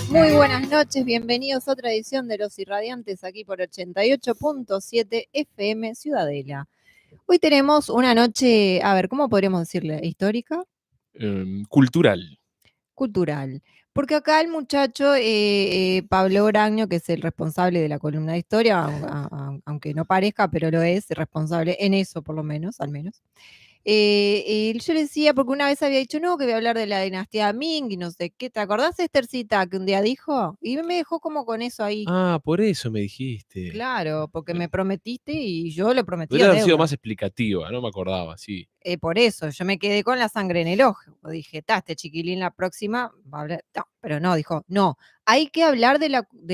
Muy buenas noches, bienvenidos a otra edición de Los Irradiantes aquí por 88.7 FM Ciudadela. Hoy tenemos una noche, a ver, ¿cómo podríamos decirle? ¿Histórica? Cultural. Cultural. Porque acá el muchacho Pablo Braño, que es el responsable de la columna de historia, aunque no parezca, pero lo es, responsable en eso por lo menos, al menos. Yo le decía, porque una vez había dicho, no, que voy a hablar de la dinastía Ming y no sé qué. ¿Te acordás de Esthercita que un día dijo? Y me dejó como con eso ahí. Ah, por eso me dijiste. Claro, porque me prometiste y yo lo prometí a Podría haber sido deuda. más explicativa, no me acordaba, sí. por eso, yo me quedé con la sangre en el ojo. Dije, este chiquilín la próxima va a hablar. No, pero no, dijo, no, hay que hablar de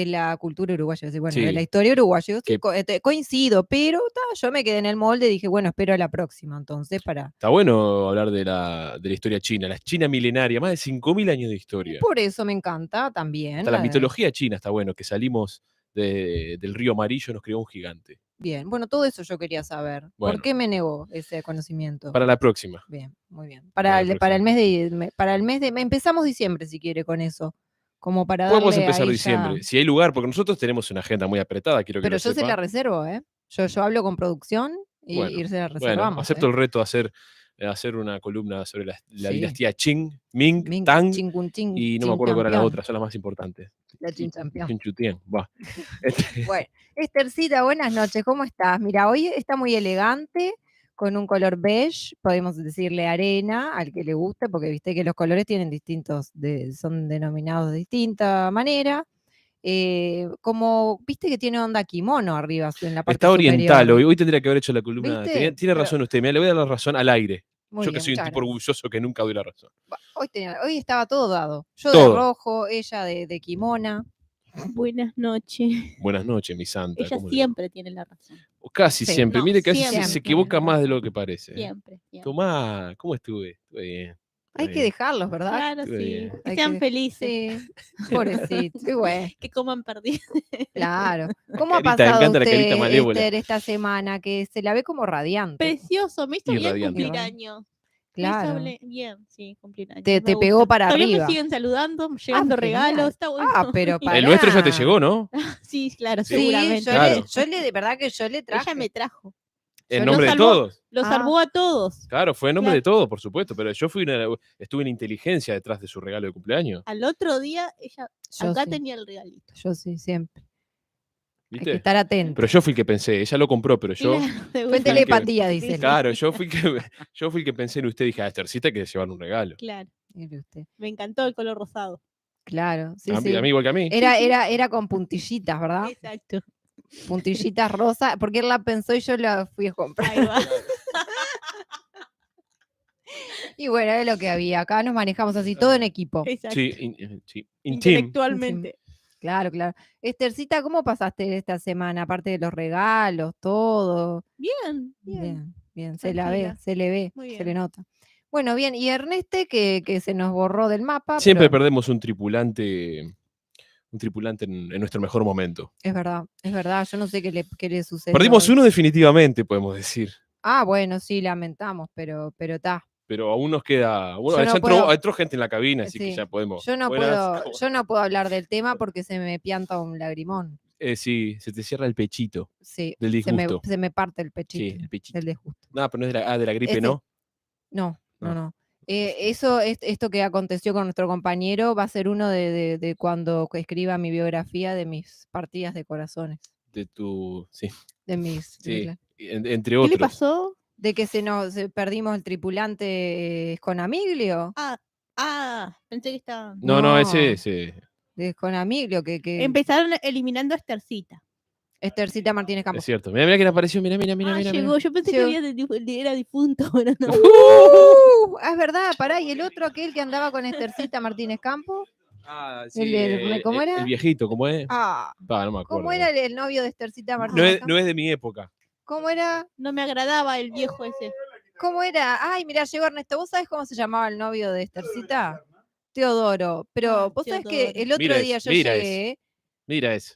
la cultura uruguaya. Bueno, de la Sí, historia uruguaya. Sí, que coincido, pero yo me quedé en el molde y dije, bueno, espero a la próxima. Entonces, para. está bueno hablar de la historia china, la China milenaria, más de 5.000 años de Y historia. por eso me encanta también. Hasta la mitología china está bueno, que salimos del río amarillo, nos creó un gigante. Bien, bueno, todo eso yo quería saber. ¿Por Bueno. qué me negó ese conocimiento? Para la próxima. Bien, muy bien. Para la Para próxima. el mes de empezamos diciembre si quiere con eso, como para Podemos darle empezar ahí diciembre, ya. si hay lugar, porque nosotros tenemos una agenda muy apretada, quiero que Pero lo yo se la sepa. reservo, ¿eh? Yo hablo con producción Bueno, y se la bueno, reservamos, acepto ¿eh? el reto de hacer una columna sobre la Sí. dinastía Qing, Ming, Ming, Tang, chin, chin, y no me chin acuerdo cuál era la campeón. otra, son las más importantes. La chin campeón. Chinchutian, va. Bueno, Esthercita, buenas noches, ¿cómo estás? Mira, hoy está muy elegante, con un color beige, podemos decirle arena, al que le guste, porque viste que los colores tienen son denominados de distinta manera. Como, viste que tiene onda kimono arriba, en la parte Está oriental, superior. hoy tendría que haber hecho la columna. ¿Viste? Tiene Pero, razón usted, me le voy a dar la razón al aire. muy Yo que bien, soy un muchas tipo gracias. orgulloso que nunca doy la razón. Hoy estaba todo dado. Yo de Todo. rojo, ella de kimona. Buenas noches. Buenas noches, mi santa. Ella ¿cómo le va? siempre tiene la razón. O casi Sí. siempre. No, Mire, casi siempre se tiene equivoca la más de razón. lo que parece. Siempre, siempre. Tomá, ¿cómo estuve? Estuve bien. Hay que dejarlos, ¿verdad? Claro, Estuve sí. bien. Que Hay sean que- felices. Sí, pobrecito. Y bueno, Que coman perdido. claro. ¿Cómo ha Me pasado encanta la carita usted, malévola. Esther, esta semana? Que se la ve como radiante. Precioso. Me hizo bien Irradiante. cumplir años. Claro. Me hizo bien, sí, cumplir años. Te me pegó gusta. para Todavía arriba. me siguen saludando, llegando genial. regalos. Está bueno. pero Y- pará. El nuestro ya te llegó, ¿no? Sí, claro, Sí, seguramente. Claro. De verdad que yo le traje. Ella me trajo. En Yo nombre de salvó. todos. Lo salvó a todos. Claro, fue en nombre Claro. de todos, por supuesto, pero yo estuve en inteligencia detrás de su regalo de cumpleaños. Al otro día, ella Yo acá sí. tenía el regalito. Yo sí, siempre. Hay que ¿Viste? estar atento. Pero yo fui el que pensé, ella lo compró, pero yo. Claro, de Fue vuelta. telepatía, Sí, dice. sí. Claro, yo fui el que pensé en usted y dije, a Esthercita hay que llevar un regalo. Claro. Mire usted. Me encantó el color rosado. Claro, sí, a, mí, sí. a mí igual que a mí. Era con puntillitas, ¿verdad? Exacto. Puntillitas rosas, porque él la pensó y yo la fui a comprar. Ahí va. Y bueno, era lo que había. Acá nos manejamos así, todo en equipo. Exacto. Sí, sí. In team. Intelectualmente. Claro, claro. Esthercita, ¿cómo pasaste esta semana? Aparte de los regalos, todo. Bien, bien. Bien, bien. Se la ve, Tranquila. se le ve, Muy se bien. le nota. Bueno, bien. Y Erneste, que se nos borró del mapa. Siempre pero perdemos un tripulante en nuestro mejor momento. es verdad, es verdad. Yo no sé qué le sucedió. Perdimos uno definitivamente, podemos decir. Ah, bueno, sí, lamentamos, pero está. Pero aún nos queda. Bueno, Yo no ya puedo- entró gente en la cabina, así que Sí. ya podemos. Yo no Buenas, ¿cómo? yo no puedo hablar del tema porque se me pianta un lagrimón. Sí, se te cierra el pechito Sí, del disgusto. se me parte el Sí, pechito el pechito. del disgusto. No, pero no es de la gripe, Ese- ¿no? No, No. no. Esto que aconteció con nuestro compañero va a ser uno de cuando escriba mi biografía de mis partidas de corazones. De tu. Sí, De mis. sí. de Entre ¿Qué otros. le pasó? que perdimos el tripulante con Amiglio. Pensé que estaban. No, ese. De con Amiglio, que Empezaron eliminando a Esthercita. Esthercita Martínez Es Campos. cierto. Mira quién apareció. Mira. Llegó. Yo pensé Llegó. que era difunto, pero no. Es verdad, pará. Y el otro, aquel que andaba con Esthercita Martínez Campos. Ah, ¿Cómo era? El viejito, ¿cómo es? Ah, No me acuerdo. ¿cómo era el novio de Esthercita No Martínez es, Campos? no es de mi época. ¿Cómo era? No me agradaba el viejo ese. ¿Cómo era? Ay, mira, llegó Ernesto. ¿Vos sabés cómo se llamaba el novio de Esthercita? Teodoro. Pero vos sabés que Teodoro. el otro Mira día ese, yo mira llegué. Mira eso.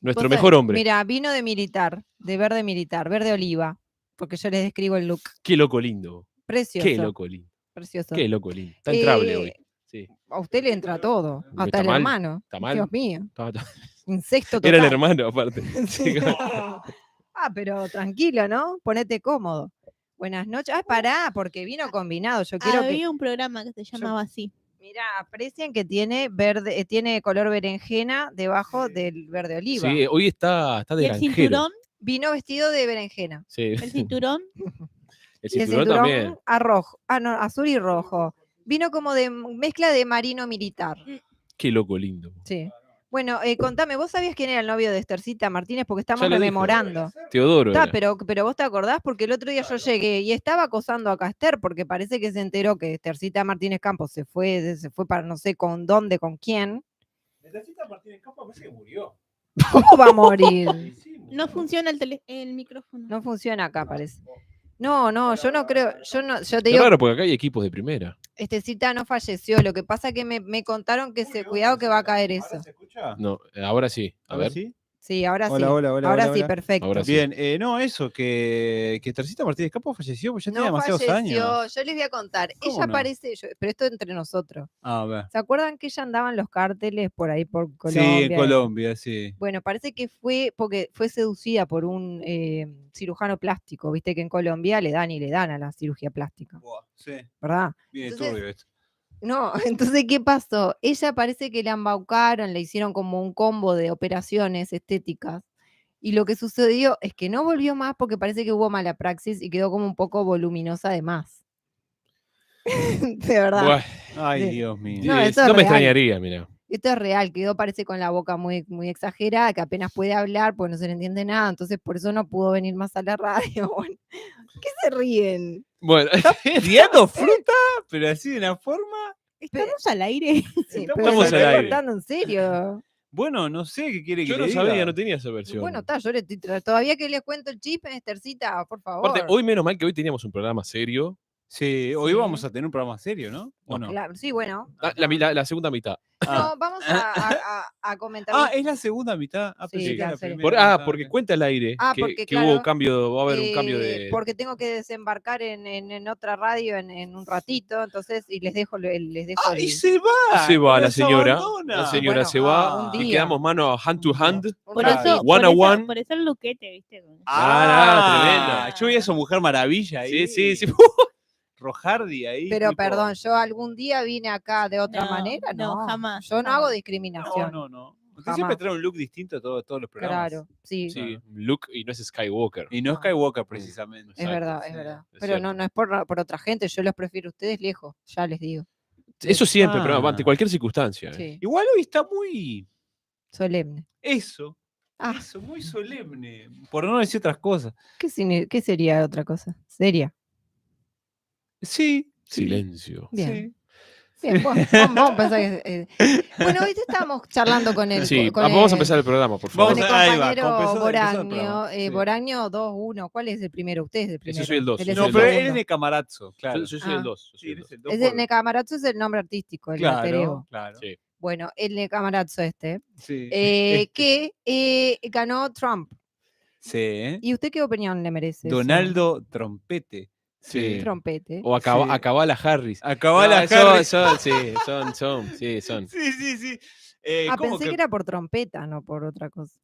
Nuestro vos mejor sabés- hombre. Mira, vino de militar, verde oliva. Porque yo les describo el look. Qué loco lindo. Precioso. Qué loco lindo. Precioso. Qué loco lindo. Está entrable hoy. Eh, Sí. A usted le entra todo. ¿Está Hasta el mal? hermano. ¿Está mal? Dios mío. Estaba- Incesto total. Era el hermano, aparte. Sí, Pero tranquilo, ¿no? Ponete cómodo. Buenas noches. Ah, pará, porque vino combinado. Yo quiero que. Había un programa que se llamaba así. Mira, aprecien que tiene verde, tiene color berenjena debajo del verde oliva. Sí, hoy está de Y el granjero. cinturón, Vino vestido de berenjena. Sí. el cinturón, El Y el cinturón también. a rojo. Ah, no, azul y rojo. Vino como de mezcla de marino militar. Qué loco lindo. Sí. Bueno, contame, ¿vos sabías quién era el novio de Estercita Martínez? Porque estamos Ya lo dijo. rememorando. Teodoro Está, era. pero vos te acordás porque el otro día yo llegué y estaba acosando a Caster porque parece que se enteró que Estercita Martínez Campos se fue para no sé con dónde, con quién. Estercita Martínez Campos parece que murió. ¿Cómo va a morir? No funciona el micrófono. No funciona acá, parece. No, yo no creo, yo te Qué digo, raro porque acá hay equipos de primera. Estercita no falleció, lo que pasa que me contaron que cuidado que va a caer eso. ¿Ahora se escucha? No, ahora sí. A ¿Ahora ver. sí? Sí, ahora sí. Hola, Ahora sí, hola. perfecto. Ahora sí. Bien, no, eso, que Estercita Martínez Campos falleció, pues ya tiene No demasiados falleció, años. yo les voy a contar. ¿Cómo Ella no? parece, pero esto entre nosotros. A ver. ¿Se acuerdan que ella andaba en los cárteles por ahí por Colombia? Sí, en Colombia, sí. Bueno, parece que fue porque fue seducida por un cirujano plástico. Viste que en Colombia le dan a la cirugía plástica, Buah, sí, ¿verdad? bien Entonces, turbio esto. No, entonces, ¿qué pasó? Ella parece que la embaucaron, le hicieron como un combo de operaciones estéticas. Y lo que sucedió es que no volvió más porque parece que hubo mala praxis y quedó como un poco voluminosa de más. De verdad. Bueno, Ay, Sí. Dios mío. No, esto es no me real. extrañaría, mira. Esto es real, quedó parece con la boca muy, muy exagerada, que apenas puede hablar porque no se le entiende nada, entonces por eso no pudo venir más a la radio. Bueno, ¿qué se ríen? Bueno, Tirando fruta, pero así de una forma. Estamos al aire. Sí, Estamos pero al se lo estoy aire. contando en serio. Bueno, no sé qué quiere que yo le no diga. sabía, no tenía esa versión. Bueno, está, yo le estoy todavía que les cuento el chip, Estercita, por favor. Aparte, hoy menos mal que hoy teníamos un programa serio. Sí, hoy Sí. vamos a tener un programa serio, ¿no? ¿O no? Claro, sí, bueno. La segunda mitad. Ah. No, vamos a comentar. Ah, es la segunda mitad. Ah, Sí, pensé que era la la serie. primera. Porque cuenta al aire Ah, que, porque, que claro, hubo cambio, va a haber un cambio de. porque tengo que desembarcar en otra radio en un ratito, entonces, y les dejo Ah, y se va. Se va la nos señora. abandona. La señora Bueno, se va un y día. quedamos mano hand to hand. Por Claro. eso, One on one. por eso el luquete, ¿viste? tremenda. Yo voy a su Mujer Maravilla ahí. Sí. Rojardi ahí. Pero tipo- perdón, yo algún día vine acá de otra No, manera, no, no. jamás, Yo no jamás. hago No, discriminación. no. Usted Jamás. siempre trae un look distinto a todos los programas. Claro, sí, Sí, Luke y no es Skywalker. Y no No. Skywalker, precisamente. es Exacto, verdad, sí, es verdad. es Pero cierto. no es por otra gente, yo los prefiero a ustedes lejos, ya les digo. Eso siempre, pero Ah. ante cualquier circunstancia. Sí, Igual hoy está muy. solemne. Eso. Ah, Eso, muy solemne. Por no decir otras cosas. ¿qué sería otra cosa? Seria. Sí. Silencio. Bien. Sí. Bien, vamos a empezar. Bueno, hoy estábamos charlando con el, Sí, con vamos a el- empezar el programa, por favor. con el Ahí va, compañero empezó el Boraño. programa, sí. Boraño 2-1. ¿Cuál es el primero? Usted es el primero. soy el 2. Él es No, el pero segundo. él es de Camarazzo, claro. Yo soy el Ah. 2. Sí, él es el dos Es de por- Necamarazzo, es el nombre artístico, el alter ego. Claro. Sí. Bueno, el Necamarazzo Sí. que ganó Trump. Sí. ¿Y usted qué opinión le merece? eso? Donaldo Trompete. Sí. Trompete. O Sí. Akabala Harris. Acabala No, Harris. son. Sí. Sí. ¿Cómo Pensé que era por trompeta, no por otra cosa.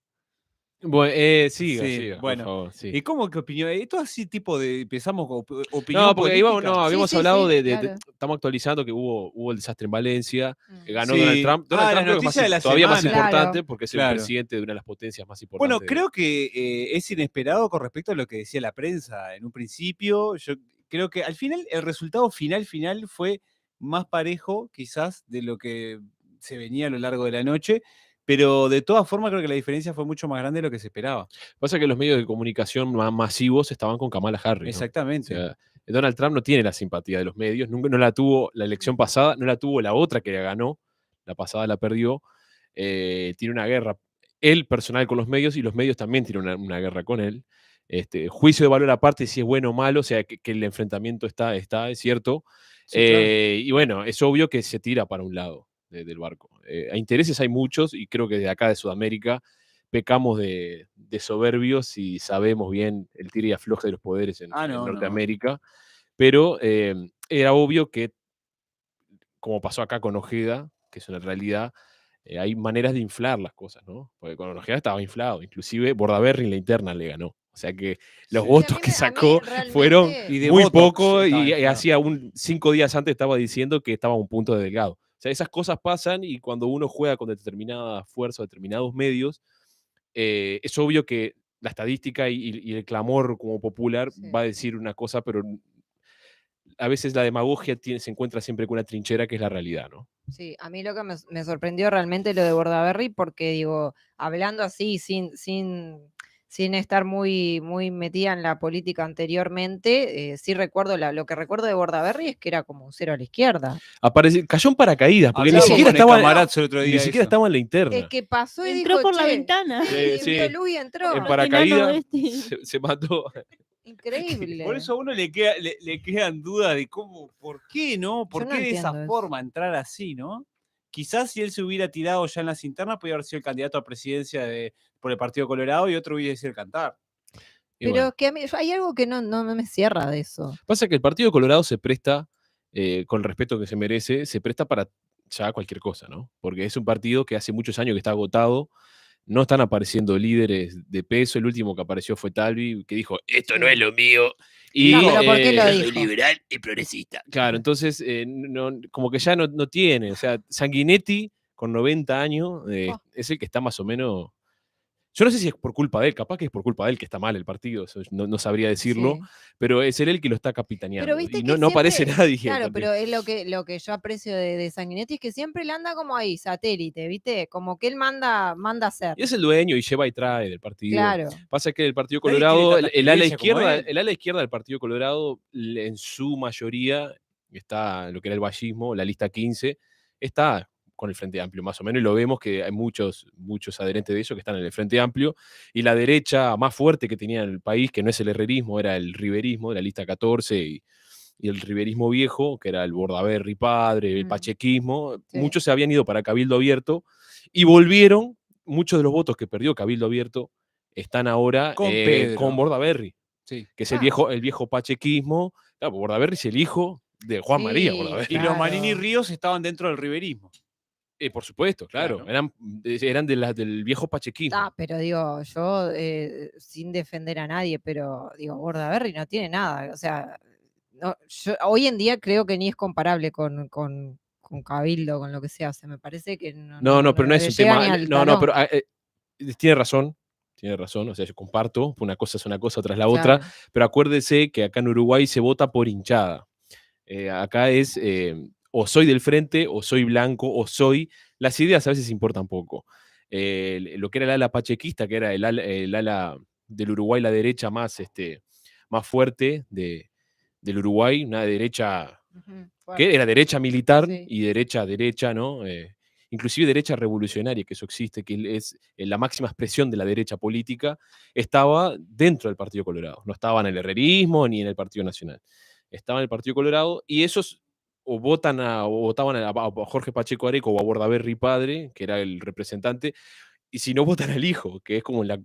Bueno, siga, Sí, bueno. por favor. Sí. ¿Y cómo que opinión? Todo así tipo de. Empezamos con opinión. No, porque política. habíamos Sí, hablado de claro. estamos actualizando que hubo el desastre en Valencia, que ganó Sí. Donald Trump. Donald Ah, Trump la creo que noticia de la todavía más semana. importante Claro. porque es Claro. el presidente de una de las potencias más Bueno, importantes. creo que es inesperado con respecto a lo que decía la prensa en un principio. Yo creo que al final, el resultado final fue más parejo, quizás, de lo que se venía a lo largo de la noche. Pero de todas formas, creo que la diferencia fue mucho más grande de lo que se esperaba. Pasa que los medios de comunicación más masivos estaban con Kamala Harris. ¿no? Exactamente. O sea, Donald Trump no tiene la simpatía de los medios, nunca no la tuvo la elección pasada, no la tuvo la otra que la ganó, la pasada la perdió. Tiene una guerra, él personal con los medios y los medios también tienen una guerra con él. Juicio de valor aparte, si es bueno o malo, o sea, que el enfrentamiento está, es cierto. Sí, claro. Y bueno, es obvio que se tira para un lado del barco. A intereses hay muchos y creo que de acá de Sudamérica pecamos de soberbios y sabemos bien el tira y afloje de los poderes en Norteamérica, pero era obvio que, como pasó acá con Ojeda, que es una realidad, hay maneras de inflar las cosas, ¿no? Porque con Ojeda estaba inflado, inclusive Bordaberry en la interna le ganó. O sea que los Sí. votos Sí, que a mí sacó realmente- fueron Y de muy Botox poco estaba y inflado. hacía 5 días antes estaba diciendo que estaba a un punto de delgado. O sea, esas cosas pasan y cuando uno juega con determinada fuerza, determinados medios, es obvio que la estadística y el clamor como popular Sí. va a decir una cosa, pero a veces la demagogia se encuentra siempre con una trinchera que es la realidad, ¿no? Sí, a mí lo que me sorprendió realmente lo de Bordaberry, porque digo, hablando así, sin estar muy metida en la política anteriormente, sí recuerdo, lo que recuerdo de Bordaberry es que era como un cero a la izquierda. Cayó en paracaídas, porque ni Hablábamos siquiera con el estaba, Camarazzo el otro ni día siquiera eso. estaba en la interna. Es que pasó y Entró dijo, por la "Che", ventana. sí, Sí. vio luz y entró. En paracaídas este. se mató. Increíble. Por eso a uno le quedan dudas de cómo, por qué, ¿no? ¿Por Yo no qué de esa entiendo eso. forma entrar así, ¿no? Quizás si él se hubiera tirado ya en las internas, podría haber sido el candidato a presidencia por el Partido Colorado y otro hubiese sido el Cantar. Y Pero bueno, que a mí, hay algo que no me cierra de eso. pasa que el Partido Colorado se presta, con el respeto que se merece, se presta para ya cualquier cosa, ¿no? Porque es un partido que hace muchos años que está agotado, no están apareciendo líderes de peso, el último que apareció fue Talvi, que dijo, esto no Sí. es lo mío. Y, No, pero ¿por qué lo yo dijo? soy liberal y progresista. Claro, entonces, como que ya no tiene, o sea, Sanguinetti, con 90 años, Oh. es el que está más o menos... Yo no sé si es por culpa de él, capaz que es por culpa de él que está mal el partido, eso no sabría decirlo, Sí. pero es él el que lo está capitaneando. Pero viste Y que no aparece siempre, nadie. claro, aparte. pero es lo que yo aprecio de Sanguinetti es que siempre le anda como ahí, satélite, ¿viste? Como que él manda a hacer. Y es el dueño y lleva y trae del partido. Claro. Pasa que el Partido Nadie tiene Colorado, tanta el ala experiencia como él. el ala izquierda del Partido Colorado, en su mayoría, está lo que era el vallismo, la lista 15, está con el Frente Amplio más o menos, y lo vemos que hay muchos adherentes de ellos que están en el Frente Amplio, y la derecha más fuerte que tenía en el país, que no es el herrerismo, era el riverismo, de la lista 14, y el riverismo viejo, que era el Bordaberry padre, el pachequismo, Sí. muchos se habían ido para Cabildo Abierto, y volvieron, muchos de los votos que perdió Cabildo Abierto están ahora Con Pedro. con Bordaberry, Sí. que es el viejo pachequismo. Claro, Bordaberry es el hijo de Juan Sí, María Bordaberry. Y claro. los Marini Ríos estaban dentro del riverismo. Por supuesto, claro. Claro. Eran del viejo pachequismo. Pero digo, yo, sin defender a nadie, pero digo, Bordaberry no tiene nada. O sea, yo hoy en día creo que ni es comparable con Cabildo, con lo que se hace. Me parece que No, pero no es le un llega tema. ni al No, talón. pero tiene razón. Tiene razón, o sea, yo comparto, una cosa es una cosa, otra es la otra, Claro. pero acuérdese que acá en Uruguay se vota por hinchada. Acá es o soy del frente, o soy blanco, o soy... Las ideas a veces importan poco. Lo que era el ala pachequista, que era el ala del Uruguay, la derecha más fuerte del Uruguay, una derecha Ujú, que fuerte. era derecha militar Sí. y derecha, ¿no? Inclusive derecha revolucionaria, que eso existe, que es la máxima expresión de la derecha política, estaba dentro del Partido Colorado. No estaba en el herrerismo ni en el Partido Nacional. Estaba en el Partido Colorado y esos o votaban a Jorge Pacheco Areco o a Bordaberry padre, que era el representante, y si no votan al hijo, que es como la...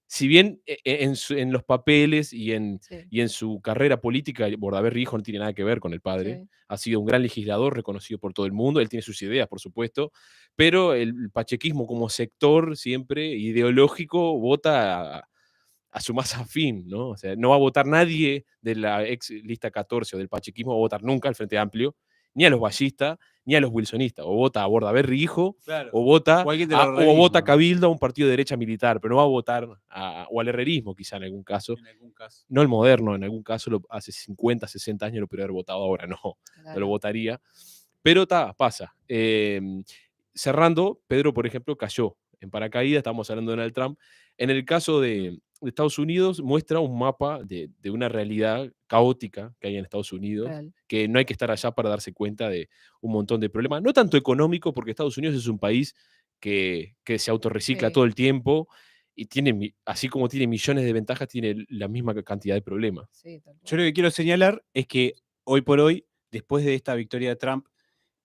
Si bien en los papeles y en su carrera política, Bordaberry hijo no tiene nada que ver con el padre, Sí. ha sido un gran legislador reconocido por todo el mundo, él tiene sus ideas, por supuesto, pero el pachequismo como sector siempre ideológico vota a su más afín, ¿no? O sea, no va a votar nadie de la ex lista 14 o del pachequismo, va a votar nunca al Frente Amplio, ni a los ballistas, ni a los wilsonistas. O vota a Bordaberry hijo, Claro. o vota O alguien del o herrerismo, vota ¿no? Cabildo a un partido de derecha militar, pero no va a votar o al herrerismo quizá en algún caso. En algún caso. No el moderno, en algún caso hace 50, 60 años lo podría haber votado, ahora no lo Claro. votaría. Pero pasa. Cerrando, Pedro, por ejemplo, cayó en paracaídas, estamos hablando de Donald Trump. En el caso de Estados Unidos, muestra un mapa de una realidad caótica que hay en Estados Unidos, Real. que no hay que estar allá para darse cuenta de un montón de problemas. No tanto económico, porque Estados Unidos es un país que se autorrecicla Sí. todo el tiempo y tiene, así como tiene millones de ventajas, tiene la misma cantidad de problemas. Sí, tal Yo cual. lo que quiero señalar es que hoy por hoy, después de esta victoria de Trump,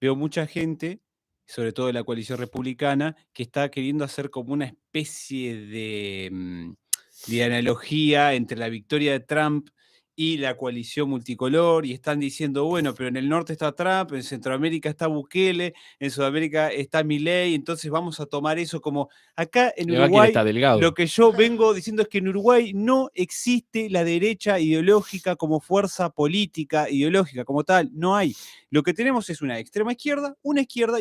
veo mucha gente, sobre todo de la coalición republicana, que está queriendo hacer como una especie de analogía entre la victoria de Trump y la coalición multicolor, y están diciendo, bueno, pero en el norte está Trump, en Centroamérica está Bukele, en Sudamérica está Milei, entonces vamos a tomar eso como... Acá en Y acá quien Uruguay, está delgado. lo que yo vengo diciendo es que en Uruguay no existe la derecha ideológica como fuerza política, ideológica como tal, no hay. Lo que tenemos es una extrema izquierda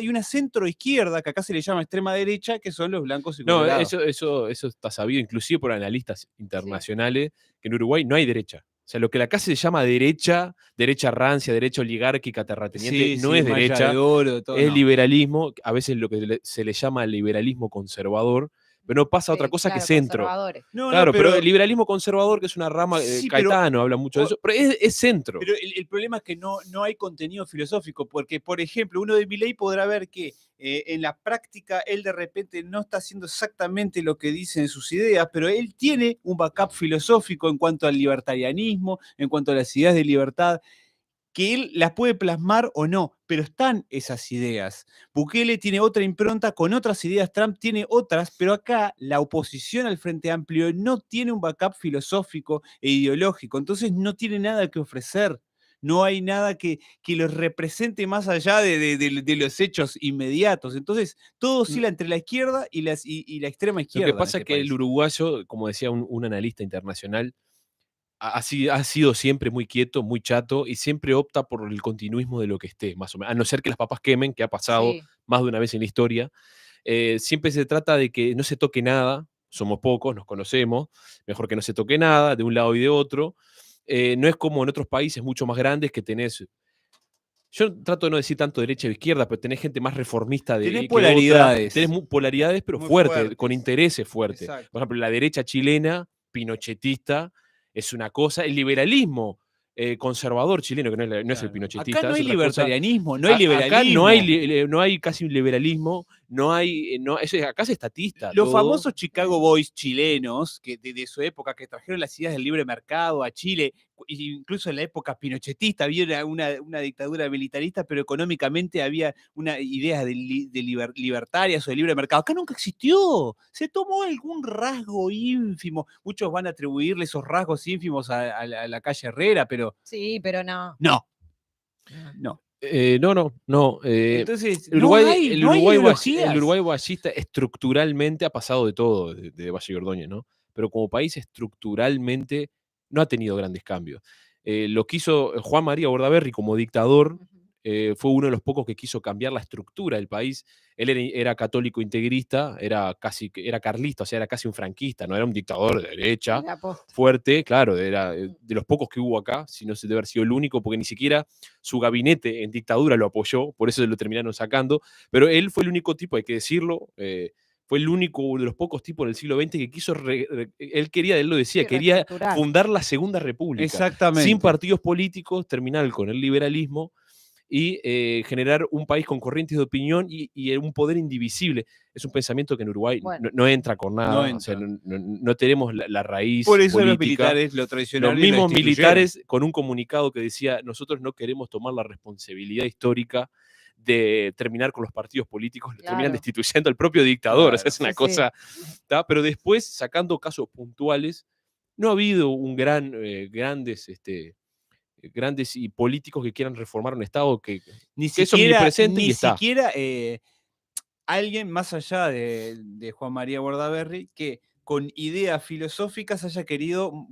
y una centro izquierda, que acá se le llama extrema derecha, que son los blancos y No, colorados. eso está sabido inclusive por analistas internacionales, que en Uruguay no hay derecha. O sea, lo que acá se llama derecha, derecha rancia, derecha oligárquica, terrateniente, Sí, no sí, es malla derecha, de oro, todo, es no. liberalismo, a veces lo que se le llama liberalismo conservador, pero no pasa otra cosa que claro, centro. conservadores. No, Claro, pero el liberalismo conservador, que es una rama, sí, Caetano habla mucho de eso, pero es centro. Pero el problema es que no hay contenido filosófico, porque, por ejemplo, uno de Milei podrá ver que en la práctica él de repente no está haciendo exactamente lo que dicen sus ideas, pero él tiene un backup filosófico en cuanto al libertarianismo, en cuanto a las ideas de libertad, que él las puede plasmar o no, pero están esas ideas. Bukele tiene otra impronta con otras ideas, Trump tiene otras, pero acá la oposición al Frente Amplio no tiene un backup filosófico e ideológico, entonces no tiene nada que ofrecer. No hay nada que los represente más allá de los hechos inmediatos. Entonces, todo oscila entre la izquierda y la extrema Lo izquierda. que pasa en es este que el país. uruguayo, como decía un analista internacional, ha sido siempre muy quieto, muy chato y siempre opta por el continuismo de lo que esté, más o menos. A no ser que las papas quemen, que ha pasado Sí. más de una vez en la historia. Siempre se trata de que no se toque nada, somos pocos, nos conocemos, mejor que no se toque nada, de un lado y de otro. No es como en otros países mucho más grandes que tenés. Yo trato de no decir tanto derecha o izquierda, pero tenés gente más reformista Tenés que otra. polaridades. Tenés polaridades, pero Muy fuertes, con fuertes. intereses fuertes. Exacto. Por ejemplo, la derecha chilena, pinochetista, es una cosa. El liberalismo conservador chileno, que no es el Claro. pinochetista, Acá no es hay otra cosa. libertarianismo, no hay liberalismo. Acá no hay casi un liberalismo, acá es estatista. Los todo. famosos Chicago Boys chilenos, que de su época, que trajeron las ideas del libre mercado a Chile, incluso en la época pinochetista había una dictadura militarista, pero económicamente había una idea libertarias o de libre mercado. Acá nunca existió. Se tomó algún rasgo ínfimo. Muchos van a atribuirle esos rasgos ínfimos a la calle Herrera, pero Sí, pero no. no. No. Entonces, El Uruguay, no hay el ideologías. Uruguay ballista estructuralmente ha pasado de todo de Valle y Ordóñez, ¿no? Pero como país estructuralmente no ha tenido grandes cambios. Lo que hizo Juan María Bordaberry como dictador fue uno de los pocos que quiso cambiar la estructura del país. Él era católico integrista, era carlista, o sea, era casi un franquista, no era un dictador de derecha, La posta. fuerte, claro, era de los pocos que hubo acá, si no se debe haber sido el único, porque ni siquiera su gabinete en dictadura lo apoyó, por eso lo terminaron sacando, pero él fue el único tipo, hay que decirlo, fue el único de los pocos tipos del siglo XX que quiso, él lo decía, Sí, quería reestructurar. fundar la Segunda República, Exactamente. sin partidos políticos, terminar con el liberalismo y generar un país con corrientes de opinión y un poder indivisible. Es un pensamiento que en Uruguay Bueno. no entra con nada, No o sea, entra. no tenemos la raíz Por eso los política. militares lo traicionaron. Los mismos militares con un comunicado que decía, nosotros no queremos tomar la responsabilidad histórica de terminar con los partidos políticos, lo terminan Claro. destituyendo al propio dictador, Claro, o sea, es una sí, sí. cosa, ¿tá? Pero después, sacando casos puntuales, no ha habido grandes y políticos que quieran reformar un Estado que es omnipresente y está. Ni siquiera alguien más allá de Juan María Bordaberry que con ideas filosóficas haya querido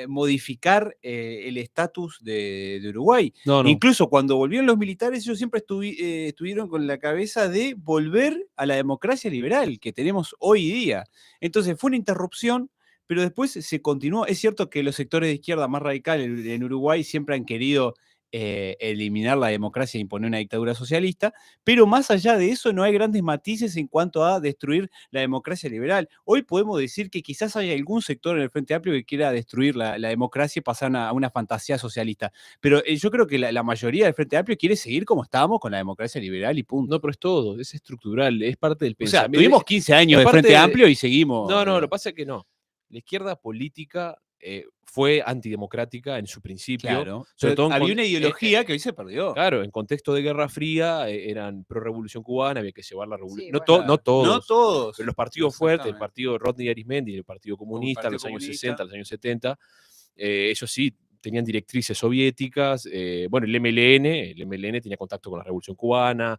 modificar el estatus de Uruguay. No. Incluso cuando volvieron los militares, ellos siempre estuvieron con la cabeza de volver a la democracia liberal que tenemos hoy día. Entonces fue una interrupción, pero después se continuó. Es cierto que los sectores de izquierda más radicales en Uruguay siempre han querido eliminar la democracia e imponer una dictadura socialista, pero más allá de eso no hay grandes matices en cuanto a destruir la democracia liberal. Hoy podemos decir que quizás haya algún sector en el Frente Amplio que quiera destruir la democracia y pasar a una fantasía socialista, pero yo creo que la mayoría del Frente Amplio quiere seguir como estábamos con la democracia liberal y punto. No, pero es todo, es estructural, es parte del O sea, pensamiento. tuvimos 15 años de aparte Frente Amplio y seguimos. No, lo que pasa es que no. La izquierda política fue antidemocrática en su principio. Claro, Sobre todo había una ideología que hoy se perdió. Claro, en contexto de Guerra Fría eran pro-revolución cubana, había que llevar la revolución. Sí, no, bueno. no todos. No todos. Pero los partidos fuertes, el Exactamente. partido de Rodney Arismendi, el Partido Comunista, en los años 60, los años 70, ellos sí tenían directrices soviéticas. Bueno, el MLN tenía contacto con la Revolución Cubana.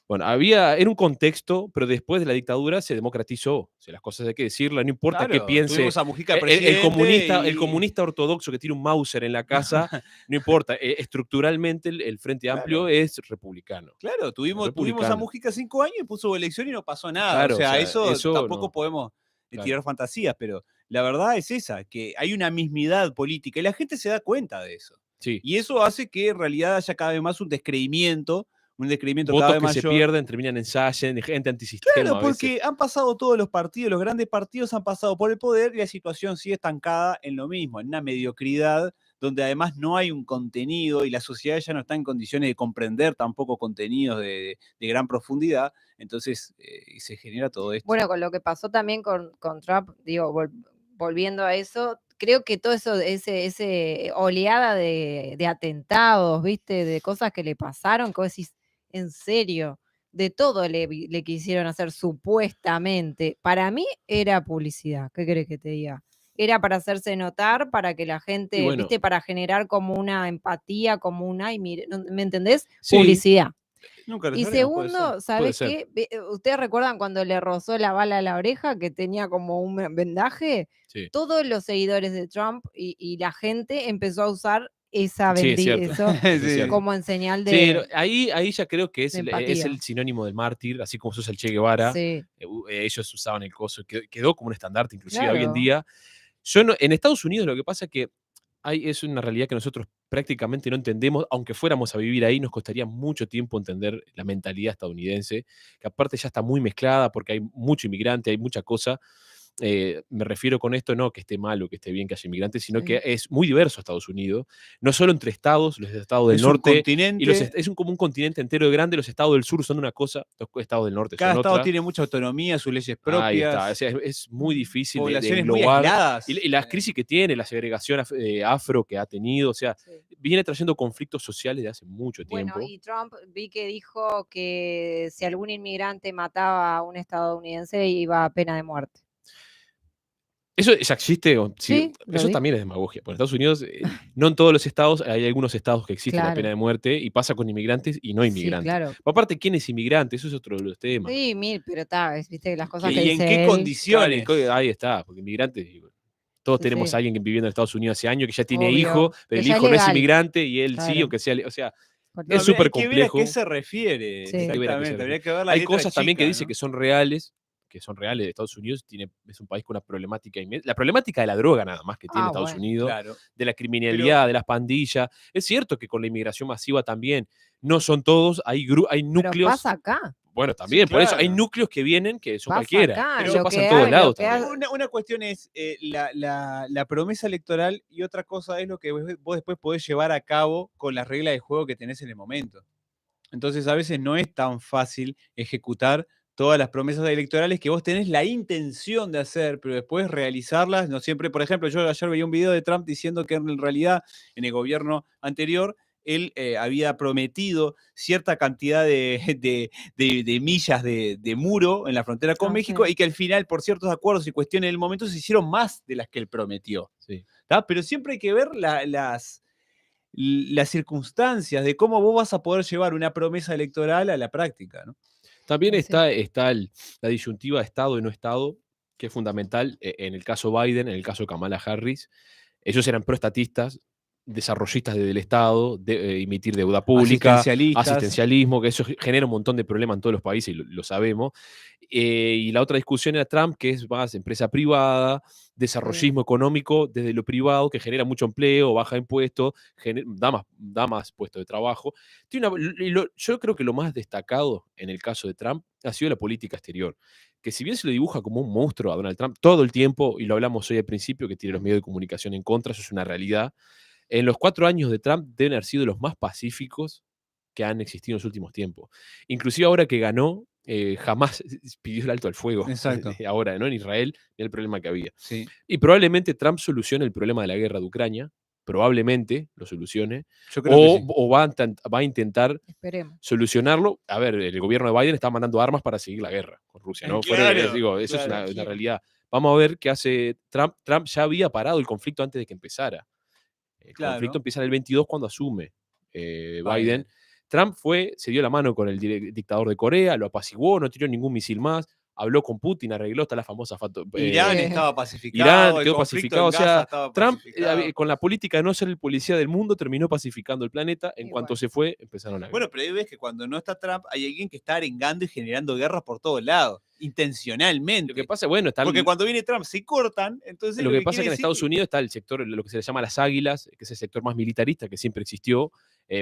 Bueno, era un contexto, pero después de la dictadura se democratizó. O sea, las cosas hay que decirlas, no importa qué Claro, piense. tuvimos a Mujica El presidente comunista ortodoxo que tiene un Mauser en la casa, no importa. Estructuralmente el Frente Amplio Claro. es republicano. Claro, tuvimos a Republicano. Mujica 5 años, puso elección y no pasó nada. Claro, o sea, eso tampoco no. podemos Claro. tirar fantasías, pero la verdad es esa, que hay una mismidad política y la gente se da cuenta de eso. Sí. Y eso hace que en realidad haya cada vez más un descreimiento cada Votos vez que se mayor. pierden, terminan en Sallen, gente antisistema Claro, a veces. porque han pasado todos los partidos, los grandes partidos han pasado por el poder y la situación sigue estancada en lo mismo, en una mediocridad donde además no hay un contenido y la sociedad ya no está en condiciones de comprender tampoco contenidos de gran profundidad, entonces se genera todo esto. Bueno, con lo que pasó también con Trump, digo, volviendo a eso, creo que todo eso, ese oleada de atentados, ¿viste? De cosas que le pasaron, que vos decís, en serio, de todo le quisieron hacer supuestamente. Para mí era publicidad, ¿qué querés que te diga? Era para hacerse notar, para que la gente, Y bueno, ¿viste? Para generar como una empatía, como un, ay, mire, ¿me entendés? sí, Publicidad. Nunca lo Y sabremos, puede ser. segundo, ¿sabés ser. qué? ¿Ustedes recuerdan cuando le rozó la bala a la oreja que tenía como un vendaje? Sí. Todos los seguidores de Trump y la gente empezó a usar esa Sí, es cierto. eso Es Sí. cierto. como en señal Sí, de ahí ya creo que es de el empatía. sinónimo del mártir, así como sos el Che Guevara. Sí, Ellos usaban el coso, quedó como un estandarte inclusive hoy en claro. día. En Estados Unidos lo que pasa es que es una realidad que nosotros prácticamente no entendemos, aunque fuéramos a vivir ahí, nos costaría mucho tiempo entender la mentalidad estadounidense, que aparte ya está muy mezclada porque hay mucho inmigrante, hay mucha cosa. Me refiero con esto no que esté mal o que esté bien que haya inmigrantes, sino Sí. que es muy diverso Estados Unidos, no solo entre estados, los estados del Es un norte, continente. y como un continente entero grande, los estados del sur son una cosa, los estados del norte Cada son estado otra. tiene mucha autonomía, sus leyes Ahí está, propias, o sea, es muy difícil de poblaciones muy englobar. aisladas. Y las crisis que tiene, la segregación afro que ha tenido, o sea, Sí. viene trayendo conflictos sociales de hace mucho tiempo. Bueno, y Trump vi que dijo que si algún inmigrante mataba a un estadounidense iba a pena de muerte. ¿Eso ya existe? Sí, lo eso dijo. también es demagogia. Por Estados Unidos, no en todos los estados, hay algunos estados que existe la Claro. pena de muerte y pasa con inmigrantes y no Sí, inmigrantes. claro. Aparte, ¿quién es inmigrante? Eso es otro de los temas. Sí, pero está, viste las cosas que ¿Y en dice qué él. condiciones? Claro, ahí está, porque inmigrantes, digo, todos Sí, tenemos sí. a alguien viviendo en Estados Unidos hace años que ya tiene Obvio, hijo, que pero el ya es hijo no es legal. inmigrante y él sí, Claro. aunque sea, o sea, Porque- es súper Hay que ver a complejo. qué se refiere. Sí. Hay que ver a qué se Exactamente, refiere. habría que ver la Hay letra cosas también que chica, dice ¿no? que son reales de Estados Unidos. Es un país con una problemática inmensa. La problemática de la droga nada más que tiene Estados bueno. Unidos, Claro. de la criminalidad, de las pandillas. Es cierto que con la inmigración masiva también, no son todos, hay Pero núcleos. pasa acá. Bueno, también, por eso hay claro. núcleos que vienen que son Pasa cualquiera. acá, Pero lo eso pasa que en todos hay- lados lo que también. Una cuestión es la promesa electoral y otra cosa es lo que vos después podés llevar a cabo con las reglas de juego que tenés en el momento. Entonces a veces no es tan fácil ejecutar todas las promesas electorales que vos tenés la intención de hacer, pero después realizarlas, no siempre. Por ejemplo, yo ayer veía un video de Trump diciendo que en realidad en el gobierno anterior él había prometido cierta cantidad de millas de muro en la frontera con Ah, México sí. y que al final, por ciertos acuerdos y cuestiones del momento, se hicieron más de las que él prometió. Sí. ¿Tá? Pero siempre hay que ver las circunstancias de cómo vos vas a poder llevar una promesa electoral a la práctica, ¿no? También Sí. está la disyuntiva de Estado y no Estado, que es fundamental en el caso Biden, en el caso Kamala Harris. Ellos eran proestatistas, desarrollistas del Estado, de emitir deuda pública, asistencialismo, que eso genera un montón de problemas en todos los países y lo sabemos. Y la otra discusión era Trump, que es más empresa privada, desarrollismo económico desde lo privado, que genera mucho empleo, baja impuestos, da más puestos de trabajo. Yo creo que lo más destacado en el caso de Trump ha sido la política exterior, que si bien se lo dibuja como un monstruo a Donald Trump todo el tiempo, y lo hablamos hoy al principio, que tiene los medios de comunicación en contra, eso es una realidad. En los 4 años de Trump deben haber sido los más pacíficos que han existido en los últimos tiempos. Inclusive ahora que ganó, jamás pidió el alto al fuego. Exacto. Ahora, ¿no? En Israel, mira el problema que había. Sí. Y probablemente Trump solucione el problema de la guerra de Ucrania, probablemente lo solucione, Yo creo que sí. o va a intentar Esperemos. solucionarlo. A ver, el gobierno de Biden está mandando armas para seguir la guerra con Rusia, ¿no? Claro, Eso es claro. una realidad. Vamos a ver qué hace Trump. Trump ya había parado el conflicto antes de que empezara. El Claro. conflicto empieza en el 22 cuando asume Biden. Biden. Trump se dio la mano con el dictador de Corea, lo apaciguó, no tiró ningún misil más, habló con Putin, arregló hasta la famosa Irán Eh, estaba pacificado. Irán el quedó conflicto pacificado. en O sea, Gaza estaba Trump, pacificado. con la política de no ser el policía del mundo, terminó pacificando el planeta. En Y cuanto bueno. se fue, empezaron a Bueno, pero ahí ves que cuando no está Trump hay alguien que está arengando y generando guerras por todos lados. intencionalmente. Lo que pasa, bueno, está Porque cuando viene Trump se cortan, entonces lo que pasa es quiere que en decir Estados Unidos está el sector, lo que se le llama las águilas, que es el sector más militarista, que siempre existió,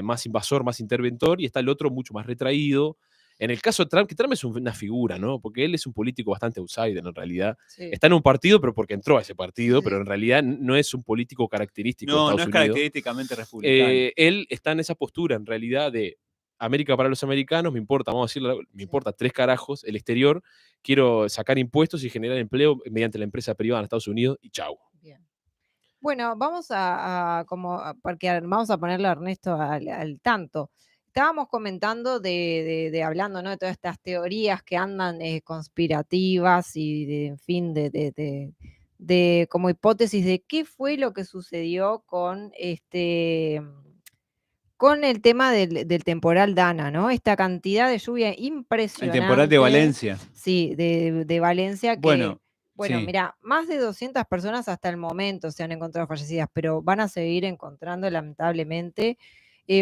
más invasor, más interventor, y está el otro mucho más retraído. En el caso de Trump, que Trump es una figura, ¿no? Porque él es un político bastante outsider en realidad. Sí. Está en un partido, pero porque entró a ese partido, Sí. pero en realidad no es un político característico de no, Estados no es Unidos. característicamente republicano. Él está en esa postura, en realidad, de América para los americanos, me importa, vamos a decirlo, me importa 3 carajos el exterior, quiero sacar impuestos y generar empleo mediante la empresa privada en Estados Unidos y chau. Bien. Bueno, vamos porque vamos a ponerle a Ernesto al tanto. Estábamos comentando hablando, ¿no? De todas estas teorías que andan conspirativas y en fin, de como hipótesis de qué fue lo que sucedió con el tema del temporal Dana, ¿no? Esta cantidad de lluvia El impresionante. temporal de Valencia. Sí, de Valencia que, Bueno, sí. mira, más de 200 personas hasta el momento se han encontrado fallecidas, pero van a seguir encontrando lamentablemente.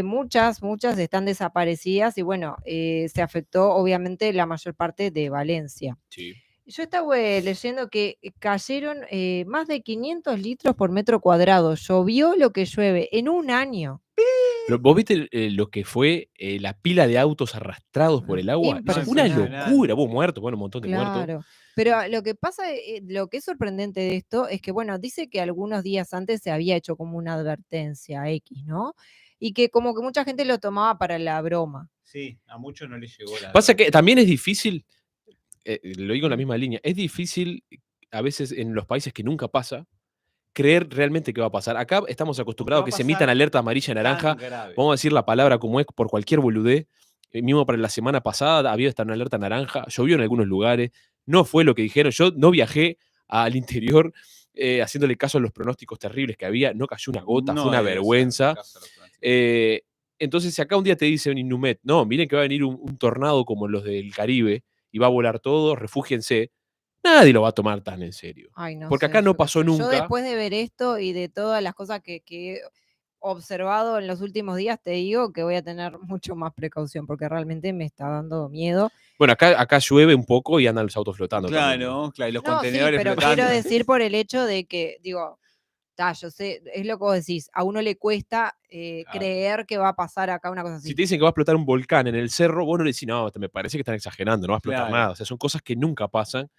Muchas están desaparecidas y bueno, se afectó obviamente la mayor parte de Valencia. Sí. Yo estaba leyendo que cayeron más de 500 litros por metro cuadrado. Llovió lo que llueve en un año. Pero vos viste lo que fue la pila de autos arrastrados por el agua. Es una Impresionante. locura. Hubo muertos, bueno, un montón de muertos. Claro, pero lo que pasa, lo que es sorprendente de esto es que, bueno, dice que algunos días antes se había hecho como una advertencia X, ¿no? Y que como que mucha gente lo tomaba para la broma. Sí, a muchos no les llegó la. Pasa que también es difícil, lo digo en la misma línea, es difícil a veces en los países que nunca pasa, creer realmente que va a pasar. Acá estamos acostumbrados a que se emitan alerta amarilla y naranja. Vamos a decir la palabra como es por cualquier boludez. Mismo para la semana pasada había esta alerta naranja, llovió en algunos lugares, no fue lo que dijeron. Yo no viajé al interior haciéndole caso a los pronósticos terribles que había, no cayó una gota, fue una vergüenza. Entonces, si acá un día te dice un Innumet, no, miren que va a venir un tornado como los del Caribe y va a volar todo, refúgiense, nadie lo va a tomar tan en serio. Ay, no Porque sé, acá no yo qué pasó sé. Yo nunca. después de ver esto y de todas las cosas que he observado en los últimos días, te digo que voy a tener mucho más precaución porque realmente me está dando miedo. Bueno, acá llueve un poco y andan los autos flotando. también, ¿no? Claro, y los No, sí, contenedores pero flotando. quiero decir por el hecho de que, digo, yo sé, es lo que vos decís, a uno le cuesta creer que va a pasar acá una cosa así. Si te dicen que va a explotar un volcán en el cerro, vos no le decís, no, me parece que están exagerando, no va a explotar Claro. nada. O sea, son cosas que nunca pasan.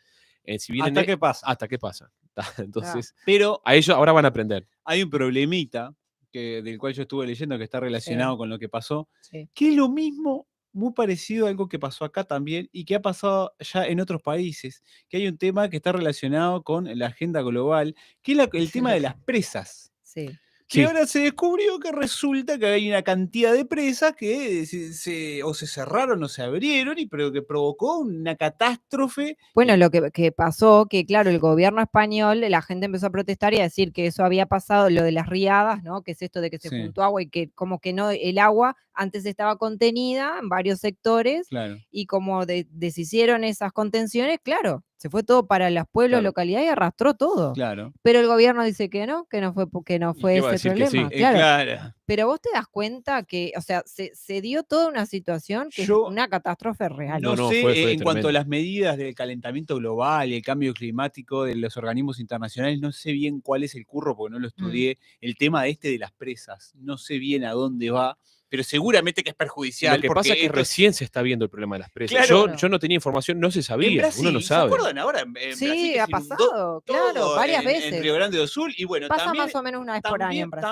Si vienen ¿Hasta qué pasa? Hasta que pasa. Entonces, Pero a ellos ahora van a aprender. hay un problemita del cual yo estuve leyendo que está relacionado con lo que pasó, Sí. que es lo mismo, muy parecido a algo que pasó acá también y que ha pasado ya en otros países, que hay un tema que está relacionado con la agenda global, que es el tema de las presas. Sí. Que Sí. ahora se descubrió que resulta que hay una cantidad de presas que o se cerraron o se abrieron, pero que provocó una catástrofe. Bueno, lo que pasó, que claro, el gobierno español, la gente empezó a protestar y a decir que eso había pasado, lo de las riadas, ¿no? Que es esto de que se Sí. juntó agua y que como que no, el agua antes estaba contenida en varios sectores Claro. y como deshicieron esas contenciones, claro, se fue todo para los pueblos, Claro. localidades y arrastró todo. Claro. Pero el gobierno dice que no fue porque no ¿Y fue qué va a ese decir que sí? problema. Claro. Claro. Pero vos te das cuenta que, o sea, se dio toda una situación que es Yo una catástrofe real. No, No, sé, fue en cuanto a tremendo. las medidas del calentamiento global y el cambio climático de los organismos internacionales, no sé bien cuál es el curro porque no lo estudié. El tema de las presas, no sé bien a dónde va, pero seguramente que es perjudicial. Lo que pasa es que recién se está viendo el problema de las presas. Claro. Yo no tenía información, no se en sabía, Brasil, uno no ¿se sabe. acuerdan ahora? En Sí, Brasil que ha se inundó pasado, claro, todo varias en veces. Río Grande do Sul y bueno, Pasa también, más o menos una vez por año en Brasil.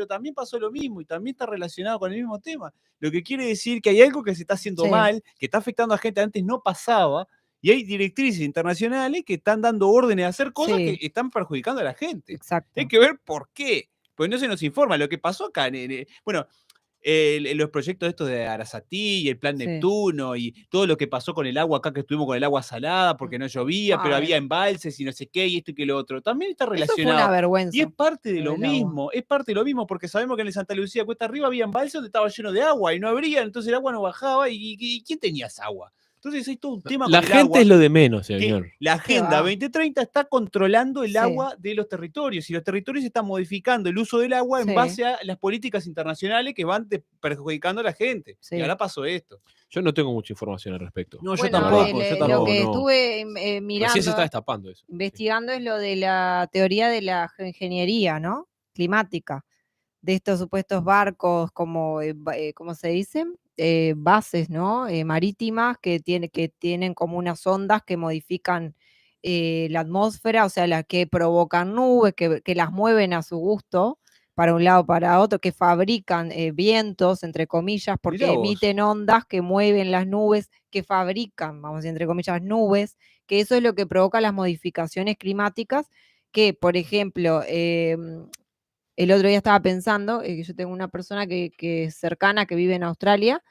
también pasó lo mismo y también está relacionado con el mismo tema. Lo que quiere decir que hay algo que se está haciendo Sí. mal, que está afectando a gente antes no pasaba, y hay directrices internacionales que están dando órdenes a hacer cosas Sí. que están perjudicando a la gente. Exacto. Hay que ver por qué. Pues no se nos informa. Lo que pasó acá, bueno, los proyectos estos de Arasatí y el plan Sí. Neptuno y todo lo que pasó con el agua acá, que estuvimos con el agua salada porque no llovía, pero Ay. había embalses y no sé qué, y esto y que lo otro, también está Eso fue relacionado. una vergüenza. Y es parte de lo lo del agua. mismo, es parte de lo mismo, porque sabemos que en el Santa Lucía Cuesta Arriba había embalses donde estaba lleno de agua y no abría, entonces el agua no bajaba y ¿quién tenía esa agua? Entonces hay todo un tema La con el gente agua. es lo de menos, Que señor. la Agenda va? 2030 está controlando el Sí. agua de los territorios y los territorios están modificando el uso del agua en Sí. base a las políticas internacionales que van perjudicando a la gente. Sí. Y ahora pasó esto. Yo no tengo mucha información al respecto. No, yo Bueno, tampoco, yo lo tampoco. que No. estuve Recién mirando, se está destapando eso. investigando es lo de la teoría de la ingeniería, ¿no? Climática, de estos supuestos barcos como, ¿cómo se dice? Bases, ¿no? Marítimas que tienen como unas ondas que modifican la atmósfera, o sea, las que provocan nubes, que las mueven a su gusto para un lado, para otro, que fabrican vientos, entre comillas, porque Mirá vos. emiten ondas que mueven las nubes, que fabrican, vamos a decir, entre comillas, nubes, que eso es lo que provoca las modificaciones climáticas, que, por ejemplo, el otro día estaba pensando que yo tengo una persona que es cercana, que vive en Australia,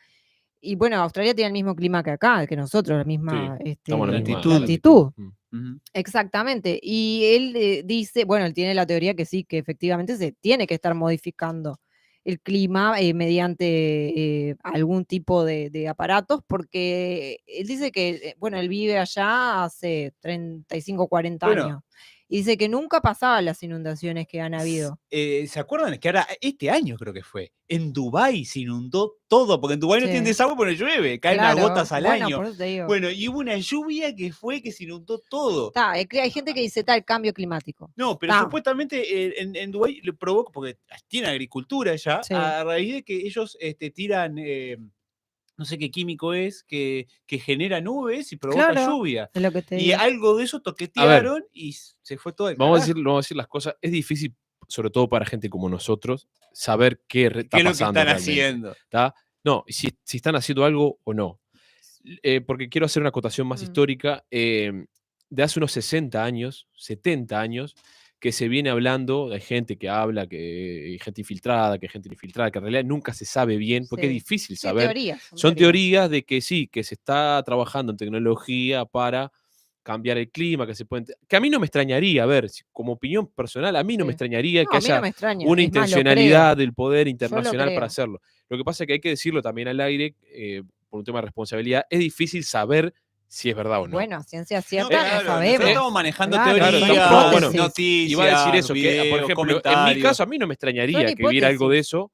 y bueno, Australia tiene el mismo clima que acá, que nosotros, la misma Estamos en la misma latitud. latitud. Mm. Ujú. Exactamente. Y él dice, bueno, él tiene la teoría que sí, que efectivamente se tiene que estar modificando el clima mediante algún tipo de aparatos, porque él dice que, bueno, él vive allá hace 35, 40 Bueno. años, y dice que nunca pasaban las inundaciones que han habido. ¿Se acuerdan que ahora, este año creo que fue, en Dubái se inundó todo? Porque en Dubái no Sí. tienen desagüe porque no llueve, caen unas Claro, gotas al bueno, año. por eso te digo. Bueno, y hubo una lluvia que se inundó todo. Hay gente que dice el cambio climático. No, pero Está. supuestamente en Dubái le provoca, porque tiene agricultura ya, Sí. a raíz de que ellos tiran, no sé qué químico es, que genera nubes y provoca Claro, lluvia. es lo que te Y digo. algo de eso toquetearon y se fue todo el Vamos carajo. a decir las cosas. Es difícil, sobre todo para gente como nosotros, saber qué ¿Qué está es lo que pasando están realmente. haciendo? ¿Tá? No, si están haciendo algo o no. Porque quiero hacer una acotación más histórica. De hace unos 60 años, 70 años, que se viene hablando, hay gente que habla, que gente infiltrada, que gente infiltrada, que en realidad nunca se sabe bien, porque es Sí. difícil Sí, saber. teorías, Son teorías de que sí, que se está trabajando en tecnología para cambiar el clima, que a mí no me extrañaría, a ver, como opinión personal, a mí no me Sí. extrañaría No, que a mí no haya me extraña. una Es más, lo intencionalidad creo. del poder Yo lo internacional para creo. hacerlo. Lo que pasa es que hay que decirlo también al aire, por un tema de responsabilidad, es difícil saber si es verdad o no. Bueno, ciencia No, cierta claro, no nosotros sabemos. estamos manejando Claro, teorías, son no, bueno, hipótesis. iba a decir noticias, eso, que, por videos, ejemplo, en mi comentarios. caso a mí no me extrañaría que hubiera algo de hipótesis. eso,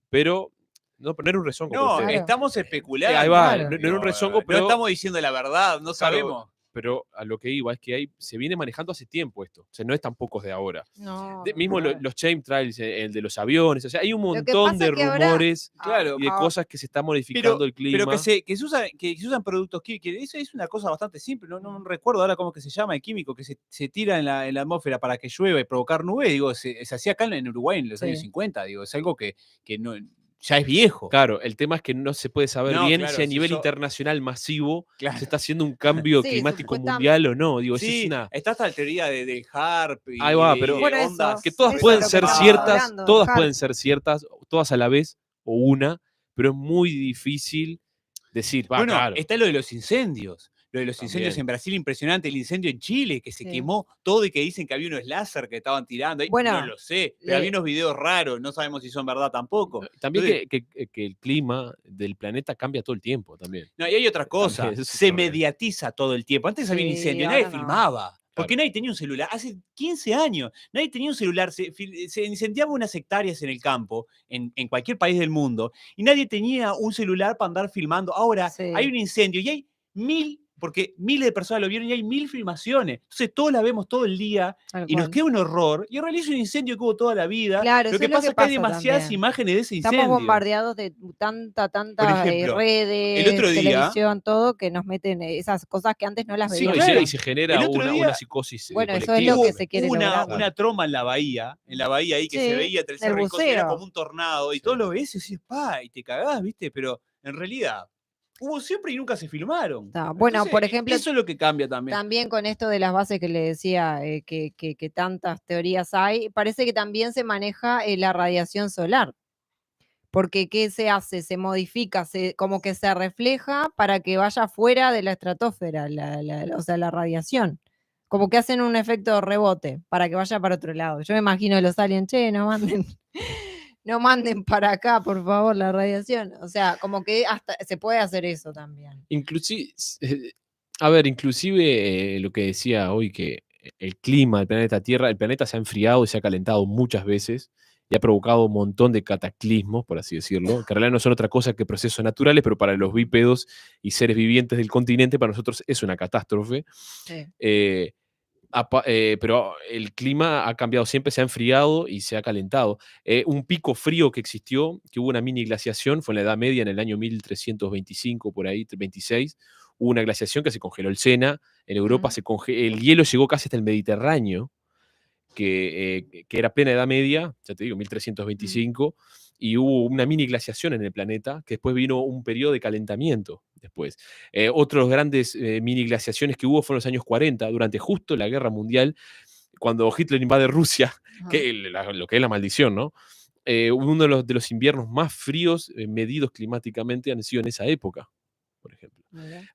pero no poner un rezongo. No, Claro. estamos especulando. Ahí va, Claro. no era un rezongo, No pero estamos diciendo la verdad, no Claro, sabemos. pero a lo que iba es que se viene manejando hace tiempo esto. O sea, no es tampoco de ahora. No, Mismo claro. los chemtrails, el de los aviones, o sea, hay un que montón pasa de es que ahora- rumores Claro. y de cosas que se está modificando el clima. Pero que se usan productos químicos, que eso es una cosa bastante simple, no recuerdo ahora cómo que se llama el químico que se tira en la atmósfera para que llueva y provocar nubes, digo, se hacía acá en Uruguay en los Sí. años 50, digo, es algo que no, ya es viejo. Claro, el tema es que no se puede saber No, bien claro, si a si nivel yo- internacional masivo Claro. se está haciendo un cambio Sí, climático supuestamente. mundial o no. Digo, eso Sí, es una... está esta teoría del HARP y, Ahí va, y pero- de Por eso, ondas. que todas eso pueden es lo que ser estamos ciertas, hablando, todas Harp. pueden ser ciertas, todas a la vez o una, pero es muy difícil decir, va, Bueno, claro. está lo de los incendios. Lo de los incendios También. en Brasil, impresionante. El incendio en Chile, que se Sí. quemó todo y que dicen que había unos láser que estaban tirando. Bueno, no lo sé, pero había unos videos raros, no sabemos si son verdad tampoco. También Entonces, que el clima del planeta cambia todo el tiempo también. no, y hay otra cosa, También, eso es se horrible. mediatiza todo el tiempo. Antes había un Sí, incendio, nadie ahora no. filmaba. Porque Claro. nadie tenía un celular. Hace 15 años, nadie tenía un celular. Se incendiaba unas hectáreas en el campo, en cualquier país del mundo, y nadie tenía un celular para andar filmando. Ahora Sí. hay un incendio y hay porque miles de personas lo vieron y hay 1000 filmaciones. Entonces todos la vemos todo el día Tal y nos cual. queda un horror. Y en realidad es un incendio que hubo toda la vida. Claro, Lo eso que es lo pasa que es que hay pasa demasiadas también. imágenes de ese Estamos incendio. bombardeados de tanta Por ejemplo, redes, el otro día- televisión, todo, que nos meten esas cosas que antes no las Sí, veíamos. No, claro. y se genera El otro una día- psicosis Bueno, eso es colectiva. lo que Hubo se quiere una, lograr. una troma en la bahía ahí que Sí, se veía entre el del cerro y cosas, era buceo. como un tornado, y Sí. todo lo ves y decís, pa, y te cagás, ¿viste? Pero en realidad hubo siempre y nunca se filmaron. Está. Bueno, Entonces, por ejemplo, eso es lo que cambia también. también con esto de las bases que le decía, que tantas teorías hay, parece que también se maneja la radiación solar. Porque ¿qué se hace? Se modifica, como que se refleja para que vaya fuera de la estratosfera, o sea, la radiación. Como que hacen un efecto rebote para que vaya para otro lado. Yo me imagino los aliens, che, no manden. no manden para acá, por favor, la radiación. O sea, como que hasta se puede hacer eso también. Inclusive, a ver, inclusive lo que decía hoy, que el clima del planeta Tierra, el planeta se ha enfriado y se ha calentado muchas veces y ha provocado un montón de cataclismos, por así decirlo, que en realidad no son otra cosa que procesos naturales, pero para los bípedos y seres vivientes del continente, para nosotros es una catástrofe. Sí. Pero el clima ha cambiado siempre, se ha enfriado y se ha calentado. Un pico frío que existió, que hubo una mini glaciación, fue en la Edad Media, en el año 1325, por ahí, 26, hubo una glaciación que se congeló el Sena, en Europa el hielo llegó casi hasta el Mediterráneo, que era plena Edad Media, ya te digo, 1325, y hubo una mini glaciación en el planeta, que después vino un periodo de calentamiento después. Otros grandes mini glaciaciones que hubo fueron los años 40, durante justo la Guerra Mundial, cuando Hitler invade Rusia, lo que es la maldición, ¿no? Uno de los inviernos más fríos medidos climáticamente han sido en esa época, por ejemplo.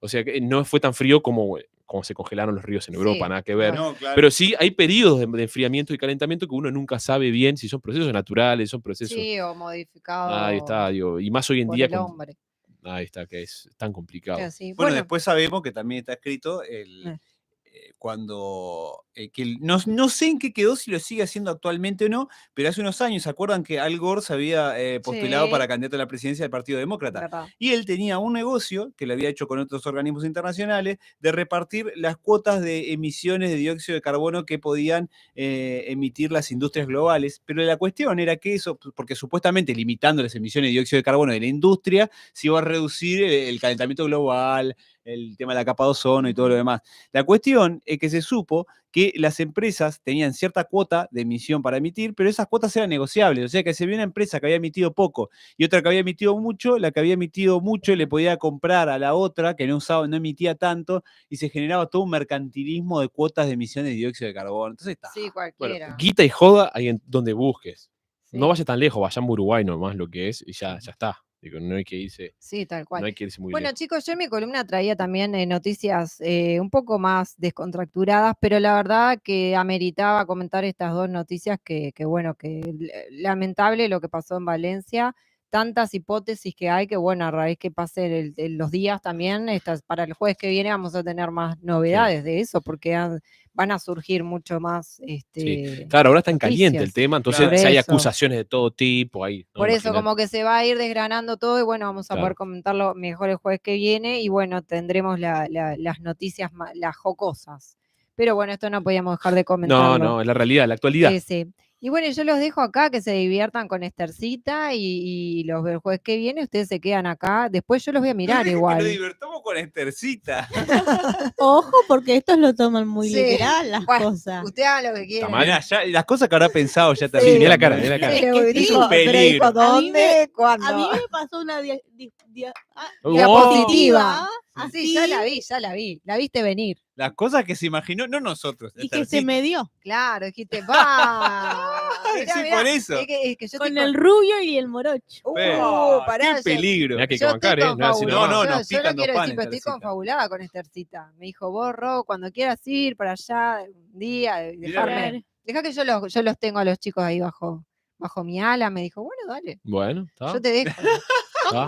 O sea que no fue tan frío como se congelaron los ríos en Europa, Sí, nada que ver. No, claro. Pero sí hay periodos de enfriamiento y calentamiento que uno nunca sabe bien si son procesos naturales, son procesos. Sí, o modificado Ahí está, digo, y más hoy en por día. el hombre. Ahí está, que es tan complicado. Así. Bueno, después sabemos que también está escrito Eh. cuando no sé en qué quedó, si lo sigue haciendo actualmente o no, pero hace unos años, ¿se acuerdan que Al Gore se había postulado Sí. para candidato a la presidencia del Partido Demócrata? ¿Verdad? Y él tenía un negocio que lo había hecho con otros organismos internacionales de repartir las cuotas de emisiones de dióxido de carbono que podían emitir las industrias globales. Pero la cuestión era que eso, porque supuestamente limitando las emisiones de dióxido de carbono de la industria, se iba a reducir el calentamiento global, el tema de la capa de ozono y todo lo demás. La cuestión es que se supo que las empresas tenían cierta cuota de emisión para emitir, pero esas cuotas eran negociables. O sea que si había una empresa que había emitido poco y otra que había emitido mucho, la que había emitido mucho le podía comprar a la otra que no emitía tanto, y se generaba todo un mercantilismo de cuotas de emisiones de dióxido de carbono. Entonces está. Sí, Bueno, cualquiera. guita y joda ahí en donde busques. Sí. No vaya tan lejos, vaya en Uruguay nomás lo que es y ya está. Digo, no hay que irse. Sí, tal cual. No hay que irse muy Bueno, lejos. chicos, yo en mi columna traía también noticias un poco más descontracturadas, pero la verdad que ameritaba comentar estas dos noticias que bueno, que lamentable lo que pasó en Valencia, tantas hipótesis que hay que, bueno, a raíz que pasen los días también, para el jueves que viene vamos a tener más novedades de eso, porque van a surgir mucho más. Sí. Claro, ahora está en caliente el noticias. tema, entonces Claro. si hay Eso. acusaciones de todo tipo ahí. ¿no? Por eso, Imagínate. como que se va a ir desgranando todo y bueno, vamos a Claro. poder comentarlo mejor el jueves que viene y bueno, tendremos las noticias, las jocosas. Pero bueno, esto no podíamos dejar de comentarlo. No, es la realidad, la actualidad. Sí. Y bueno, yo los dejo acá, que se diviertan con Esthercita y los veo el jueves que viene, ustedes se quedan acá. Después yo los voy a mirar Que igual. nos divertamos con Esthercita. Ojo, porque estos lo toman muy Sí. literal las Bueno, cosas. Usted haga lo que quiera. mal. Mirá, ya, las cosas que habrá pensado ya Sí, también. mirá la cara, mirá la cara. Sí, Es que dijo, sí, un pero peligro. dijo, ¿dónde? ¿Cuándo? A mí me pasó una Oh. diapositiva. así, Sí, ya la vi. La viste venir. Las cosas que se imaginó, no nosotros. y que se Esthercita. me dio. Claro, dijiste, va. Sí, por eso. Es que yo Con estoy el rubio y el morocho. pará, ¡Qué peligro! Mirá que hay que yo estoy bancar, ¿eh? No, así confabulada. nomás. No, nos Yo pican quiero dos decir, pero estoy panes, Esthercita. confabulada con Esthercita. Me dijo, vos, Ro, cuando quieras ir para allá un día, dejarme. Deja que yo los tengo a los chicos ahí bajo mi ala. Me dijo, bueno, dale, Bueno, está. yo te dejo. está.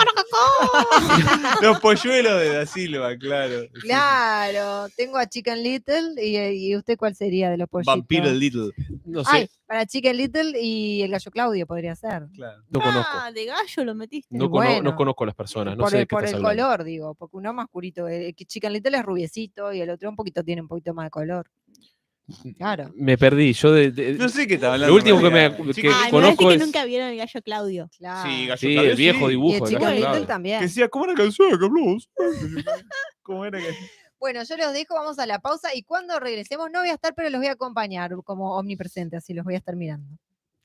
Los polluelos de Da Silva, claro. Claro, tengo a Chicken Little y usted cuál sería de los pollitos. Vampiro Little. No sé, Ay, para Chicken Little y el gallo Claudio podría ser. Claro. no conozco. De gallo lo metiste. No, bueno. no conozco a las personas, no por sé de el, qué por estás el hablando. color, digo, porque uno más oscurito. El Chicken Little es rubiecito y el otro tiene un poquito más de color. Claro. Me perdí. Yo No sé qué está hablando. Lo último que María. me- Chico, que Ah, me conozco parece que es- nunca vieron el gallo Claudio. Claro. Sí, Gallo Sí, Claudio, el viejo sí. dibujo. Y el de Chicken Gallo Little Claudio. también. Que decía, ¿cómo era la canción que hablamos? ¿Cómo era que? Bueno, yo los dejo, vamos a la pausa y cuando regresemos no voy a estar, pero los voy a acompañar como omnipresente, así los voy a estar mirando.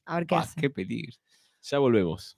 A ver qué hacen. Qué peligro. Ya volvemos.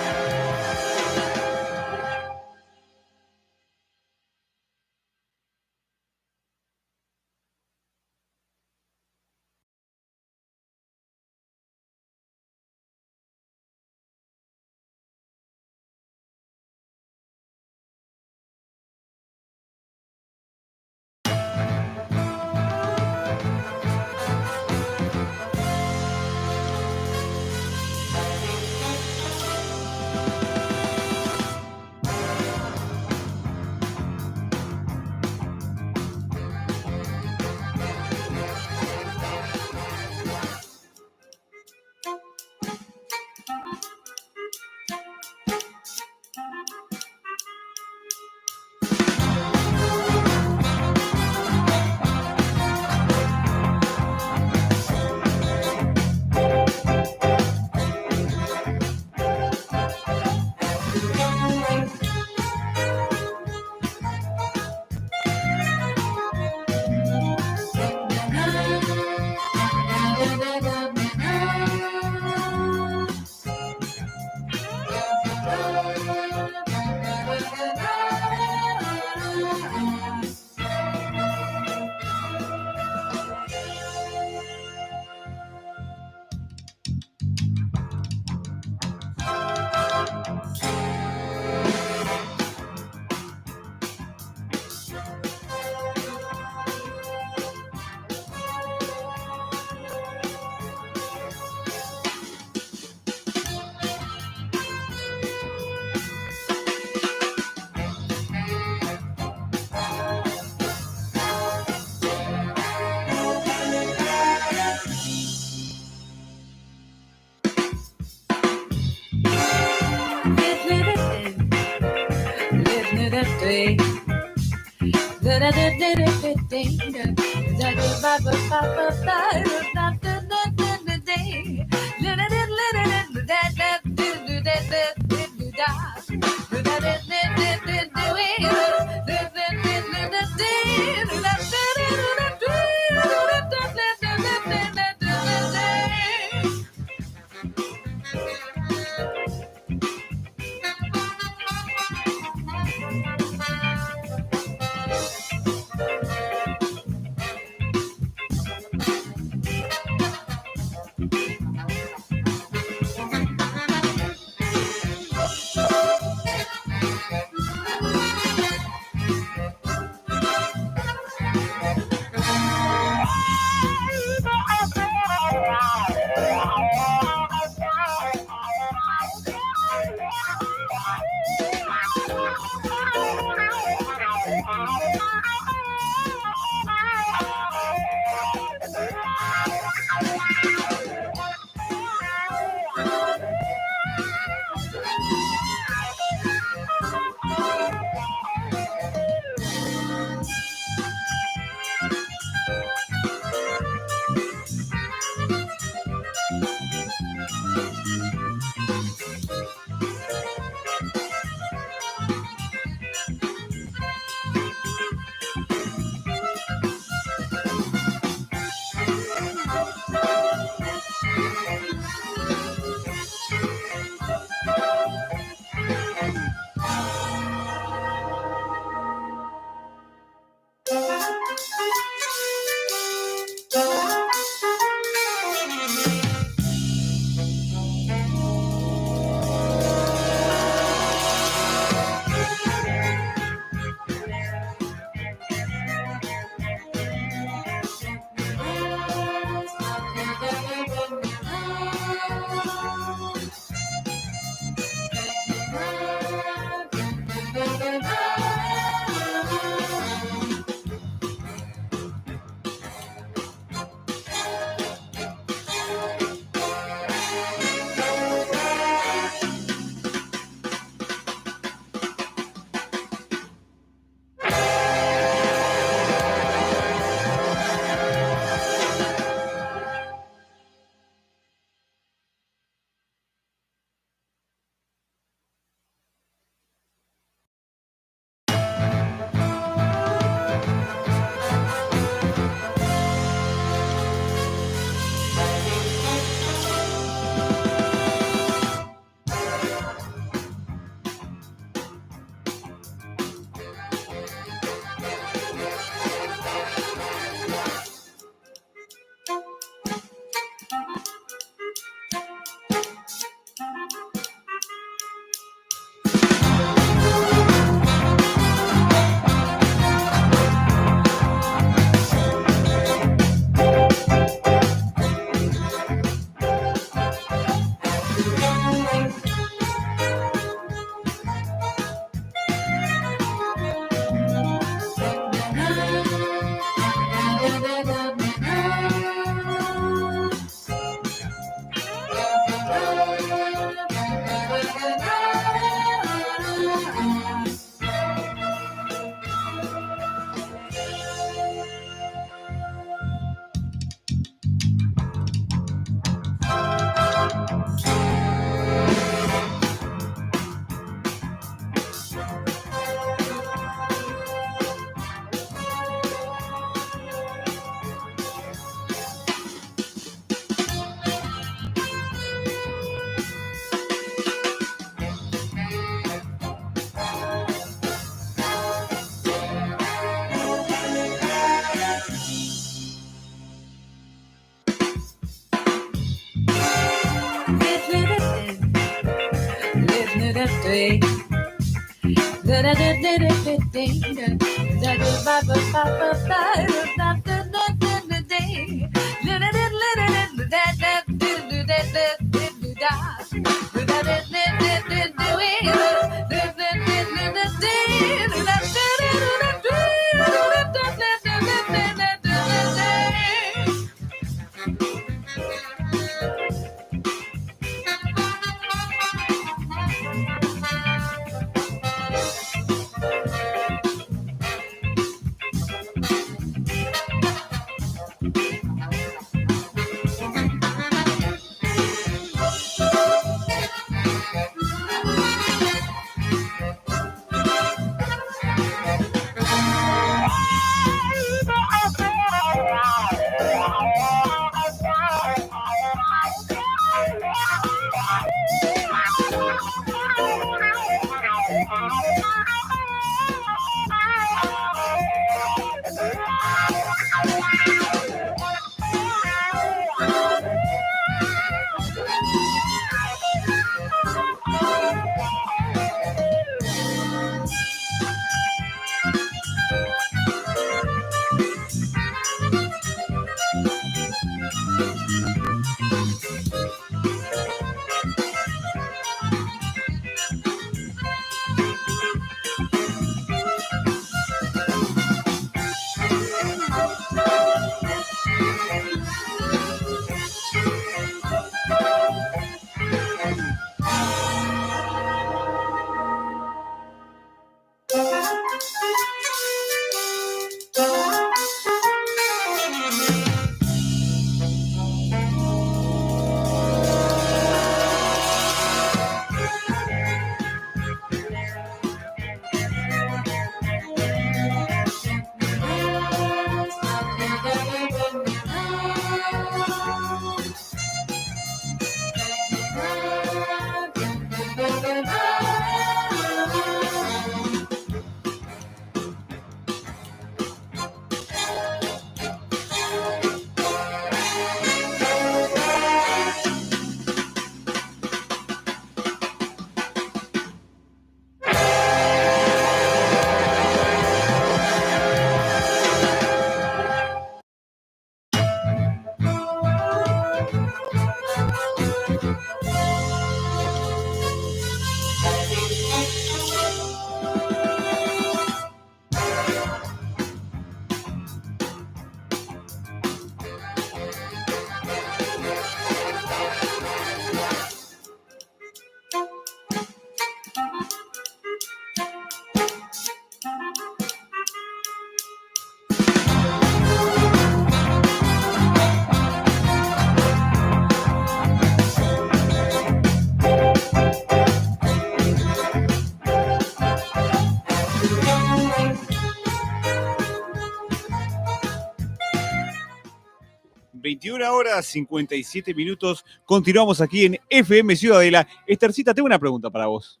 21:57. Continuamos aquí en FM Ciudadela. Estercita, tengo una pregunta para vos.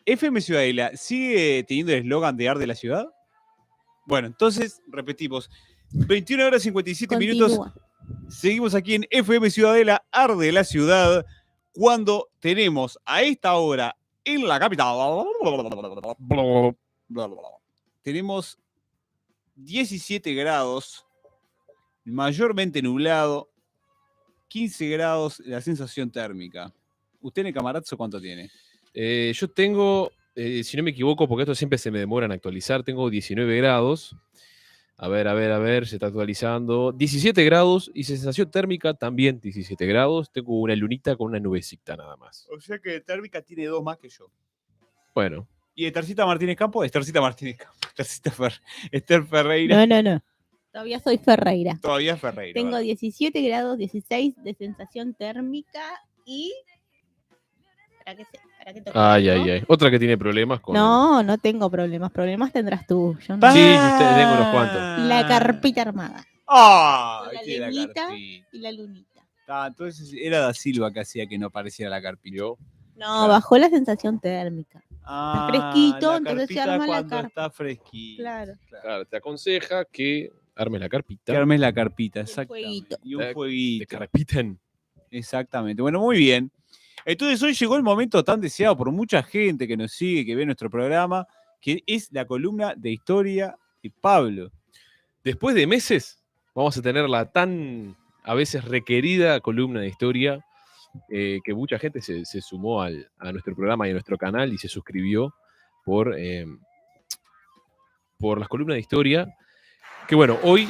¿FM Ciudadela sigue teniendo el eslogan de Arde la Ciudad? Bueno, entonces repetimos. 21:57. Continúa. Seguimos aquí en FM Ciudadela, Arde la Ciudad, cuando tenemos a esta hora en la capital. Tenemos 17 grados, mayormente nublado, 15 grados la sensación térmica. ¿Usted en el Camarazzo cuánto tiene? Yo tengo, si no me equivoco, porque esto siempre se me demora en actualizar, tengo 19 grados. A ver, se está actualizando. 17 grados y sensación térmica también 17 grados. Tengo una lunita con una nubecita nada más. O sea que térmica tiene 2 más que yo. Bueno. ¿Y Estercita Martínez Campo? Esther Ferreira. No. Todavía soy Ferreira. Todavía Ferreira. Tengo vale. 17 grados, 16 de sensación térmica y... ¿Para qué toque, Ay. no? Otra que tiene problemas con... No tengo problemas. Problemas tendrás tú. Yo no. Sí, tengo unos cuantos. La carpita armada. ¡Ah! La Tiene leñita. carpita. Y la lunita. Entonces era Da Silva que hacía que no apareciera la carpita. Yo. No, Claro. bajó la sensación térmica. la fresquito, entonces se carpita arma la cuando carpa. está fresquito. Claro. Claro, te aconseja que armes la carpita. Que armes la carpita, un exactamente. fueguito. Y un De fueguito. carpiten. Exactamente. Bueno, muy bien. Entonces hoy llegó el momento tan deseado por mucha gente que nos sigue, que ve nuestro programa, que es la columna de historia de Pablo. Después de meses, vamos a tener la tan a veces requerida columna de historia, que mucha gente se sumó a nuestro programa y a nuestro canal y se suscribió por las columnas de historia. Que bueno, hoy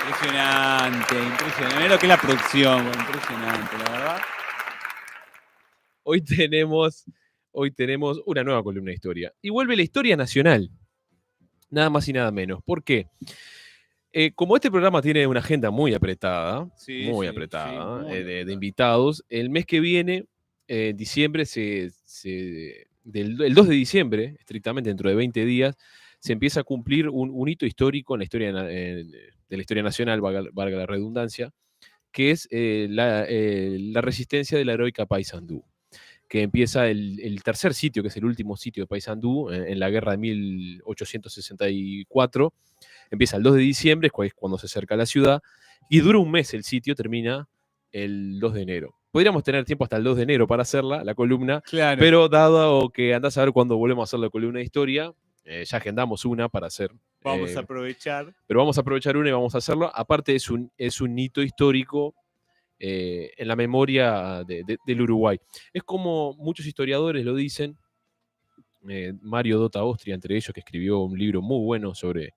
Impresionante. Mira lo que es la producción, impresionante, la verdad. hoy tenemos una nueva columna de historia. Y vuelve la historia nacional. Nada más y nada menos. ¿Por qué? Como este programa tiene una agenda muy apretada, Sí, muy sí, apretada, sí, muy de apretada. invitados, el mes que viene, diciembre, el 2 de diciembre, estrictamente dentro de 20 días, se empieza a cumplir un hito histórico en la historia, de la historia nacional, valga la redundancia, que es la resistencia de la heroica Paysandú, que empieza el tercer sitio, que es el último sitio de Paysandú, en la guerra de 1864. Empieza el 2 de diciembre, es cuando se acerca a la ciudad, y dura un mes el sitio, termina el 2 de enero. Podríamos tener tiempo hasta el 2 de enero para hacerla, la columna, Claro. pero dado que andás a ver cuando volvemos a hacer la columna de historia, Ya agendamos una para hacer. Vamos a aprovechar. Pero vamos a aprovechar una y vamos a hacerlo. Aparte es un hito histórico en la memoria del Uruguay. Es como muchos historiadores lo dicen, Mario Dota Austria, entre ellos, que escribió un libro muy bueno sobre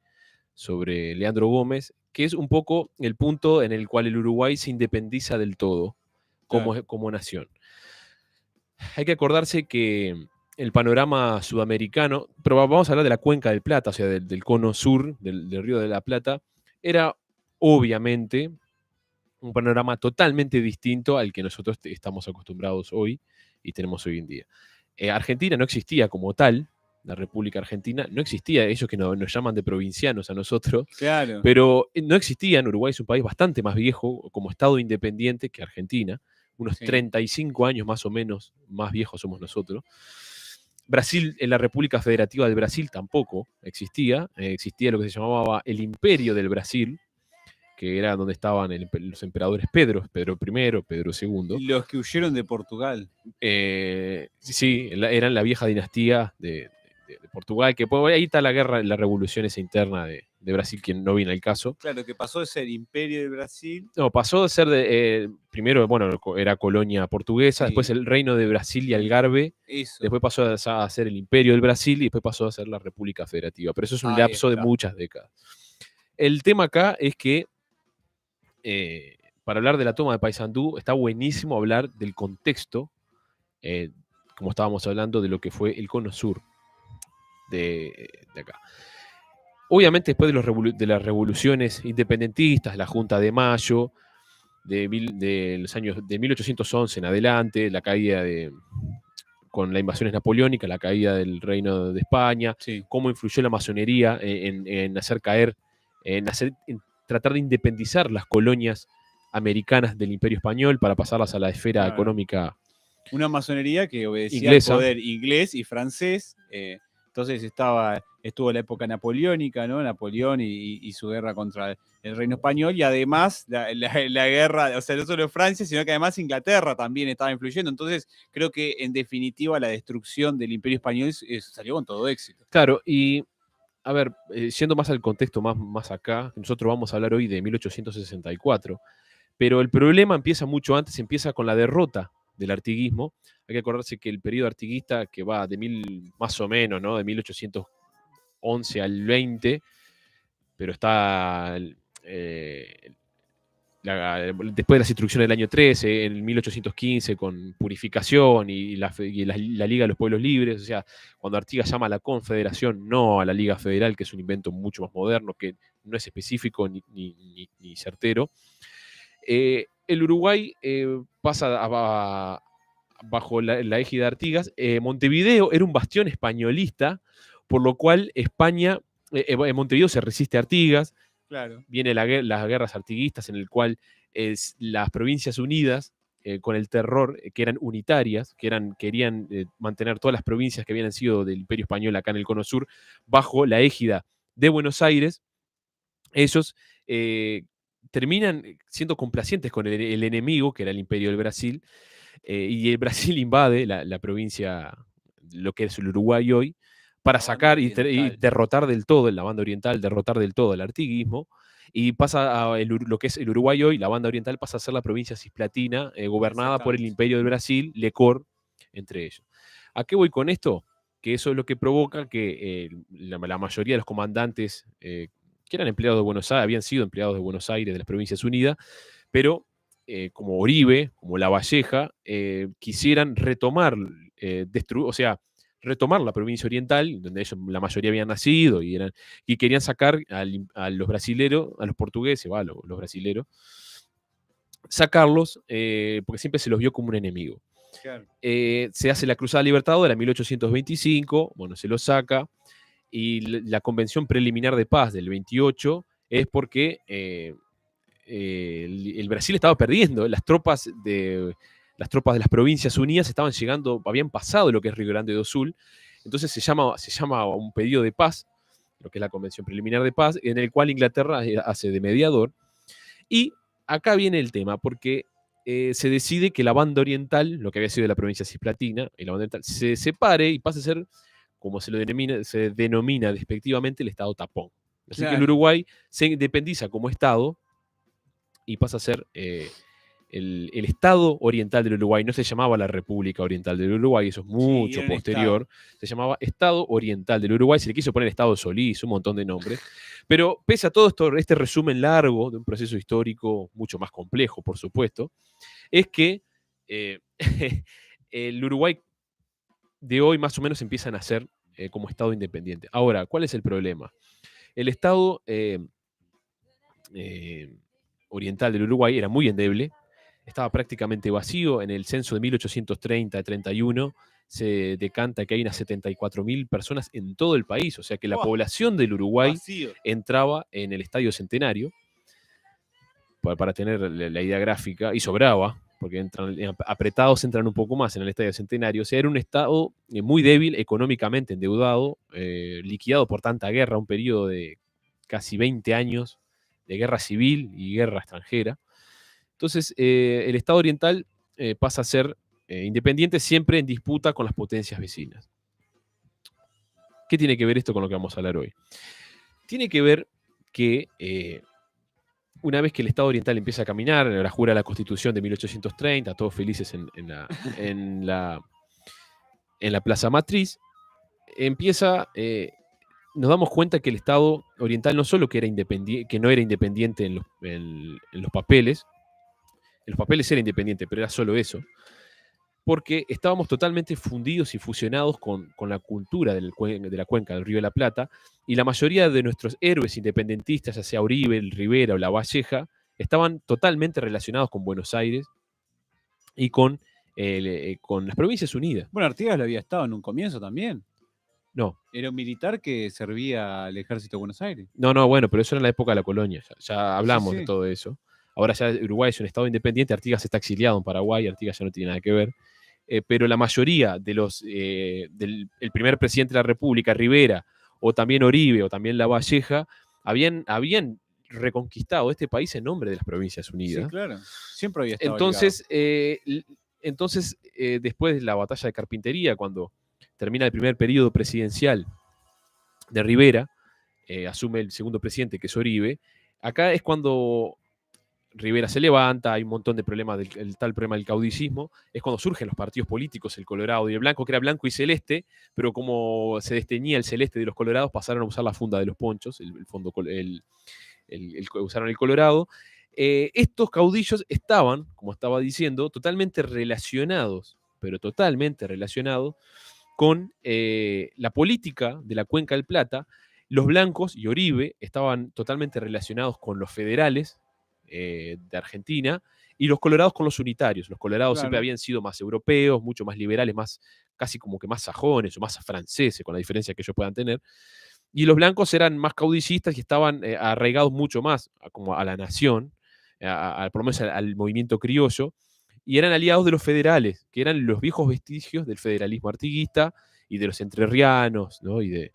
Leandro Gómez, que es un poco el punto en el cual el Uruguay se independiza del todo como nación. Hay que acordarse que el panorama sudamericano, pero vamos a hablar de la Cuenca del Plata, o sea, del cono sur del Río de la Plata, era obviamente un panorama totalmente distinto al que nosotros estamos acostumbrados hoy y tenemos hoy en día. Argentina no existía como tal, la República Argentina no existía, ellos que nos llaman de provincianos a nosotros, Claro. pero no existía. Uruguay es un país bastante más viejo como Estado independiente que Argentina, unos 35 años más o menos más viejos somos nosotros. Brasil, en la República Federativa del Brasil tampoco existía lo que se llamaba el Imperio del Brasil, que era donde estaban los emperadores Pedro I, Pedro II. Los que huyeron de Portugal. Sí, eran la vieja dinastía de Portugal, que ahí está la guerra, la revolución esa interna de Brasil, que no viene al caso. Claro, que pasó de ser Imperio de Brasil. No, pasó de ser primero, bueno, era colonia portuguesa, después el Reino de Brasil y Algarve, después pasó a ser el Imperio del Brasil y después pasó a ser la República Federativa. Pero eso es un lapso de muchas décadas. El tema acá es que para hablar de la toma de Paysandú está buenísimo hablar del contexto, como estábamos hablando, de lo que fue el cono sur de acá. Obviamente después de las revoluciones independentistas, la Junta de Mayo, de los años de 1811 en adelante, la caída con las invasiones napoleónicas, la caída del Reino de España, cómo influyó la masonería en hacer caer, en tratar de independizar las colonias americanas del Imperio Español para pasarlas a la esfera económica. Una masonería que obedecía inglesa. al poder inglés y francés. Entonces estuvo la época napoleónica, ¿no? Napoleón y su guerra contra el reino español, y además la guerra, o sea, no solo Francia, sino que además Inglaterra también estaba influyendo. Entonces creo que en definitiva la destrucción del Imperio Español salió con todo éxito. Claro, y a ver, yendo más al contexto, más acá, nosotros vamos a hablar hoy de 1864, pero el problema empieza mucho antes, empieza con la derrota del artiguismo. Hay que acordarse que el periodo artiguista, que va más o menos, ¿no? De 1811 al 20, pero está después de las instrucciones del año 13, en 1815, con purificación y la Liga de los Pueblos Libres. O sea, cuando Artigas llama a la Confederación, no a la Liga Federal, que es un invento mucho más moderno, que no es específico ni certero. El Uruguay pasa bajo la égida de Artigas. Montevideo era un bastión españolista, por lo cual España, Montevideo se resiste a Artigas. Claro. Viene las guerras artiguistas, en el cual las Provincias Unidas, con el terror, que eran unitarias, querían mantener todas las provincias que habían sido del Imperio Español acá en el Cono Sur, bajo la égida de Buenos Aires. Ellos terminan siendo complacientes con el enemigo, que era el Imperio del Brasil, y el Brasil invade la provincia, lo que es el Uruguay hoy, para sacar y derrotar del todo, en la banda oriental, derrotar del todo el artiguismo, y pasa lo que es el Uruguay hoy, la banda oriental pasa a ser la provincia cisplatina, gobernada por el Imperio del Brasil, Lecor, entre ellos. ¿A qué voy con esto? Que eso es lo que provoca que la mayoría de los comandantes que eran empleados de Buenos Aires, habían sido empleados de Buenos Aires, de las Provincias Unidas, pero como Oribe, como Lavalleja, quisieran retomar, retomar la provincia oriental, donde ellos la mayoría habían nacido y querían sacar a los brasileros, a los portugueses, los brasileros, sacarlos, porque siempre se los vio como un enemigo. Claro. Se hace la Cruzada Libertadora en 1825, bueno, se los saca, y la Convención Preliminar de Paz del 28 es porque el Brasil estaba perdiendo, las tropas de las Provincias Unidas estaban llegando, habían pasado lo que es Río Grande do Sul. Entonces se llama un pedido de paz, lo que es la Convención Preliminar de Paz, en el cual Inglaterra hace de mediador. Y acá viene el tema, porque se decide que la banda oriental, lo que había sido de la provincia cisplatina, y la banda oriental, se separe y pase a ser como se denomina despectivamente el Estado tapón. Así que el Claro. Uruguay se independiza como Estado y pasa a ser el Estado Oriental del Uruguay. No se llamaba la República Oriental del Uruguay, eso es mucho era un posterior. Se llamaba Estado Oriental del Uruguay, se le quiso poner Estado Solís, un montón de nombres. Pero pese a todo esto, este resumen largo de un proceso histórico mucho más complejo, por supuesto, es que el Uruguay de hoy más o menos empieza a nacer como Estado independiente. Ahora, ¿cuál es el problema? El Estado oriental del Uruguay era muy endeble, estaba prácticamente vacío. En el censo de 1830-31 se decanta que hay unas 74.000 personas en todo el país, o sea que la ¡Buah! población del Uruguay Vacío. entraba en el Estadio Centenario, para tener la idea gráfica, y sobraba, porque apretados entran un poco más en el Estadio Centenario. O sea, era un Estado muy débil, económicamente endeudado, liquidado por tanta guerra, un periodo de casi 20 años de guerra civil y guerra extranjera. Entonces, el Estado oriental pasa a ser independiente, siempre en disputa con las potencias vecinas. ¿Qué tiene que ver esto con lo que vamos a hablar hoy? Tiene que ver que una vez que el Estado oriental empieza a caminar, la jura la Constitución de 1830, todos felices en la Plaza Matriz, nos damos cuenta que el Estado oriental no solo que no era independiente en los papeles era independiente, pero era solo eso, porque estábamos totalmente fundidos y fusionados con la cultura de la cuenca del Río de la Plata, y la mayoría de nuestros héroes independentistas, ya sea Uribe, el Rivera o La Valleja, estaban totalmente relacionados con Buenos Aires y con las Provincias Unidas. Bueno, Artigas lo había estado en un comienzo también. No, Era un militar que servía al ejército de Buenos Aires. no, bueno, pero eso era en la época de la colonia, ya hablamos sí. de todo eso. Ahora ya Uruguay es un estado independiente, Artigas está exiliado en Paraguay, Artigas ya no tiene nada que ver. Pero la mayoría de el primer presidente de la República, Rivera, o también Uribe, o también La Valleja, habían reconquistado este país en nombre de las Provincias Unidas. Sí, claro. Siempre había estado Entonces, después de la batalla de Carpintería, cuando termina el primer periodo presidencial de Rivera, asume el segundo presidente, que es Uribe. Acá es cuando Rivera se levanta, hay un montón de problemas, el tal problema del caudillismo, es cuando surgen los partidos políticos, el colorado y el blanco, que era blanco y celeste, pero como se desteñía el celeste de los colorados, pasaron a usar la funda de los ponchos, usaron el colorado. Estos caudillos estaban, como estaba diciendo, totalmente relacionados, pero totalmente relacionados con la política de la Cuenca del Plata. Los blancos y Uribe estaban totalmente relacionados con los federales de Argentina, y los colorados con los unitarios. Los colorados siempre habían sido más europeos, mucho más liberales, casi como que más sajones o más franceses, con la diferencia que ellos puedan tener. Y los blancos eran más caudillistas y estaban arraigados mucho más como a la nación, por lo menos al movimiento criollo, y eran aliados de los federales, que eran los viejos vestigios del federalismo artiguista y de los entrerrianos, ¿no? Y de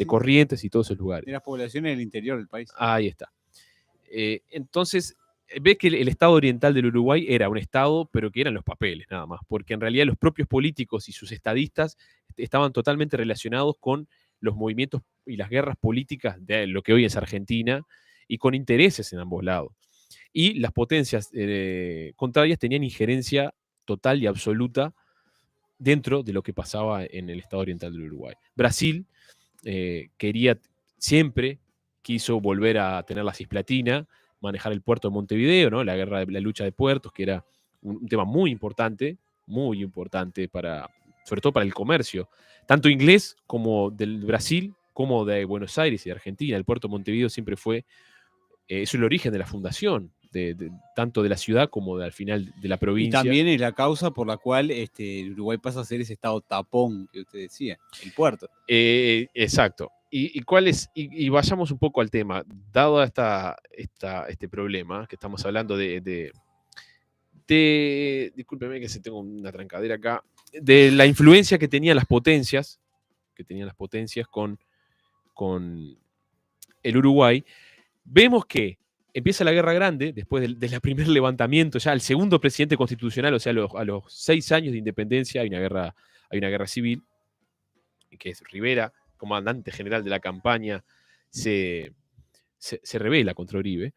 Corrientes y todos esos lugares. De las poblaciones del interior del país. Ahí está. Entonces, ves que el Estado oriental del Uruguay era un Estado, pero que eran los papeles nada más, porque en realidad los propios políticos y sus estadistas estaban totalmente relacionados con los movimientos y las guerras políticas de lo que hoy es Argentina, y con intereses en ambos lados. Y las potencias contrarias tenían injerencia total y absoluta dentro de lo que pasaba en el Estado oriental del Uruguay. Brasil siempre quiso volver a tener la Cisplatina, manejar el puerto de Montevideo, ¿no? La lucha de puertos, que era un tema muy importante sobre todo para el comercio, tanto inglés como del Brasil, como de Buenos Aires y de Argentina. El puerto de Montevideo siempre fue, es el origen de la fundación, tanto de la ciudad como al final de la provincia. Y también es la causa por la cual el Uruguay pasa a ser ese estado tapón que usted decía, el puerto. Exacto. Y vayamos un poco al tema. Dado este problema que estamos hablando discúlpeme que tengo una trancadera acá, de la influencia que tenían las potencias con el Uruguay, vemos que empieza la Guerra Grande, después del primer levantamiento, ya el segundo presidente constitucional, o sea, a los 6 años de independencia hay una guerra civil, que es Rivera, comandante general de la campaña, se rebela contra Uribe.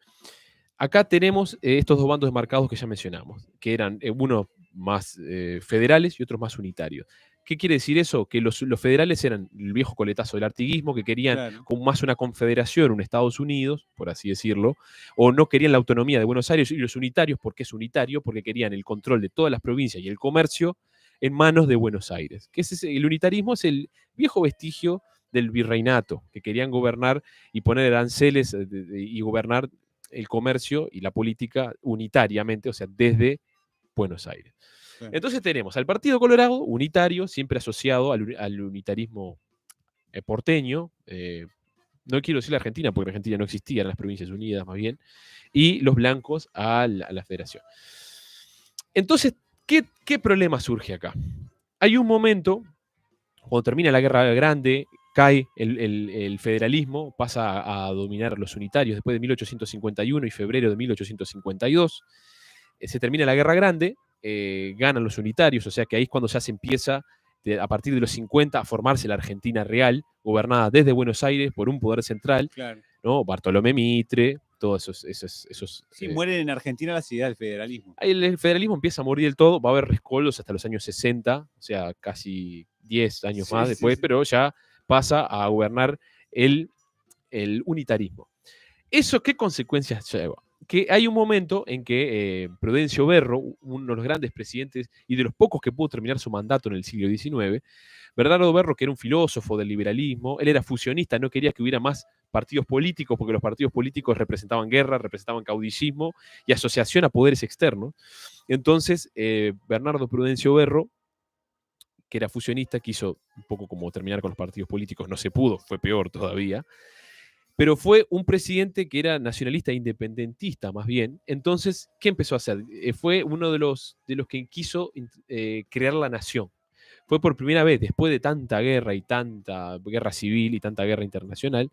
Acá tenemos estos dos bandos demarcados que ya mencionamos, que eran unos más federales y otros más unitarios. ¿Qué quiere decir eso? Que los federales eran el viejo coletazo del artiguismo, que querían Claro. como más una confederación, un Estados Unidos, por así decirlo, o no querían la autonomía de Buenos Aires, y los unitarios, ¿por qué es unitario? Porque querían el control de todas las provincias y el comercio en manos de Buenos Aires. El unitarismo es el viejo vestigio del virreinato, que querían gobernar y poner aranceles y gobernar el comercio y la política unitariamente, o sea, desde Buenos Aires. Claro. Entonces tenemos al Partido Colorado, unitario, siempre asociado al unitarismo porteño, no quiero decir la Argentina, porque en Argentina no existían las Provincias Unidas, más bien, y los blancos a la Federación. Entonces, ¿qué problema surge acá? Hay un momento, cuando termina la Guerra Grande, cae el federalismo, pasa a dominar los unitarios después de 1851 y febrero de 1852. Se termina la Guerra Grande, ganan los unitarios, o sea que ahí es cuando ya se empieza, a partir de los 50, a formarse la Argentina real, gobernada desde Buenos Aires por un poder central, Claro. ¿no? Bartolomé Mitre, todos esos Sí, mueren en Argentina las ideas del federalismo. ahí el federalismo empieza a morir del todo, va a haber rescoldos hasta los años 60, o sea, casi 10 años Sí, más sí, después, sí. pero ya pasa a gobernar el unitarismo. ¿Eso qué consecuencias lleva? Que hay un momento en que Prudencio Berro, uno de los grandes presidentes y de los pocos que pudo terminar su mandato en el siglo XIX, Bernardo Berro, que era un filósofo del liberalismo, él era fusionista, no quería que hubiera más partidos políticos, porque los partidos políticos representaban guerra, representaban caudillismo y asociación a poderes externos. Entonces, Bernardo Prudencio Berro, que era fusionista, quiso un poco como terminar con los partidos políticos, no se pudo, fue peor todavía, pero fue un presidente que era nacionalista e independentista más bien. Entonces, ¿qué empezó a hacer? Fue uno de los que quiso crear la nación. Fue por primera vez, después de tanta guerra y tanta guerra civil y tanta guerra internacional,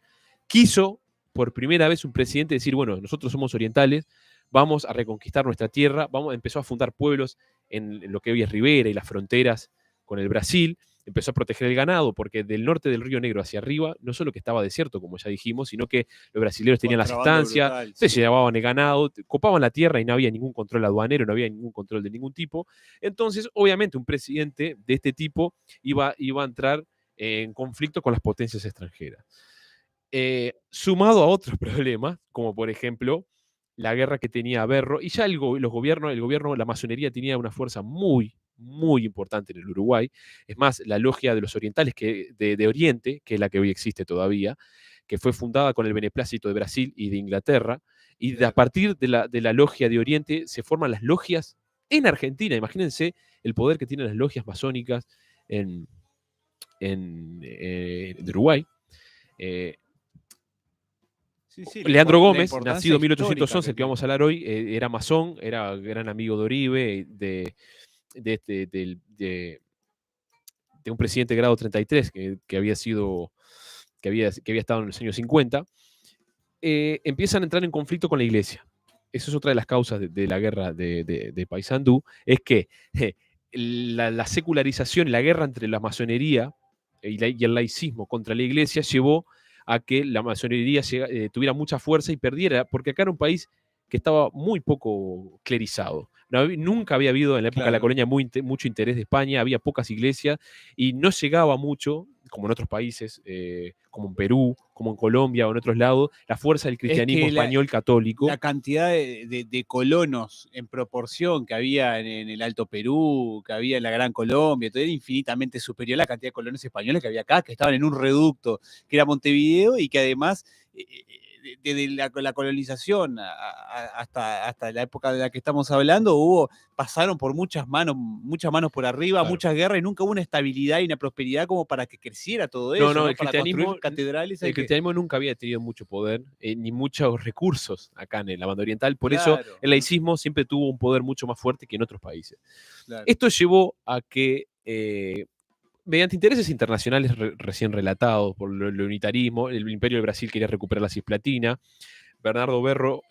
quiso por primera vez un presidente decir, bueno, nosotros somos orientales, vamos a reconquistar nuestra tierra, empezó a fundar pueblos en lo que hoy es Rivera y las fronteras con el Brasil, empezó a proteger el ganado, porque del norte del Río Negro hacia arriba, no solo que estaba desierto, como ya dijimos, sino que los brasileños tenían las Contrabando estancias, brutal, se sí. llevaban el ganado, copaban la tierra y no había ningún control aduanero, no había ningún control de ningún tipo. Entonces, obviamente, un presidente de este tipo iba a entrar en conflicto con las potencias extranjeras. Sumado a otros problemas, como por ejemplo la guerra que tenía Berro, y ya el gobierno, la masonería tenía una fuerza muy, muy importante en el Uruguay. Es más, la logia de los orientales de Oriente, que es la que hoy existe todavía, que fue fundada con el beneplácito de Brasil y de Inglaterra, y a partir de la logia de Oriente se forman las logias en Argentina. Imagínense el poder que tienen las logias masónicas en Uruguay. Sí, sí, Leandro la Gómez, importancia nacido en histórica 1811, el que tiene. vamos a hablar hoy, era masón, era gran amigo de Uribe, de un presidente grado 33 que había estado en los años 50. Empiezan a entrar en conflicto con la iglesia. Esa es otra de las causas de la guerra de Paysandú, es que la secularización, la guerra entre la masonería y el laicismo contra la iglesia llevó a que la masonería tuviera mucha fuerza y perdiera, porque acá era un país que estaba muy poco clerizado. Nunca había habido en la época de la Claro. colonia mucho interés de España, había pocas iglesias y no llegaba mucho, como en otros países, como en Perú, como en Colombia o en otros lados, la fuerza del cristianismo español católico. La cantidad de colonos en proporción que había en el Alto Perú, que había en la Gran Colombia, todo era infinitamente superior a la cantidad de colonos españoles que había acá, que estaban en un reducto que era Montevideo y que además desde la colonización hasta la época de la que estamos hablando, pasaron por muchas manos por arriba, Claro. muchas guerras y nunca hubo una estabilidad y una prosperidad como para que creciera todo No, eso, no, ¿no? el Para cristianismo- construir catedrales hay El que... cristianismo nunca había tenido mucho poder ni muchos recursos acá en la banda oriental, por eso Claro, el laicismo siempre tuvo un poder mucho más fuerte que en otros países. claro. Esto llevó a que, mediante intereses internacionales recién relatados por el unitarismo, el Imperio del Brasil quería recuperar la Cisplatina, Bernardo Berro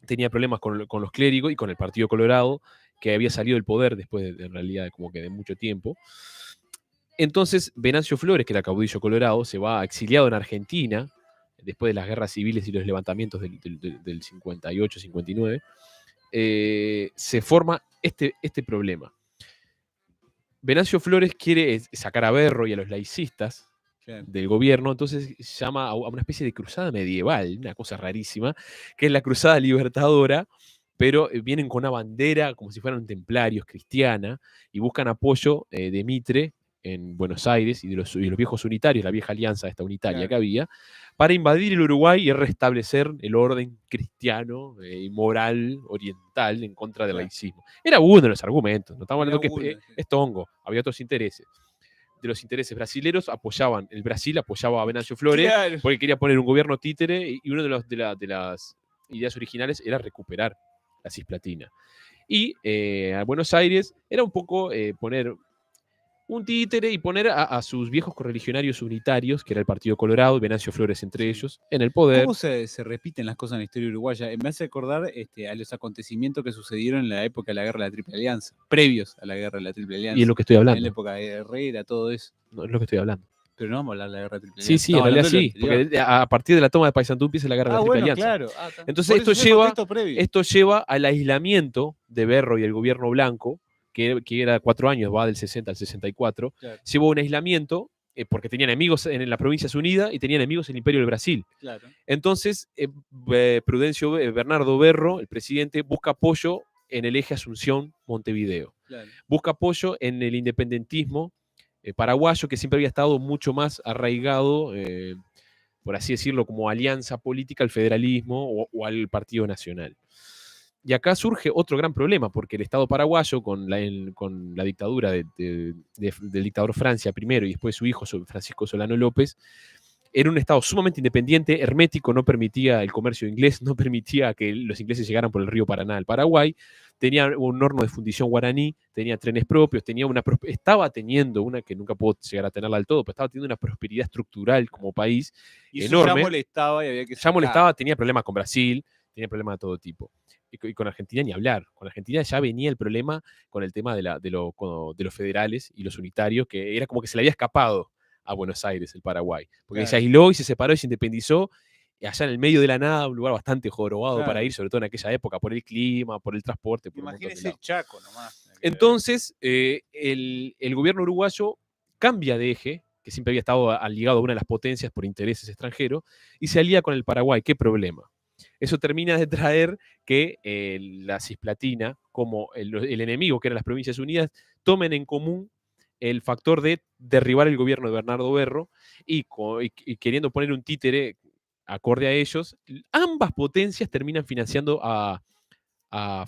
tenía problemas con los clérigos y con el Partido Colorado, que había salido del poder después en realidad como que de mucho tiempo. Entonces, Venancio Flores, que era caudillo colorado, se va exiliado en Argentina, después de las guerras civiles y los levantamientos del 58, 59, se forma este problema. Venancio Flores quiere sacar a Berro y a los laicistas Claro. del gobierno, entonces llama a una especie de cruzada medieval, una cosa rarísima, que es la Cruzada Libertadora, pero vienen con una bandera como si fueran templarios, cristiana, y buscan apoyo de Mitre en Buenos Aires y de los viejos unitarios, la vieja alianza esta unitaria Claro. que había, para invadir el Uruguay y restablecer el orden cristiano y moral oriental en contra del Claro. laicismo. Era uno de los argumentos, no estamos Era hablando que uno, sí. es tongo, había otros intereses. De los intereses brasileros el Brasil apoyaba a Venancio Flores Claro. porque quería poner un gobierno títere y una de las ideas originales era recuperar la Cisplatina. Y a Buenos Aires era un poco poner un títere y poner a sus viejos correligionarios unitarios, que era el Partido Colorado y Venancio Flores entre Sí. ellos, en el poder. ¿Cómo se repiten las cosas en la historia uruguaya? Me hace acordar a los acontecimientos que sucedieron en la época de la Guerra de la Triple Alianza, previos a la Guerra de la Triple Alianza. Y es lo que estoy En la hablando. época de Herrera, todo eso. No, es lo que estoy hablando. Pero no vamos a hablar de la Guerra de la Triple Sí, Alianza. sí, en Estamos realidad hablando de sí, lo anterior. porque a partir de la toma de Paysandú empieza la Guerra de la Triple Alianza. Claro. Está. Entonces Por eso es el contexto previo. esto lleva al aislamiento de Berro y el gobierno blanco, que era 4 años, va del 60 al 64. Claro. Llevó un aislamiento porque tenían enemigos en las Provincias Unidas y tenían enemigos en el Imperio del Brasil. Claro. Entonces, Bernardo Berro, el presidente, busca apoyo en el eje Asunción-Montevideo. Claro. Busca apoyo en el independentismo paraguayo, que siempre había estado mucho más arraigado, por así decirlo, como alianza política al federalismo o al Partido Nacional. Y acá surge otro gran problema, porque el Estado paraguayo, con la dictadura del dictador Francia primero y después su hijo Francisco Solano López, era un Estado sumamente independiente, hermético, no permitía el comercio inglés, no permitía que los ingleses llegaran por el río Paraná al Paraguay, tenía un horno de fundición guaraní, tenía trenes propios, estaba teniendo una que nunca pudo llegar a tenerla del todo, pero estaba teniendo una prosperidad estructural como país Y eso enorme. ya molestaba y había que Ya sacar. molestaba, tenía problemas con Brasil, tenía problemas de todo tipo. Y con Argentina ni hablar. Con Argentina ya venía el problema con el tema de los federales y los unitarios, que era como que se le había escapado a Buenos Aires, el Paraguay. Porque Claro. se aisló y se separó y se independizó, allá en el medio de la nada, un lugar bastante jorobado Claro. para ir, sobre todo en aquella época, por el clima, por el transporte, por un montón de Imagínese el lados. Chaco nomás. Entonces, el gobierno uruguayo cambia de eje, que siempre había estado ligado a una de las potencias por intereses extranjeros, y se alía con el Paraguay. ¿Qué problema? Eso termina de traer que la Cisplatina, como el enemigo, que eran las Provincias Unidas, tomen en común el factor de derribar el gobierno de Bernardo Berro y queriendo poner un títere acorde a ellos, ambas potencias terminan financiando a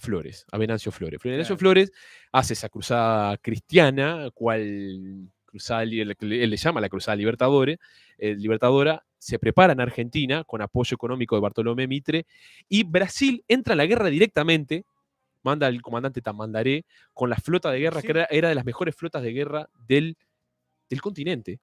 Flores, a Venancio Flores. Venancio Claro. Flores hace esa cruzada cristiana, cual cruzada, él le llama la Cruzada Libertadora, se prepara en Argentina con apoyo económico de Bartolomé Mitre, y Brasil entra a la guerra directamente, manda al comandante Tamandaré con la flota de guerra, Sí. que era de las mejores flotas de guerra del continente,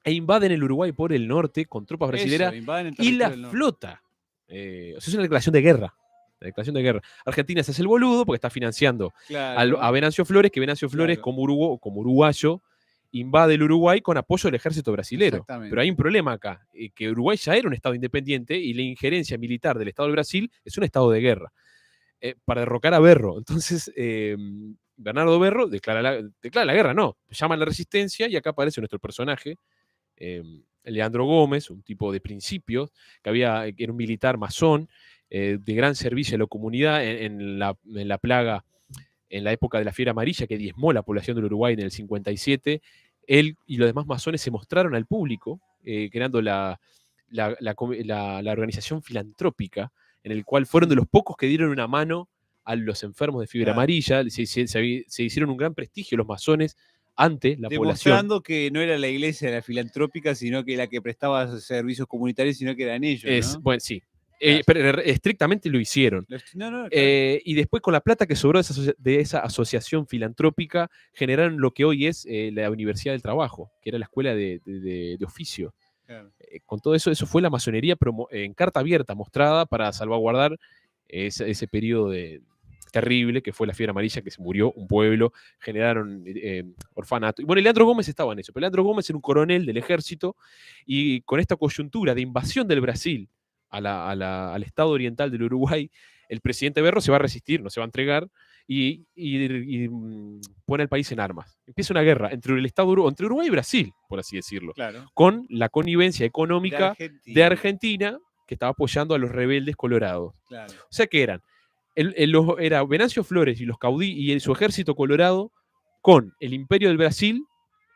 e invaden el Uruguay por el norte con tropas brasileras Eso, invaden el y territorio la del norte. flota. O sea, es una declaración de guerra. La declaración de guerra. Argentina se hace el boludo porque está financiando Claro. a Venancio Flores, que Venancio Flores, Claro. como uruguayo, invade el Uruguay con apoyo del ejército brasilero. Exactamente. Pero hay un problema acá, que Uruguay ya era un estado independiente y la injerencia militar del Estado del Brasil es un estado de guerra. Para derrocar a Berro. Entonces, Bernardo Berro declara la guerra, no, llama a la resistencia y acá aparece nuestro personaje, Leandro Gómez, un tipo de principios, que era un militar masón, de gran servicio a la comunidad en la plaga, en la época de la fiebre amarilla, que diezmó la población del Uruguay en el 57. Él y los demás masones se mostraron al público, creando la organización filantrópica, en el cual fueron de los pocos que dieron una mano a los enfermos de fiebre Claro. amarilla. Se hicieron un gran prestigio los masones ante la población. Demostrando que no era la iglesia la filantrópica, sino que la que prestaba servicios comunitarios, sino que eran ellos, ¿no? Bueno, sí. Claro. Pero estrictamente lo hicieron. No, claro. Y después, con la plata que sobró de esa asociación filantrópica, generaron lo que hoy es la Universidad del Trabajo, que era la escuela de oficio. Claro. Con todo eso fue la masonería en carta abierta mostrada para salvaguardar ese periodo de terrible, que fue la fiebre amarilla, que se murió un pueblo, generaron orfanato. Y bueno, Leandro Gómez estaba en eso, pero Leandro Gómez era un coronel del ejército y con esta coyuntura de invasión del Brasil al estado oriental del Uruguay, el presidente Berro se va a resistir, no se va a entregar y pone al país en armas. Empieza una guerra entre entre Uruguay y Brasil, por así decirlo, Claro. con la connivencia económica de Argentina, que estaba apoyando a los rebeldes colorados. Claro. O sea que eran era Venancio Flores y y su ejército colorado con el Imperio del Brasil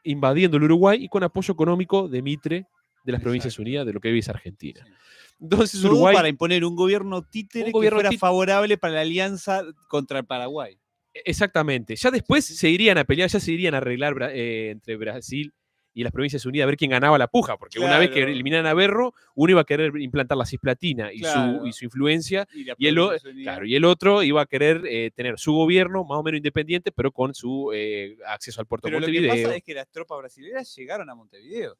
invadiendo el Uruguay y con apoyo económico de Mitre de las Provincias Exacto. Unidas, de lo que hoy es Argentina. Sí. Entonces Todo Uruguay, para imponer un gobierno títere que fuera favorable para la alianza contra el Paraguay. exactamente. Ya después se irían a pelear, ya se irían a arreglar entre Brasil y las Provincias Unidas a ver quién ganaba la puja, porque una vez que Claro. eliminaran a Berro, uno iba a querer implantar la cisplatina y, Claro. su influencia, Y, y el otro iba a querer tener su gobierno más o menos independiente, pero con su acceso al puerto de Pero lo que Montevideo. pasa es que las tropas brasileñas llegaron a Montevideo.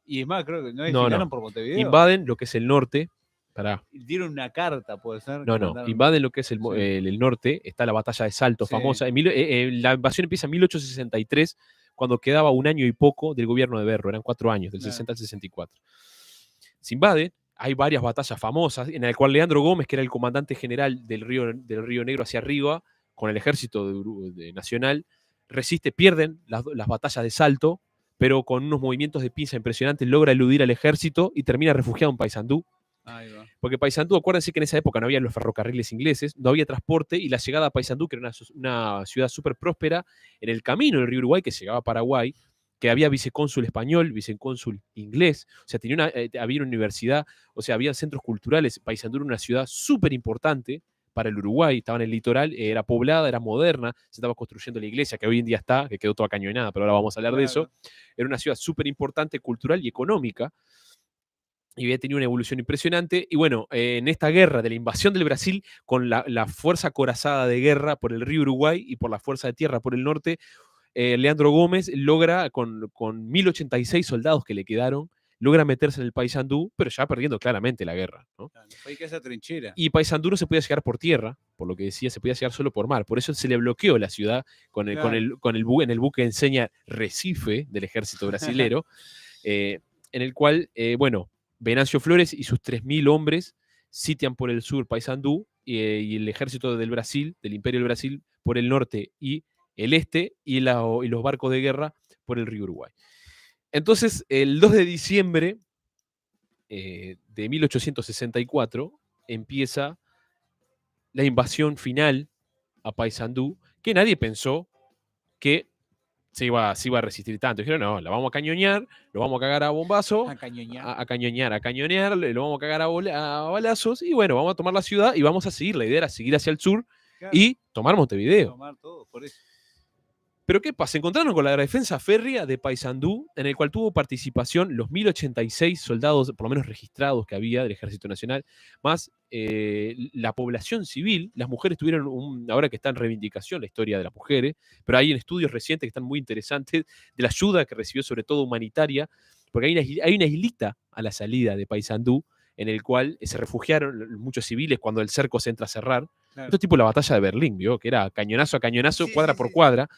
Y es más, creo que no No, desfilaron por Montevideo. invaden lo que es el norte. Dieron una carta, puede ser. No, invaden lo que es el norte. Está la batalla de Salto, famosa. La invasión empieza en 1863, cuando quedaba un año y poco del gobierno de Berro. Eran 4 años, del 60 al 64. Se invade. Hay varias batallas famosas, en las cuales Leandro Gómez, que era el comandante general del Río Negro hacia arriba, con el ejército nacional, resiste, pierden las batallas de Salto, pero con unos movimientos de pinza impresionantes logra eludir al ejército y termina refugiado en Paysandú. Porque Paysandú, acuérdense que en esa época no había los ferrocarriles ingleses, no había transporte y la llegada a Paysandú, que era una ciudad súper próspera, en el camino del río Uruguay que llegaba a Paraguay, que había vicecónsul español, vicecónsul inglés, o sea, había una universidad, o sea, había centros culturales. Paysandú era una ciudad súper importante para el Uruguay, estaba en el litoral, era poblada, era moderna, se estaba construyendo la iglesia, que hoy en día está, que quedó toda cañonada, pero ahora vamos a hablar de eso. Era una ciudad súper importante, cultural y económica, y había tenido una evolución impresionante. Y bueno, en esta guerra de la invasión del Brasil, con la fuerza acorazada de guerra por el río Uruguay y por la fuerza de tierra por el norte, Leandro Gómez logra, con 1086 soldados que le quedaron, logra meterse en el Paysandú, pero ya perdiendo claramente la guerra, ¿no? Hay que esa trinchera. Y Paysandú no se podía llegar por tierra, por lo que decía, se podía llegar solo por mar. Por eso se le bloqueó la ciudad en el buque enseña Recife del ejército brasilero, en el cual, Venancio Flores y sus 3000 hombres sitian por el sur Paysandú y el ejército del Brasil, del Imperio del Brasil, por el norte y el este, y los barcos de guerra por el río Uruguay. Entonces, el 2 de diciembre de 1864 empieza la invasión final a Paysandú, que nadie pensó que se iba a resistir tanto. Dijeron, no, la vamos a cañonear, lo vamos a cagar a bombazo, a cañonear, lo vamos a cagar a balazos, y bueno, vamos a tomar la ciudad y vamos a seguir. La idea era seguir hacia el sur y tomar Montevideo. Tomar todo, por eso. Pero ¿qué pasa? Encontraron con la defensa férrea de Paysandú, en el cual tuvo participación los 1086 soldados, por lo menos registrados, que había del Ejército Nacional, más la población civil. Las mujeres tuvieron, ahora que está en reivindicación la historia de las mujeres, pero hay en estudios recientes que están muy interesantes de la ayuda que recibió, sobre todo humanitaria, porque hay una islita a la salida de Paysandú, en el cual se refugiaron muchos civiles cuando el cerco se entra a cerrar. Claro. Esto es tipo la batalla de Berlín, ¿vio? Que era cañonazo a cañonazo, cuadra por cuadra.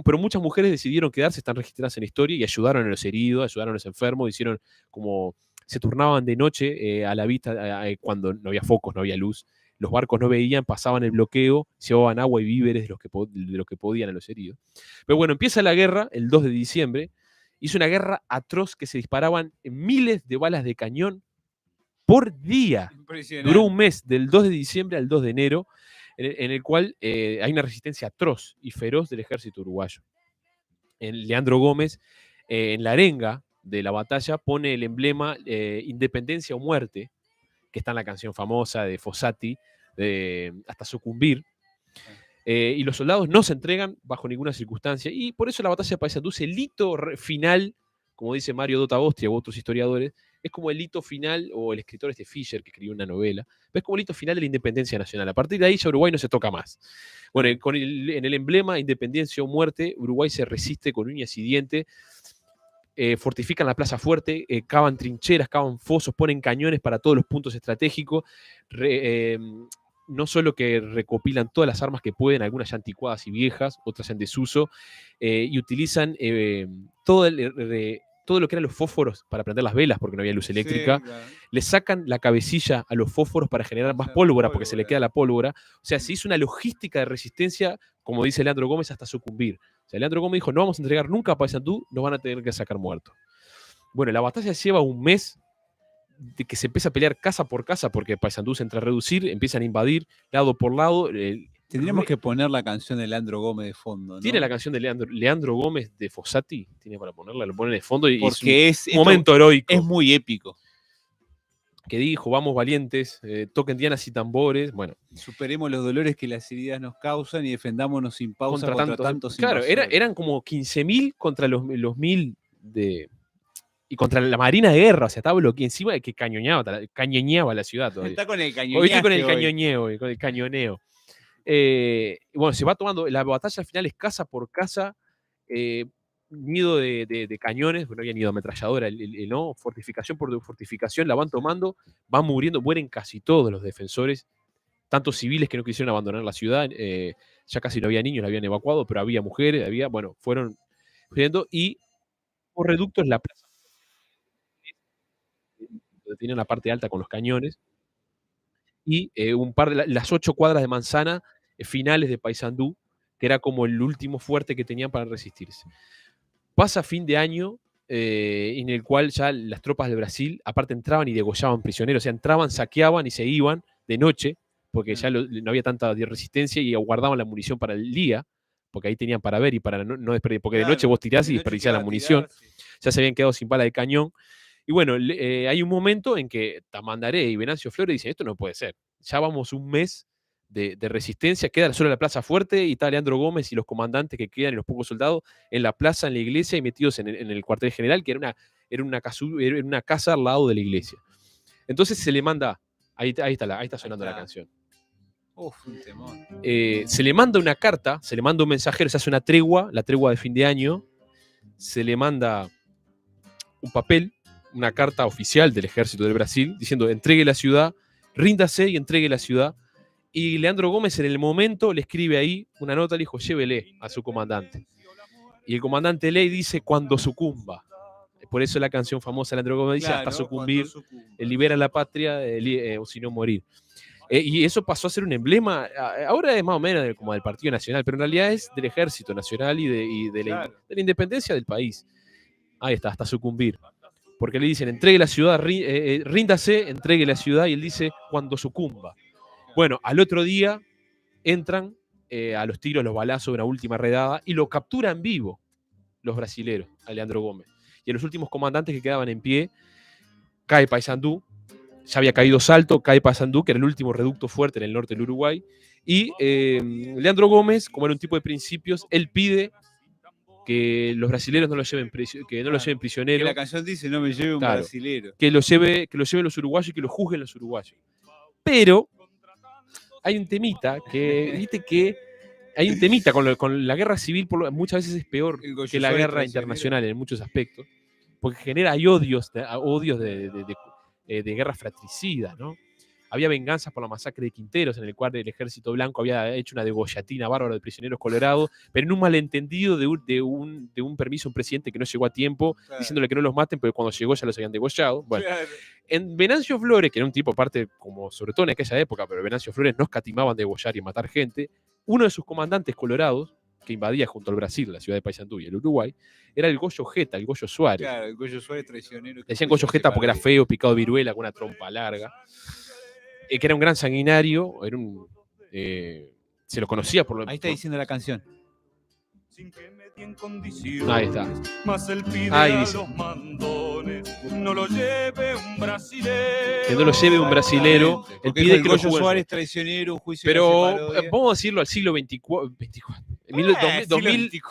Pero muchas mujeres decidieron quedarse, están registradas en la historia y ayudaron a los heridos, ayudaron a los enfermos, hicieron como se turnaban de noche a la vista cuando no había focos, no había luz. Los barcos no veían, pasaban el bloqueo, llevaban agua y víveres de lo que podían a los heridos. Pero bueno, empieza la guerra el 2 de diciembre. Hizo una guerra atroz que se disparaban miles de balas de cañón por día. Duró un mes, del 2 de diciembre al 2 de enero. En el cual hay una resistencia atroz y feroz del ejército uruguayo. Leandro Gómez, en la arenga de la batalla, pone el emblema Independencia o Muerte, que está en la canción famosa de Fossati, hasta sucumbir. Y los soldados no se entregan bajo ninguna circunstancia. Y por eso la batalla de Paysandú es el hito final, como dice Mario Dota Ostia u otros historiadores, es como el hito final, o el escritor Fischer, que escribió una novela, es como el hito final de la independencia nacional. A partir de ahí ya Uruguay no se toca más. Bueno, en el emblema Independencia o Muerte, Uruguay se resiste con uñas y dientes, fortifican la plaza fuerte, cavan trincheras, cavan fosos, ponen cañones para todos los puntos estratégicos, no solo que recopilan todas las armas que pueden, algunas ya anticuadas y viejas, otras en desuso, y utilizan todo lo que eran los fósforos para prender las velas, porque no había luz eléctrica, Sí, claro. le sacan la cabecilla a los fósforos para generar más Esa pólvora, porque se le pólvora. queda la pólvora. O sea, se hizo una logística de resistencia, como dice Leandro Gómez, hasta sucumbir. O sea, Leandro Gómez dijo, no vamos a entregar nunca a Paysandú, nos van a tener que sacar muertos. Bueno, la batalla lleva un mes de que se empieza a pelear casa por casa, porque Paysandú se entra a reducir, empiezan a invadir lado por lado. Tendríamos que poner la canción de Leandro Gómez de fondo, ¿no? Tiene la canción de Leandro Gómez de Fossati, tiene para ponerla, lo ponen de fondo y Porque es un momento heroico. Es muy épico. Que dijo, vamos valientes, toquen dianas y tambores, bueno. Superemos los dolores que las heridas nos causan y defendámonos sin pausa contra tantos claro, invasores. eran como 15.000 contra los 1.000 y contra la Marina de Guerra, o sea, estaba bloqueado encima de que cañoneaba la ciudad todavía. Está con el Hoy cañoneaje estoy con el hoy. cañoneo, con el cañoneo. Bueno, se va tomando, la batalla al final es casa por casa, nido de cañones, no había nido de ametralladora, no, fortificación por fortificación, la van tomando, van muriendo, mueren casi todos los defensores, tanto civiles que no quisieron abandonar la ciudad, ya casi no había niños, la habían evacuado, pero había mujeres, bueno, fueron muriendo, y por reductos la plaza, donde tienen la parte alta con los cañones, y las 8 cuadras de manzana finales de Paysandú, que era como el último fuerte que tenían para resistirse. Pasa fin de año, en el cual ya las tropas de Brasil, aparte entraban y degollaban prisioneros, o sea, entraban, saqueaban y se iban de noche, porque ya no había tanta resistencia y guardaban la munición para el día, porque ahí tenían para ver y para no desperdiciar, porque de noche vos tirás y desperdiciás la munición, ya se habían quedado sin bala de cañón. Y bueno, hay un momento en que Tamandaré y Venancio Flores dicen, esto no puede ser, ya vamos un mes de resistencia, queda solo la plaza fuerte y está Leandro Gómez y los comandantes que quedan y los pocos soldados en la plaza, en la iglesia y metidos en el cuartel general, que era una casa al lado de la iglesia. Entonces se le manda, ahí está sonando la canción. Uf, un temón. Se le manda una carta, se le manda un mensajero, se hace una tregua, la tregua de fin de año, se le manda un papel, una carta oficial del ejército del Brasil, diciendo entregue la ciudad, ríndase y entregue la ciudad. Y Leandro Gómez en el momento le escribe ahí una nota, le dijo, llévele a su comandante. Y el comandante lee y dice, cuando sucumba. Por eso la canción famosa de Leandro Gómez dice, Claro, hasta sucumbir, sucumba. libera la patria, o si no morir. Y eso pasó a ser un emblema, ahora es más o menos como del Partido Nacional, pero en realidad es del Ejército Nacional y de la independencia del país. Ahí está, hasta sucumbir. Porque le dicen, entregue la ciudad, ríndase, entregue la ciudad, y él dice, cuando sucumba. Bueno, al otro día entran a los tiros, los balazos de una última redada y lo capturan vivo los brasileros, a Leandro Gómez. Y a los últimos comandantes que quedaban en pie, cae Paysandú, ya había caído Salto, cae Paysandú, que era el último reducto fuerte en el norte del Uruguay, y Leandro Gómez, como era un tipo de principios, él pide que los brasileros no lo lleven prisionero. Que la canción dice, no me lleve un brasilero. Que lo lleven los uruguayos y que lo juzguen los uruguayos. Pero hay un temita con la guerra civil muchas veces es peor que la guerra internacional en muchos aspectos, porque hay odios de guerra fratricida, ¿no? Había venganzas por la masacre de Quinteros, en el cual el ejército blanco había hecho una degollatina bárbara de prisioneros colorados, pero en un malentendido de un permiso a un presidente que no llegó a tiempo, diciéndole que no los maten, pero cuando llegó ya los habían degollado. Bueno, en Venancio Flores, que era un tipo aparte, como sobre todo en aquella época, pero Venancio Flores no escatimaban degollar y matar gente, uno de sus comandantes colorados, que invadía junto al Brasil, la ciudad de Paysandú y el Uruguay, era el Goyo Jeta, el Goyo Suárez. Claro, el Goyo Suárez traicionero. Decían Goyo Jeta porque era feo, picado de viruela, con una trompa larga. Que era un gran sanguinario, se lo conocía por lo. Ahí está diciendo la canción. Ahí está. Ahí dice. No lo lleve un brasilero. Que no lo lleve un brasilero. Él pide que Goyo Suárez traicionero, un juicio. Pero vamos a decirlo al siglo XXIV.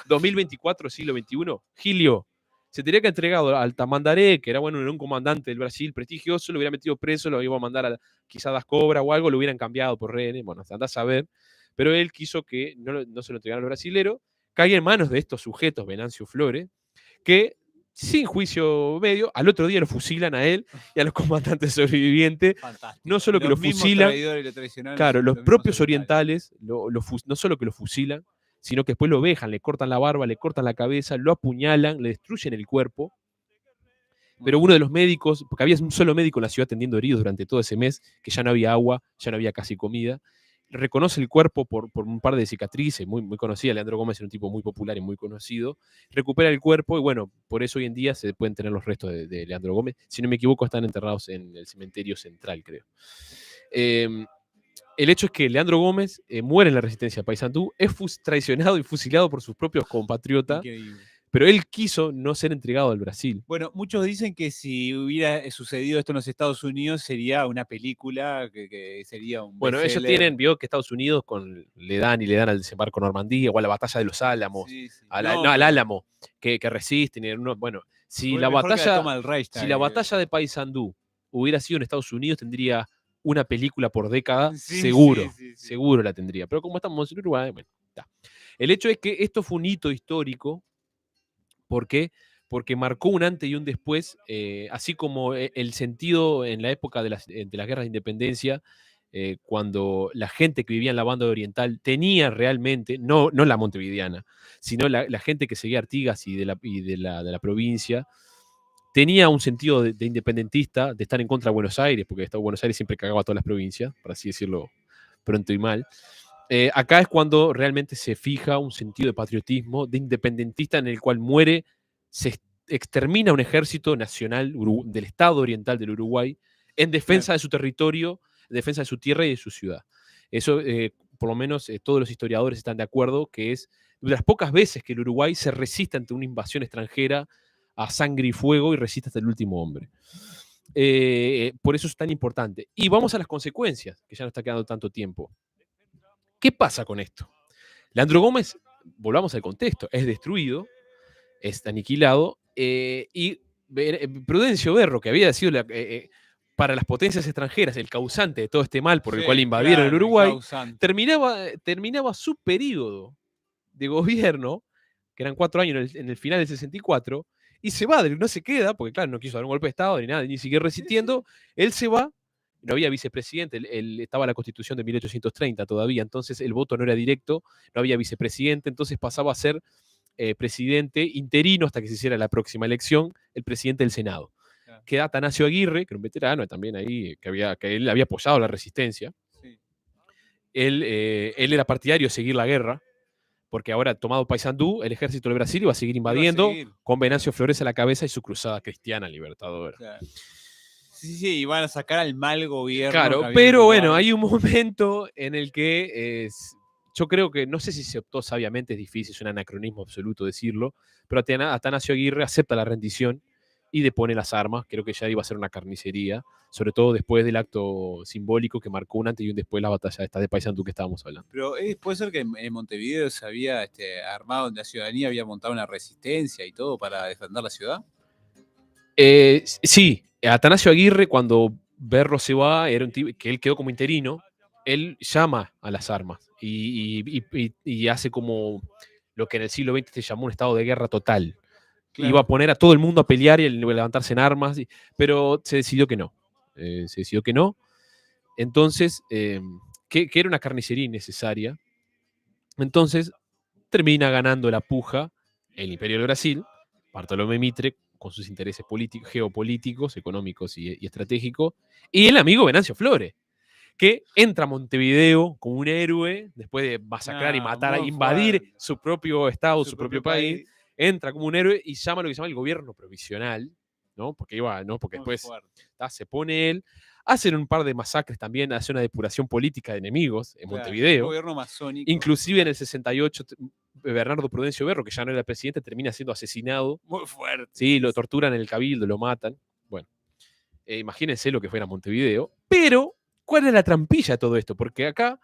2024, siglo XXI. Gilio se tenía que entregar al Tamandaré, que era un comandante del Brasil prestigioso, lo hubiera metido preso, lo iba a mandar quizá a Das Cobra o algo, lo hubieran cambiado por rehenes, bueno, andás a ver. Pero él quiso que no se lo entregaran al brasilero, caiga en manos de estos sujetos, Venancio Flores, que sin juicio medio. Al otro día lo fusilan a él y a los comandantes sobrevivientes. Fantástico. No solo que Los lo mismos fusilan, traidores y los traicionados, claro, los mismos propios orientales no solo que lo fusilan, sino que después lo vejan, le cortan la barba, le cortan la cabeza, lo apuñalan, le destruyen el cuerpo. Pero uno de los médicos, porque había un solo médico en la ciudad atendiendo heridos durante todo ese mes, que ya no había agua, ya no había casi comida, reconoce el cuerpo por un par de cicatrices, muy, muy conocida. Leandro Gómez era un tipo muy popular y muy conocido. Recupera el cuerpo y bueno, por eso hoy en día se pueden tener los restos de Leandro Gómez. Si no me equivoco, están enterrados en el cementerio central, creo. El hecho es que Leandro Gómez muere en la resistencia a Paysandú, es traicionado y fusilado por sus propios compatriotas, Increíble. pero él quiso no ser entregado al Brasil. Bueno, muchos dicen que si hubiera sucedido esto en los Estados Unidos sería una película, que sería un Bueno, ellos bestseller. vio que Estados Unidos le dan al desembarco en Normandía o a la batalla de los Álamos, Sí, sí. al No, Álamo, que resisten. Bueno, si fue la mejor que batalla, toma del Reichstag, si la batalla de Paysandú hubiera sido en Estados Unidos, tendría una película por década, Sí, seguro, sí. seguro la tendría. Pero como estamos en Uruguay, bueno, está. El hecho es que esto fue un hito histórico. ¿Por qué? Porque marcó un antes y un después, así como el sentido en la época de las guerras de independencia, cuando la gente que vivía en la banda oriental tenía realmente, no la montevideana, sino la gente que seguía Artigas y de la provincia, tenía un sentido de independentista, de estar en contra de Buenos Aires, porque Buenos Aires siempre cagaba a todas las provincias, por así decirlo pronto y mal. Acá es cuando realmente se fija un sentido de patriotismo, de independentista, en el cual se extermina un ejército nacional del Estado oriental del Uruguay en defensa de su territorio, en defensa de su tierra y de su ciudad. Eso, por lo menos, todos los historiadores están de acuerdo, que es de las pocas veces que el Uruguay se resiste ante una invasión extranjera a sangre y fuego y resiste hasta el último hombre. Por eso es tan importante. Y vamos a las consecuencias, que ya no está quedando tanto tiempo. ¿Qué pasa con esto? Leandro Gómez, volvamos al contexto, es destruido, es aniquilado, y Prudencio Berro, que había sido para las potencias extranjeras el causante de todo este mal por el cual invadieron el Uruguay, terminaba su periodo de gobierno, que eran 4 años en el final del 64, y se va, no se queda, porque claro, no quiso dar un golpe de Estado ni nada, ni siquiera resistiendo, él se va. No había vicepresidente, estaba la Constitución de 1830 todavía, entonces el voto no era directo, no había vicepresidente, entonces pasaba a ser presidente interino hasta que se hiciera la próxima elección, el presidente del Senado. Claro. Queda Atanasio Aguirre, que era un veterano también ahí, que él había apoyado la resistencia. Sí. Él era partidario de seguir la guerra, porque ahora, tomado Paysandú, el ejército del Brasil iba a seguir invadiendo, con Venancio Flores a la cabeza y su cruzada cristiana libertadora. Claro. Sí, iban a sacar al mal gobierno. Claro, pero bueno, hay un momento en el que yo creo que, no sé si se optó sabiamente, es difícil, es un anacronismo absoluto decirlo, pero Atanasio Aguirre acepta la rendición y depone las armas. Creo que ya iba a ser una carnicería, sobre todo después del acto simbólico que marcó un antes y un después la batalla esta de Paysandú que estábamos hablando. Pero puede ser que en Montevideo se había armado, la ciudadanía había montado una resistencia y todo para defender la ciudad. Sí, Atanasio Aguirre, cuando Berro se va, era un tipo que él quedó como interino, él llama a las armas y hace como lo que en el siglo XX se llamó un estado de guerra total. Claro. Iba a poner a todo el mundo a pelear y a levantarse en armas, pero se decidió que no. Entonces, que era una carnicería innecesaria. Entonces, termina ganando la puja el Imperio del Brasil, Bartolomé Mitre, con sus intereses geopolíticos, económicos y estratégicos, y el amigo Venancio Flores, que entra a Montevideo como un héroe, después de masacrar y matar, invadir su propio estado, su propio país, entra como un héroe y llama lo que se llama el gobierno provisional, ¿no? Porque después se pone él, hacen un par de masacres también, hace una depuración política de enemigos en Montevideo. Un gobierno masónico. Inclusive en el 68, Bernardo Prudencio Berro, que ya no era el presidente, termina siendo asesinado. Muy fuerte. Sí, lo torturan en el Cabildo, lo matan. Bueno, imagínense lo que fuera Montevideo. Pero, ¿cuál es la trampilla de todo esto? Porque acá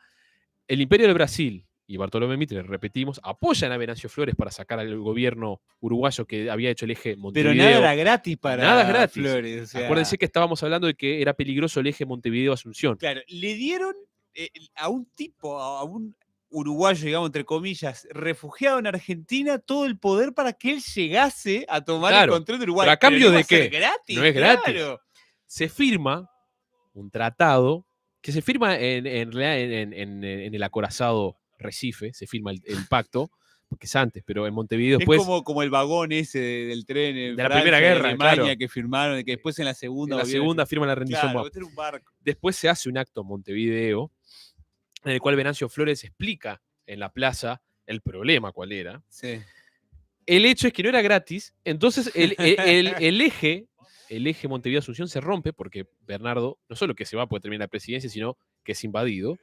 el Imperio del Brasil y Bartolomé Mitre, repetimos, apoyan a Venancio Flores para sacar al gobierno uruguayo que había hecho el eje Montevideo. Pero nada era gratis para nada gratis. Flores. O sea... Acuérdense que estábamos hablando de que era peligroso el eje Montevideo-Asunción. Claro, le dieron a un tipo, a un uruguayo, digamos, entre comillas, refugiado en Argentina, todo el poder para que él llegase a tomar el Claro, control de Uruguay. pero ¿a cambio no iba de a ser qué? gratis, No es gratis. claro. Se firma un tratado que se firma en realidad en el acorazado Recife, se firma el pacto, porque es antes, pero en Montevideo después, Es como el vagón ese del tren en de la Francia, Primera en Guerra, Alemania, claro. que firmaron, que después en la segunda en la volvieron a segunda firmar. firma la rendición. Claro, Bueno, este era un barco. después se hace un acto en Montevideo, en el cual Venancio Flores explica en la plaza el problema cuál era. Sí. El hecho es que no era gratis, entonces el eje Montevideo-Asunción se rompe porque Bernardo, no solo que se va porque termina la presidencia, sino que es invadido.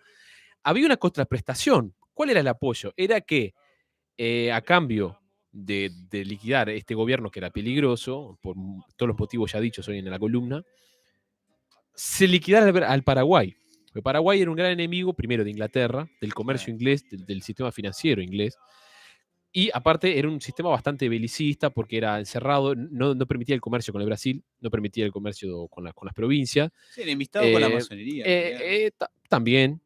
Había una contraprestación. ¿Cuál era el apoyo? Era que a cambio de liquidar este gobierno que era peligroso, por todos los motivos ya dichos hoy en la columna, se liquidara al Paraguay. Porque Paraguay era un gran enemigo, primero de Inglaterra, del comercio inglés, del sistema financiero inglés. Y aparte era un sistema bastante belicista porque era encerrado, no permitía el comercio con el Brasil, no permitía el comercio con las provincias. Sí, enemistado con la masonería. También,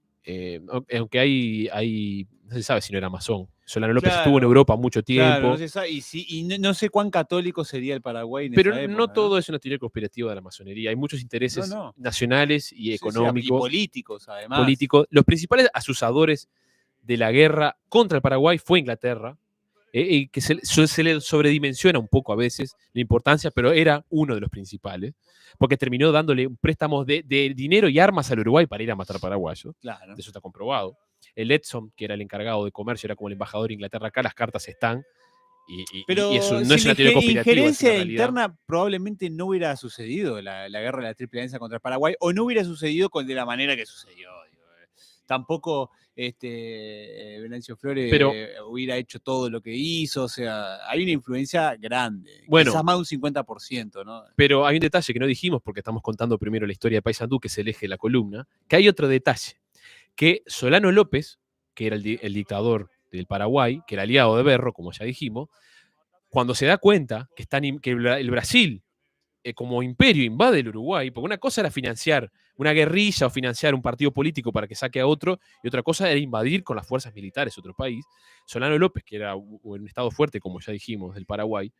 aunque no se sabe si no era masón. Solano López Claro, estuvo en Europa mucho tiempo. Claro, no se sabe, y no sé cuán católico sería el Paraguay en Pero esa época, no todo es una teoría conspirativa de la masonería. Hay muchos intereses No. nacionales y Sí, sí, económicos. y políticos, además. Los principales asusadores de la guerra contra el Paraguay fue Inglaterra, y que se le sobredimensiona un poco a veces la importancia, pero era uno de los principales, porque terminó dándole préstamos de dinero y armas al Uruguay para ir a matar paraguayos. Claro. Eso está comprobado. El Edson, que era el encargado de comercio, era como el embajador de Inglaterra acá, las cartas están. Pero y eso no si es una la teoría conspirativa. Es una injerencia realidad. interna probablemente no hubiera sucedido la guerra de la Triple Alianza contra el Paraguay, o no hubiera sucedido de la manera que sucedió. Tampoco Venancio Flores hubiera hecho todo lo que hizo, o sea, hay una influencia grande, Bueno, quizás más de un 50%, ¿no? Pero hay un detalle que no dijimos porque estamos contando primero la historia de Paysandú, que es el eje de la columna, que hay otro detalle, que Solano López, que era el dictador del Paraguay, que era aliado de Berro, como ya dijimos, cuando se da cuenta que el Brasil como imperio invade el Uruguay, porque una cosa era financiar una guerrilla o financiar un partido político para que saque a otro, y otra cosa era invadir con las fuerzas militares otro país. Solano López, que era un estado fuerte, como ya dijimos, del Paraguay,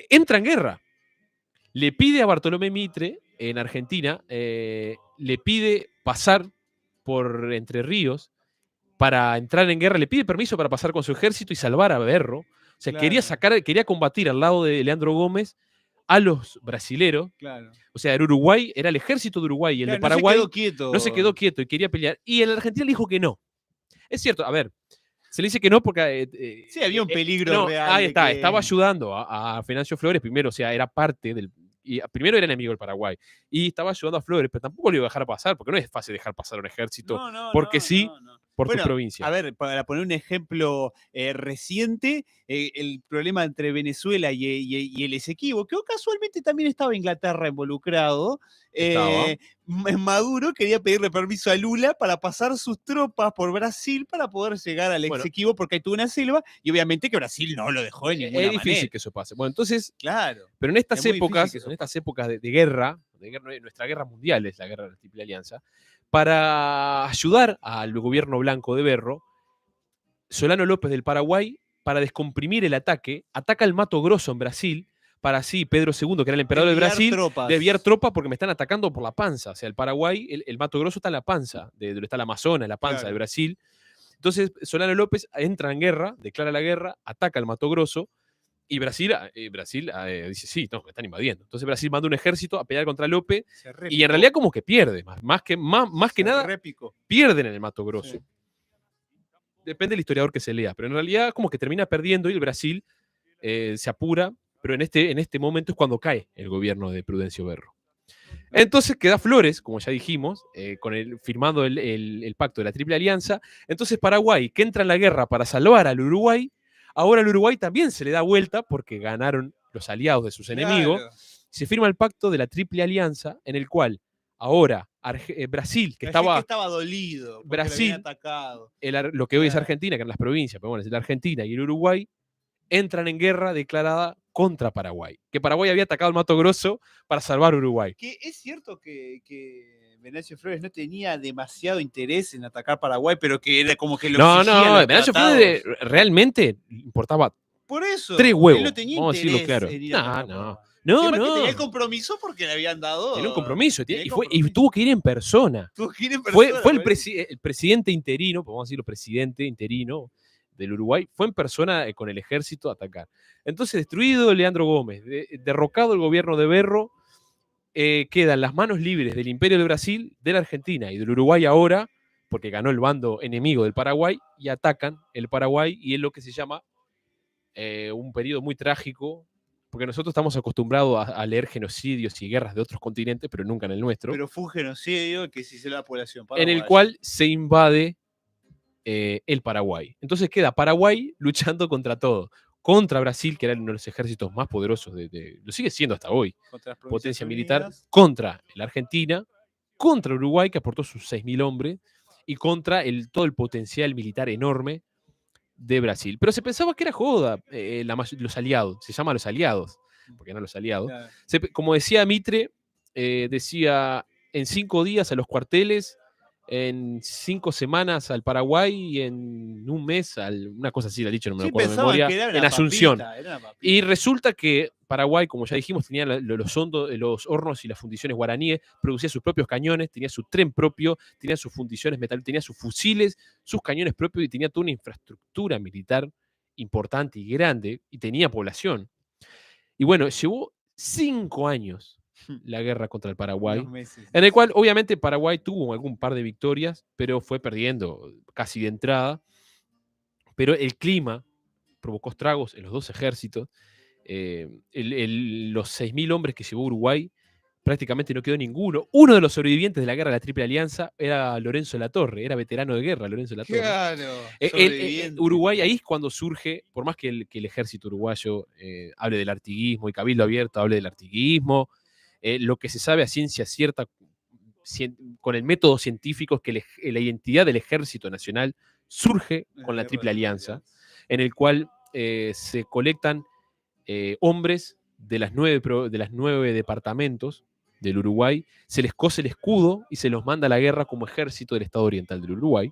entra en guerra. Le pide a Bartolomé Mitre, en Argentina, le pide pasar por Entre Ríos para entrar en guerra, le pide permiso para pasar con su ejército y salvar a Berro. O sea, Claro. quería combatir al lado de Leandro Gómez a los brasileros. Claro. O sea, era Uruguay, era el ejército de Uruguay y el de Paraguay. No se quedó quieto y quería pelear. Y el argentino le dijo que no. Es cierto, a ver, se le dice que no porque... sí, había un peligro real. Ahí está, estaba ayudando a Venancio Flores primero, o sea, era parte del... primero era enemigo del Paraguay y estaba ayudando a Flores, pero tampoco lo iba a dejar pasar, porque no es fácil dejar pasar a un ejército, porque por tu provincia. A ver, para poner un ejemplo reciente, el problema entre Venezuela y el Esequibo, que casualmente también estaba Inglaterra involucrado. Maduro quería pedirle permiso a Lula para pasar sus tropas por Brasil para poder llegar al Esequibo, porque ahí tuvo una selva, y obviamente que Brasil no lo dejó de ninguna manera. Es difícil que eso pase. Bueno, entonces, claro. Pero en estas épocas de guerra, nuestra guerra mundial es la guerra de la Triple Alianza, para ayudar al gobierno blanco de Berro, Solano López del Paraguay, para descomprimir el ataque, ataca el Mato Grosso en Brasil, para así Pedro II, que era el emperador de Brasil, desviar tropas porque me están atacando por la panza. O sea, el Paraguay, el Mato Grosso está en la panza, de donde está el Amazonas, la panza de Brasil. Entonces, Solano López entra en guerra, declara la guerra, ataca al Mato Grosso, y Brasil dice, sí, no, me están invadiendo. Entonces Brasil manda un ejército a pelear contra López y en realidad como que pierde. Más que nada, pierden en el Mato Grosso. Sí. Depende del historiador que se lea, pero en realidad como que termina perdiendo y el Brasil se apura, pero en este momento es cuando cae el gobierno de Prudencio Berro. Entonces queda Flores, como ya dijimos, firmando el pacto de la Triple Alianza. Entonces Paraguay, que entra en la guerra para salvar al Uruguay, ahora al Uruguay también se le da vuelta porque ganaron los aliados de sus enemigos. Se firma el pacto de la Triple Alianza, en el cual ahora Brasil, que estaba dolido, Brasil, lo habían atacado. Lo que hoy es Argentina, que eran las provincias, pero bueno, es la Argentina y el Uruguay, entran en guerra declarada contra Paraguay. Que Paraguay había atacado el Mato Grosso para salvar Uruguay. Que es cierto que Venancio Flores no tenía demasiado interés en atacar Paraguay, pero que era como que lo No, exigían no, los Venancio tratados. Flores realmente importaba Por eso. 3 huevos. Él no tenía Vamos a decirlo interés claro. en ir a No, atacar no. Paraguay. No, El tema es que tenía el no. compromiso porque le habían dado. Tenía un compromiso. tenía Y compromiso. tuvo que ir en persona. Tuvo que ir en Fue persona, el, ¿ves? el presidente interino, vamos a decirlo, presidente interino del Uruguay, fue en persona con el ejército a atacar. Entonces, destruido Leandro Gómez, derrocado el gobierno de Berro, quedan las manos libres del Imperio de Brasil, de la Argentina y del Uruguay ahora, porque ganó el bando enemigo del Paraguay, y atacan el Paraguay, y es lo que se llama un periodo muy trágico, porque nosotros estamos acostumbrados a leer genocidios y guerras de otros continentes, pero nunca en el nuestro, Pero fue un genocidio que se hizo la población en el paraguaya. cual se invade el Paraguay. Entonces queda Paraguay luchando contra todo. Contra Brasil, que era uno de los ejércitos más poderosos, lo sigue siendo hasta hoy, Contra las Provincias potencia militar, Unidas. contra la Argentina, contra Uruguay, que aportó sus 6.000 hombres, y contra todo el potencial militar enorme de Brasil. Pero se pensaba que era joda, los aliados, se llama los aliados, porque no los aliados. Claro. Como decía Mitre, decía en 5 días a los cuarteles, en 5 semanas al Paraguay y en un mes, una cosa así, la dicho, no me Sí, acuerdo de pensaban memoria, que era una en Asunción. papita, era una papita. Y resulta que Paraguay, como ya dijimos, tenía los hornos y las fundiciones guaraníes, producía sus propios cañones, tenía su tren propio, tenía sus fundiciones metálicas, tenía sus fusiles, sus cañones propios y tenía toda una infraestructura militar importante y grande y tenía población. Y bueno, llevó 5 años la guerra contra el Paraguay, Unos meses. en el cual obviamente Paraguay tuvo algún par de victorias, pero fue perdiendo casi de entrada. Pero el clima provocó estragos en los dos ejércitos. Los 6.000 hombres que llevó Uruguay, prácticamente no quedó ninguno. Uno de los sobrevivientes de la guerra de la Triple Alianza era Lorenzo de la Torre, era veterano de guerra Lorenzo de la Torre. Claro. Uruguay, ahí es cuando surge, por más que el ejército uruguayo hable del artiguismo y Cabildo Abierto hable del artiguismo, lo que se sabe a ciencia cierta con el método científico es que la identidad del ejército nacional surge con la Triple Alianza, en el cual se colectan hombres de las 9 departamentos del Uruguay, se les cose el escudo y se los manda a la guerra como ejército del Estado Oriental del Uruguay.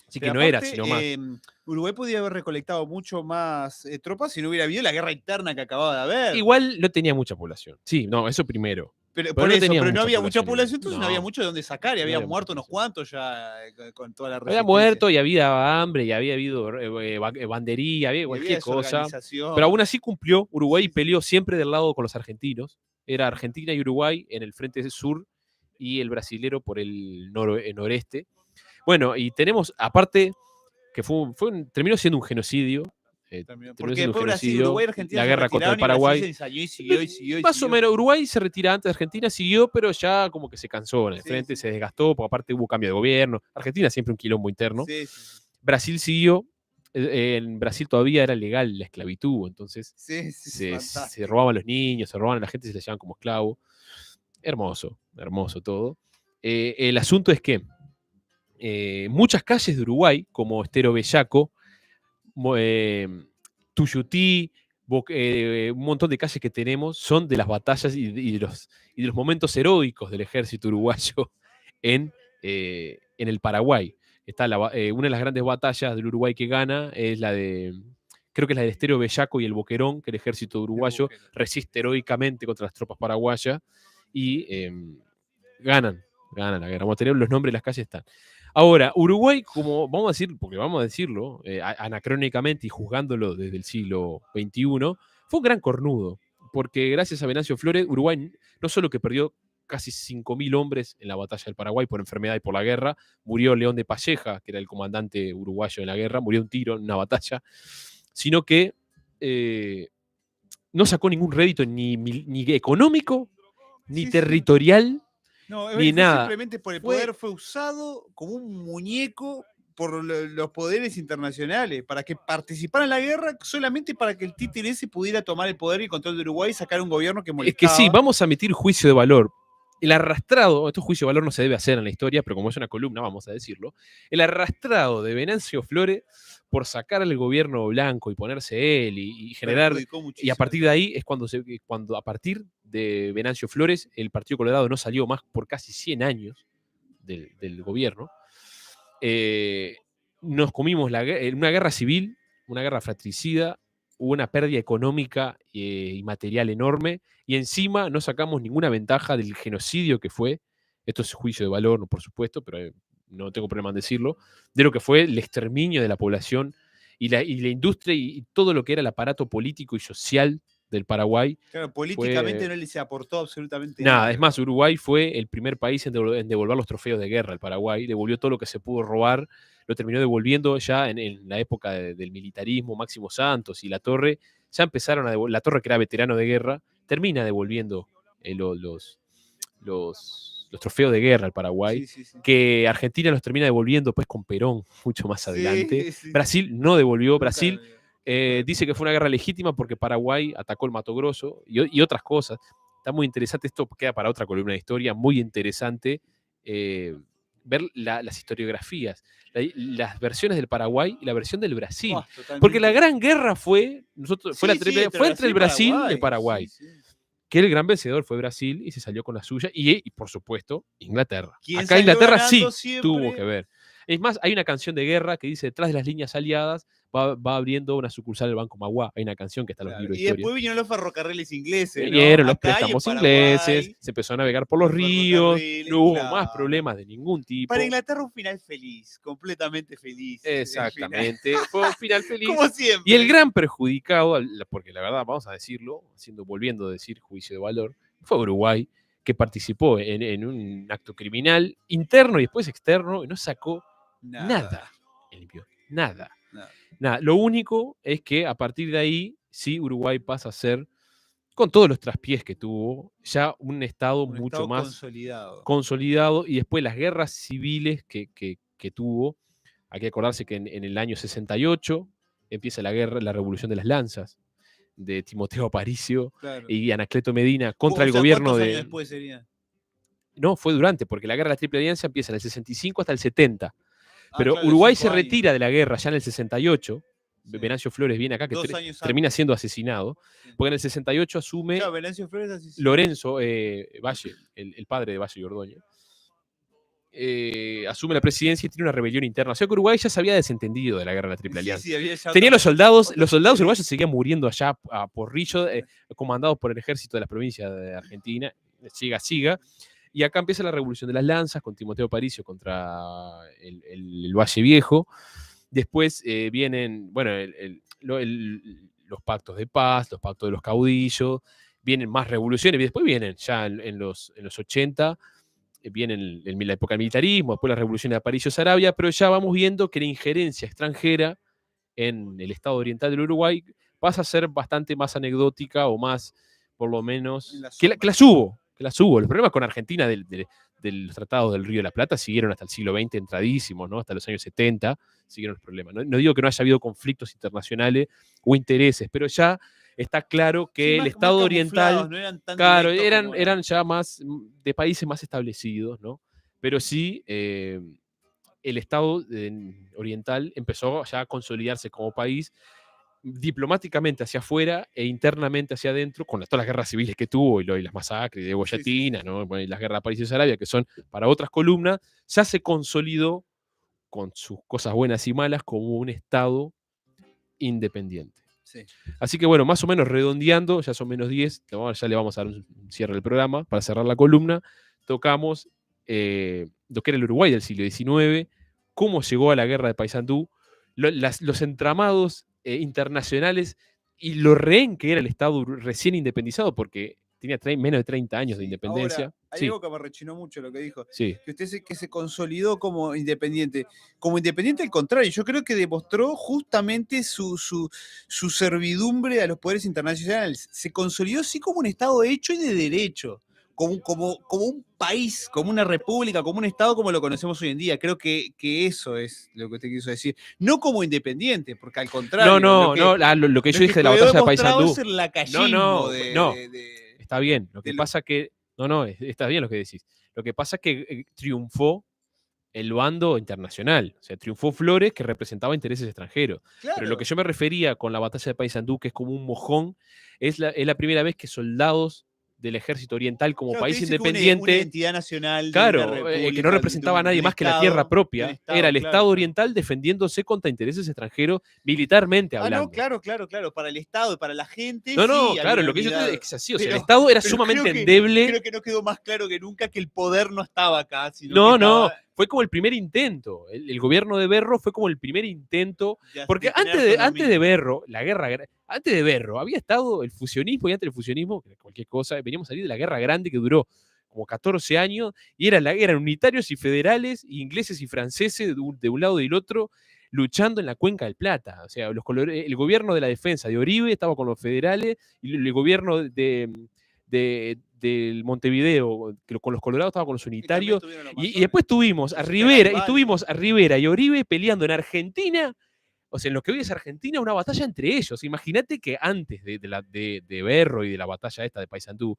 Así que Pero no aparte, era, sino más. Uruguay podía haber recolectado mucho más tropas si no hubiera habido la guerra interna que acababa de haber. Igual no tenía mucha población. Sí, no, eso primero. Pero, no tenía no mucha había mucha población, población, entonces no no. había mucho de dónde sacar y No había había muerto mucha unos cuantos ya con toda la Había resistencia. muerto y había hambre y había habido bandería, había Y cualquier cosa. desorganización. Pero aún así cumplió. Uruguay peleó siempre del lado con los argentinos. Era Argentina y Uruguay en el frente sur y el brasilero por el noreste. Bueno, y tenemos, aparte, que terminó siendo un genocidio. También. terminó Porque siendo un después Brasil, genocidio, Uruguay y Argentina la se guerra contra el retiraron y Brasil Paraguay. se ensayó y siguió y siguió y Más siguió. o menos, Uruguay se retira antes, Argentina siguió, pero ya como que se cansó en el Sí, frente, sí. se desgastó, porque aparte hubo cambio de gobierno. Argentina siempre un quilombo interno. Sí, sí, Brasil siguió. En Brasil todavía era legal la esclavitud, entonces sí, se robaban los niños, se robaban a la gente y se les llevaban como esclavo. Hermoso, hermoso todo. El asunto es que muchas calles de Uruguay, como Estero Bellaco, Tuyutí, un montón de calles que tenemos son de las batallas y de los momentos heroicos del ejército uruguayo en el Paraguay. Está una de las grandes batallas del Uruguay que gana es creo que es la del Estero Bellaco y el Boquerón, que el ejército uruguayo resiste heroicamente contra las tropas paraguayas y ganan la guerra. Vamos a tener los nombres de las calles están. Ahora, Uruguay, como vamos a decir, porque vamos a decirlo, anacrónicamente y juzgándolo desde el siglo XXI, fue un gran cornudo, porque gracias a Venancio Flores, Uruguay no solo que perdió casi 5.000 hombres en la batalla del Paraguay por enfermedad y por la guerra, murió León de Palleja, que era el comandante uruguayo en la guerra, murió un tiro en una batalla, sino que no sacó ningún rédito ni económico, ni territorial, ni nada. Simplemente por el poder fue usado como un muñeco por los poderes internacionales, para que participara en la guerra solamente para que el títere ese pudiera tomar el poder y el control de Uruguay y sacar un gobierno que molestaba. Es que sí, vamos a emitir juicio de valor. El arrastrado, esto juicio de valor no se debe hacer en la historia, pero como es una columna, vamos a decirlo. El arrastrado de Venancio Flores por sacar al gobierno blanco y ponerse él y generar... Perjudicó Y a muchísimo partir eso. de ahí es cuando a partir de Venancio Flores, el Partido Colorado no salió más por casi 100 años del gobierno. Nos comimos una guerra civil, una guerra fratricida, hubo una pérdida económica y material enorme, y encima no sacamos ninguna ventaja del genocidio que fue, esto es juicio de valor, no, por supuesto, pero no tengo problema en decirlo, de lo que fue el exterminio de la población y la industria y todo lo que era el aparato político y social del Paraguay. Claro, políticamente fue- no les aportó absolutamente Nada, es más, Uruguay fue el primer país en devolver los trofeos de guerra al Paraguay, devolvió todo lo que se pudo robar, lo terminó devolviendo ya en la época del militarismo, Máximo Santos y La Torre, ya empezaron a La Torre, que era veterano de guerra, termina devolviendo los trofeos de guerra al Paraguay, Sí, sí, sí. que Argentina los termina devolviendo pues con Perón mucho más adelante. Sí, sí. Brasil no devolvió, Nunca Brasil lo vio. dice que fue una guerra legítima porque Paraguay atacó el Mato Grosso y otras cosas. Está muy interesante, esto queda para otra columna de historia, muy interesante ver las historiografías, las versiones del Paraguay y la versión del Brasil. Buah, totalmente. Porque la gran guerra fue entre el Brasil y el y Paraguay. Sí, sí. Que el gran vencedor fue Brasil y se salió con la suya. Y por supuesto, Inglaterra. ¿Quién Acá salió Inglaterra sí ganando siempre? tuvo que ver. Es más, hay una canción de guerra que dice: detrás de las líneas aliadas va abriendo una sucursal del Banco Magua. Hay una canción que está en los Claro, libros de y historia. después vinieron los ferrocarriles ingleses, ¿no? Vinieron los Acá y en préstamos Paraguay, ingleses, se empezó a navegar por los los ríos, ferrocarriles, no hubo claro. más problemas de ningún tipo. Para Inglaterra un final feliz, completamente feliz. el final. Exactamente, fue un final feliz. Como siempre. Y el gran perjudicado, porque la verdad, vamos a decirlo, volviendo a decir juicio de valor, fue Uruguay, que participó en un acto criminal interno y después externo y no sacó nada. Limpio, nada. Lo único es que a partir de ahí, sí, Uruguay pasa a ser, con todos los traspiés que tuvo, ya un estado Un mucho estado más consolidado. y después las guerras civiles que tuvo. Hay que acordarse que en el año 68 empieza la revolución de las lanzas de Timoteo Aparicio Claro. y Anacleto Medina contra el O sea, gobierno ¿cuántos de... años después sería? No, fue durante, porque la guerra de la Triple Alianza empieza en el 65 hasta el 70. Pero claro, Uruguay 5 se retira de la guerra ya en el 68. Sí. Venancio Flores viene acá, que 2 años termina antes. siendo asesinado. Sí. Porque en el 68 asume Claro, Venancio Flores así. Lorenzo Valle, el padre de Valle y Ordóñez. Asume la presidencia y tiene una rebelión interna. O sea que Uruguay ya se había desentendido de la guerra de la Triple Alianza. Sí, había ya Tenía otra- los soldados otra- uruguayos seguían muriendo allá a porrillo, comandados por el ejército de las provincias de Argentina, siga. Y acá empieza la revolución de las lanzas con Timoteo Aparicio contra el Valle Viejo. Después vienen, bueno, los pactos de paz, los pactos de los caudillos, vienen más revoluciones, y después vienen ya en los 80, viene la época del militarismo, después la revolución de Aparicio Saravia, pero ya vamos viendo que la injerencia extranjera en el estado oriental del Uruguay pasa a ser bastante más anecdótica o más, por lo menos, En la que sombra. las hubo. Los problemas con Argentina de los tratados del Río de la Plata siguieron hasta el siglo XX entradísimos, ¿no? Hasta los años 70 siguieron los problemas. No digo que no haya habido conflictos internacionales o intereses, pero ya está claro que Sí, el más estado oriental, camuflados, no eran tan claro, directos como eran ya más de países más establecidos, ¿no? Pero sí, el estado oriental empezó ya a consolidarse como país diplomáticamente hacia afuera e internamente hacia adentro, con todas las guerras civiles que tuvo y las masacres de Guayatina, ¿no? Bueno, y las guerras de París y Sarabia, que son para otras columnas, ya se consolidó con sus cosas buenas y malas como un estado independiente. Sí. Así que bueno, más o menos redondeando, ya son menos 10, ya le vamos a dar un cierre del programa para cerrar la columna. Tocamos lo que era el Uruguay del siglo XIX, cómo llegó a la guerra de Paysandú, los entramados internacionales y lo rehén que era el Estado recién independizado, porque tenía menos de 30 años de Sí, independencia. ahora, hay Sí, algo que me rechinó mucho lo que dijo. sí. Que que se consolidó como independiente. Como independiente, al contrario, yo creo que demostró justamente su servidumbre a los poderes internacionales. Se consolidó sí como un Estado hecho y de derecho. Como un país, como una república, como un Estado como lo conocemos hoy en día. Creo que eso es lo que te quiso decir. No como independiente, porque al contrario. No, lo que yo dije de la quedó batalla de demostrado Paysandú. es el lacayismo No. Está bien, lo que de lo- pasa que... No, está bien lo que decís. Lo que pasa es que triunfó el bando internacional. O sea, triunfó Flores, que representaba intereses extranjeros. Pero lo que yo me refería con la batalla de Paysandú, que es como un mojón, es la primera vez que soldados del ejército oriental como Claro, que país dice que una independiente, identidad nacional de claro, una que no república, representaba a de nadie un más que la estado, tierra de un propia, estado, era el claro, Estado claro. oriental defendiéndose contra intereses extranjeros militarmente Ah, hablando. no, claro, para el Estado y para la gente, No, sí, claro, había lo que yo unidad. te es así, o sea, el Pero- Estado era pero sumamente creo que endeble. no quedó más claro que nunca que el poder no estaba acá, sino que No, estaba fue como el primer intento. El gobierno de Berro fue como el primer intento. de Porque tener antes de autonomía. Berro, antes de Berro, había estado el fusionismo y antes del fusionismo, cualquier cosa, veníamos a salir de la guerra grande que duró como 14 años y eran unitarios y federales, ingleses y franceses de un lado y del otro, luchando en la Cuenca del Plata. O sea, el gobierno de la defensa de Oribe estaba con los federales y el gobierno del Montevideo, que con los colorados estaba con los Y también unitarios. estuvieron los Y masones. después tuvimos a Los Rivera, talibales. y Oribe peleando en Argentina. O sea, en lo que hoy es Argentina, una batalla entre ellos. Imagínate que antes de Berro y de la batalla esta de Paysandú,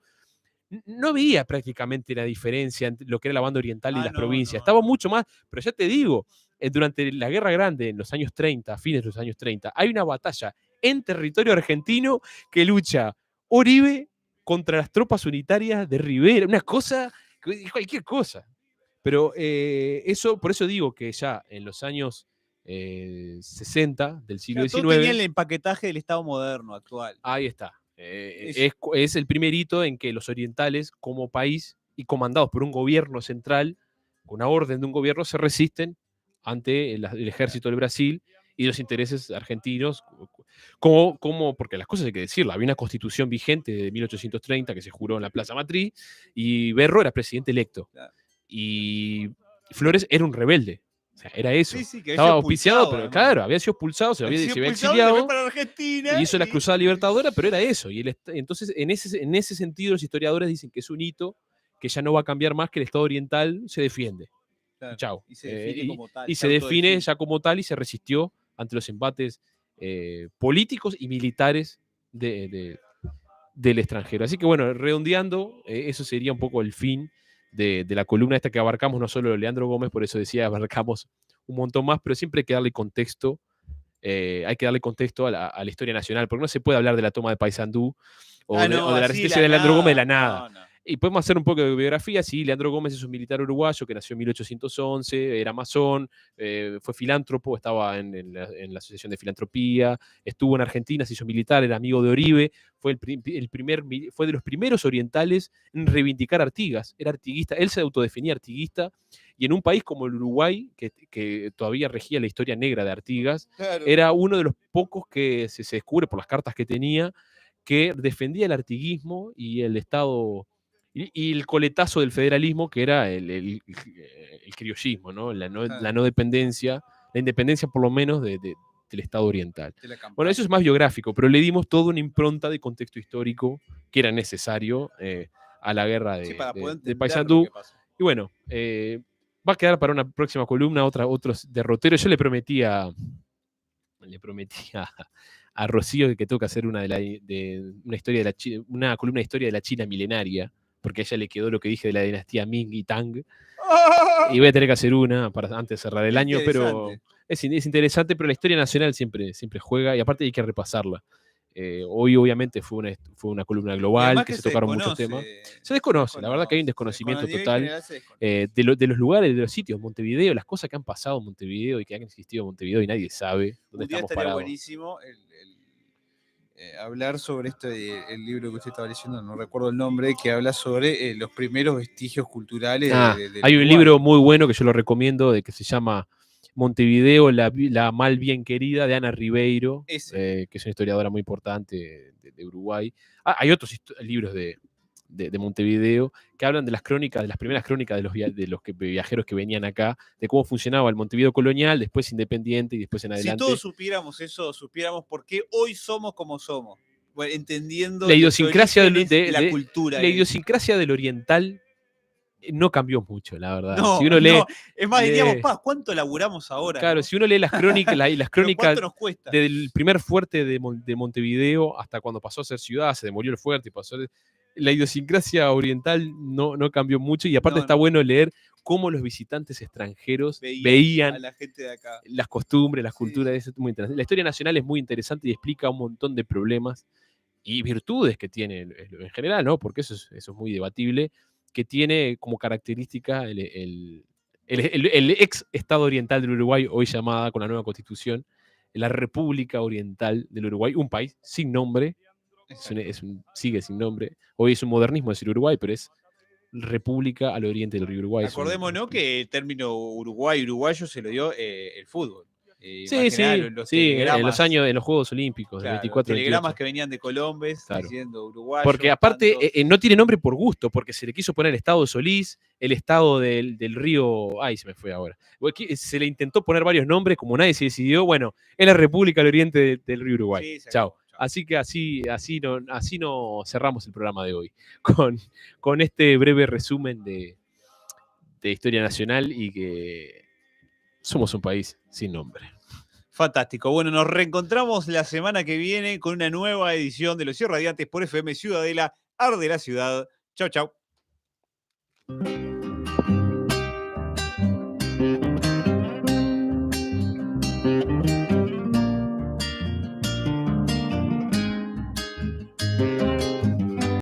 no había prácticamente la diferencia entre lo que era la banda oriental y las provincias. Estaba mucho más, pero ya te digo, durante la Guerra Grande, en los años 30, fines de los años 30, hay una batalla en territorio argentino que lucha Oribe contra las tropas unitarias de Rivera. Una cosa, cualquier cosa. Pero por eso digo que ya en los años 60 del siglo Claro, todo tenía XIX, el empaquetaje del Estado moderno actual. ahí está. Eso. Es el primer hito en que los orientales, como país y comandados por un gobierno central, con una orden de un gobierno, se resisten ante el ejército del Brasil y los intereses argentinos, porque las cosas hay que decirlas. Había una constitución vigente de 1830 que se juró en la Plaza Matriz y Berro era presidente electo. Claro. Y Flores era un rebelde. O sea, era eso. Sí, que había Estaba sido auspiciado, expulsado, pero además. claro, había sido expulsado, se había Se fue exiliado. para Argentina. Y hizo la Cruzada Libertadora, pero era eso. Entonces, en ese sentido, los historiadores dicen que es un hito que ya no va a cambiar más, que el Estado oriental se defiende. Claro, Chau. y se define como tal. Y se define ya como tal y se resistió ante los embates políticos y militares del extranjero. Así que bueno, redondeando, eso sería un poco el fin de la columna esta que abarcamos, no solo Leandro Gómez, por eso decía, abarcamos un montón más, pero siempre hay que darle contexto. Hay que darle contexto a la historia nacional, porque no se puede hablar de la toma de Paysandú o de la resistencia de Leandro Gómez de la nada. No. Y podemos hacer un poco de biografía. Sí, Leandro Gómez es un militar uruguayo que nació en 1811, era masón, fue filántropo, estaba en la Asociación de Filantropía, estuvo en Argentina, se hizo militar, era amigo de Oribe, fue de los primeros orientales en reivindicar Artigas, era artiguista, él se autodefinía artiguista, y en un país como el Uruguay, que todavía regía la historia negra de Artigas, Claro. era uno de los pocos que se descubre por las cartas que tenía, que defendía el artiguismo y el Estado y el coletazo del federalismo, que era el criollismo, ¿no? La no dependencia, la independencia por lo menos del Estado oriental. Bueno, eso es más biográfico, pero le dimos toda una impronta de contexto histórico que era necesario a la guerra de Paysandú. Y bueno, va a quedar para una próxima columna otros derroteros. Yo le prometí a Rocío que tengo que hacer una columna de historia de la China milenaria, porque a ella le quedó lo que dije de la dinastía Ming y Tang. Y voy a tener que hacer una antes de cerrar el año, pero es interesante, pero la historia nacional siempre juega y aparte hay que repasarla. Hoy obviamente fue una columna global, que se tocaron muchos temas. Se desconoce, la verdad que hay un desconocimiento total de los lugares, de los sitios, Montevideo, las cosas que han pasado en Montevideo y que han existido en Montevideo y nadie sabe dónde estamos parados. Buenísimo hablar sobre el libro que usted estaba leyendo, no recuerdo el nombre, que habla sobre los primeros vestigios culturales. Hay un libro muy bueno que yo lo recomiendo, que se llama Montevideo, la mal bien querida, de Ana Ribeiro, que es una historiadora muy importante de Uruguay. Hay otros libros de Montevideo que hablan de las primeras crónicas de los viajeros que venían acá, de cómo funcionaba el Montevideo colonial, después independiente y después en adelante. Si todos supiéramos eso, supiéramos por qué hoy somos como somos, bueno, entendiendo la idiosincrasia de la cultura. La idiosincrasia del oriental no cambió mucho, la verdad. No, si uno lee, es más, diríamos, ¿cuánto laburamos ahora? Claro, ¿no? Si uno lee las crónicas, ¿cuánto nos cuesta? del primer fuerte de Montevideo hasta cuando pasó a ser ciudad, se demolió el fuerte y pasó la idiosincrasia oriental no cambió mucho y aparte No, está no. bueno leer cómo los visitantes extranjeros a veían la gente de acá. las costumbres, las Sí, culturas, eso es muy interesante. La historia nacional es muy interesante y explica un montón de problemas y virtudes que tiene en general, ¿no? Porque eso es muy debatible, que tiene como característica el ex Estado Oriental del Uruguay, hoy llamada con la nueva constitución, la República Oriental del Uruguay, un país sin nombre, sigue sin nombre. Hoy es un modernismo decir Uruguay, pero es República al oriente del río Uruguay. Acordémonos que el término Uruguay, uruguayo se lo dio el fútbol. Sí, Más que nada, sí, los sí, en telegramas, los años, en los Juegos Olímpicos, claro, del los 24 telegramas 28. que venían de Colombes Claro. diciendo uruguayo. Porque aparte tantos. no tiene nombre por gusto, porque se le quiso poner el estado de Solís, el estado del río, ay, se me fue ahora. Se le intentó poner varios nombres, como nadie se decidió, bueno, es la República al oriente del río Uruguay. Sí, se Chao. acabó, chao. Así que así no cerramos el programa de hoy, con este breve resumen de historia nacional y que somos un país sin nombre. Fantástico. Bueno, nos reencontramos la semana que viene con una nueva edición de Los Cien Radiantes por FM Ciudadela, Arde la Ciudad. Chau, chau.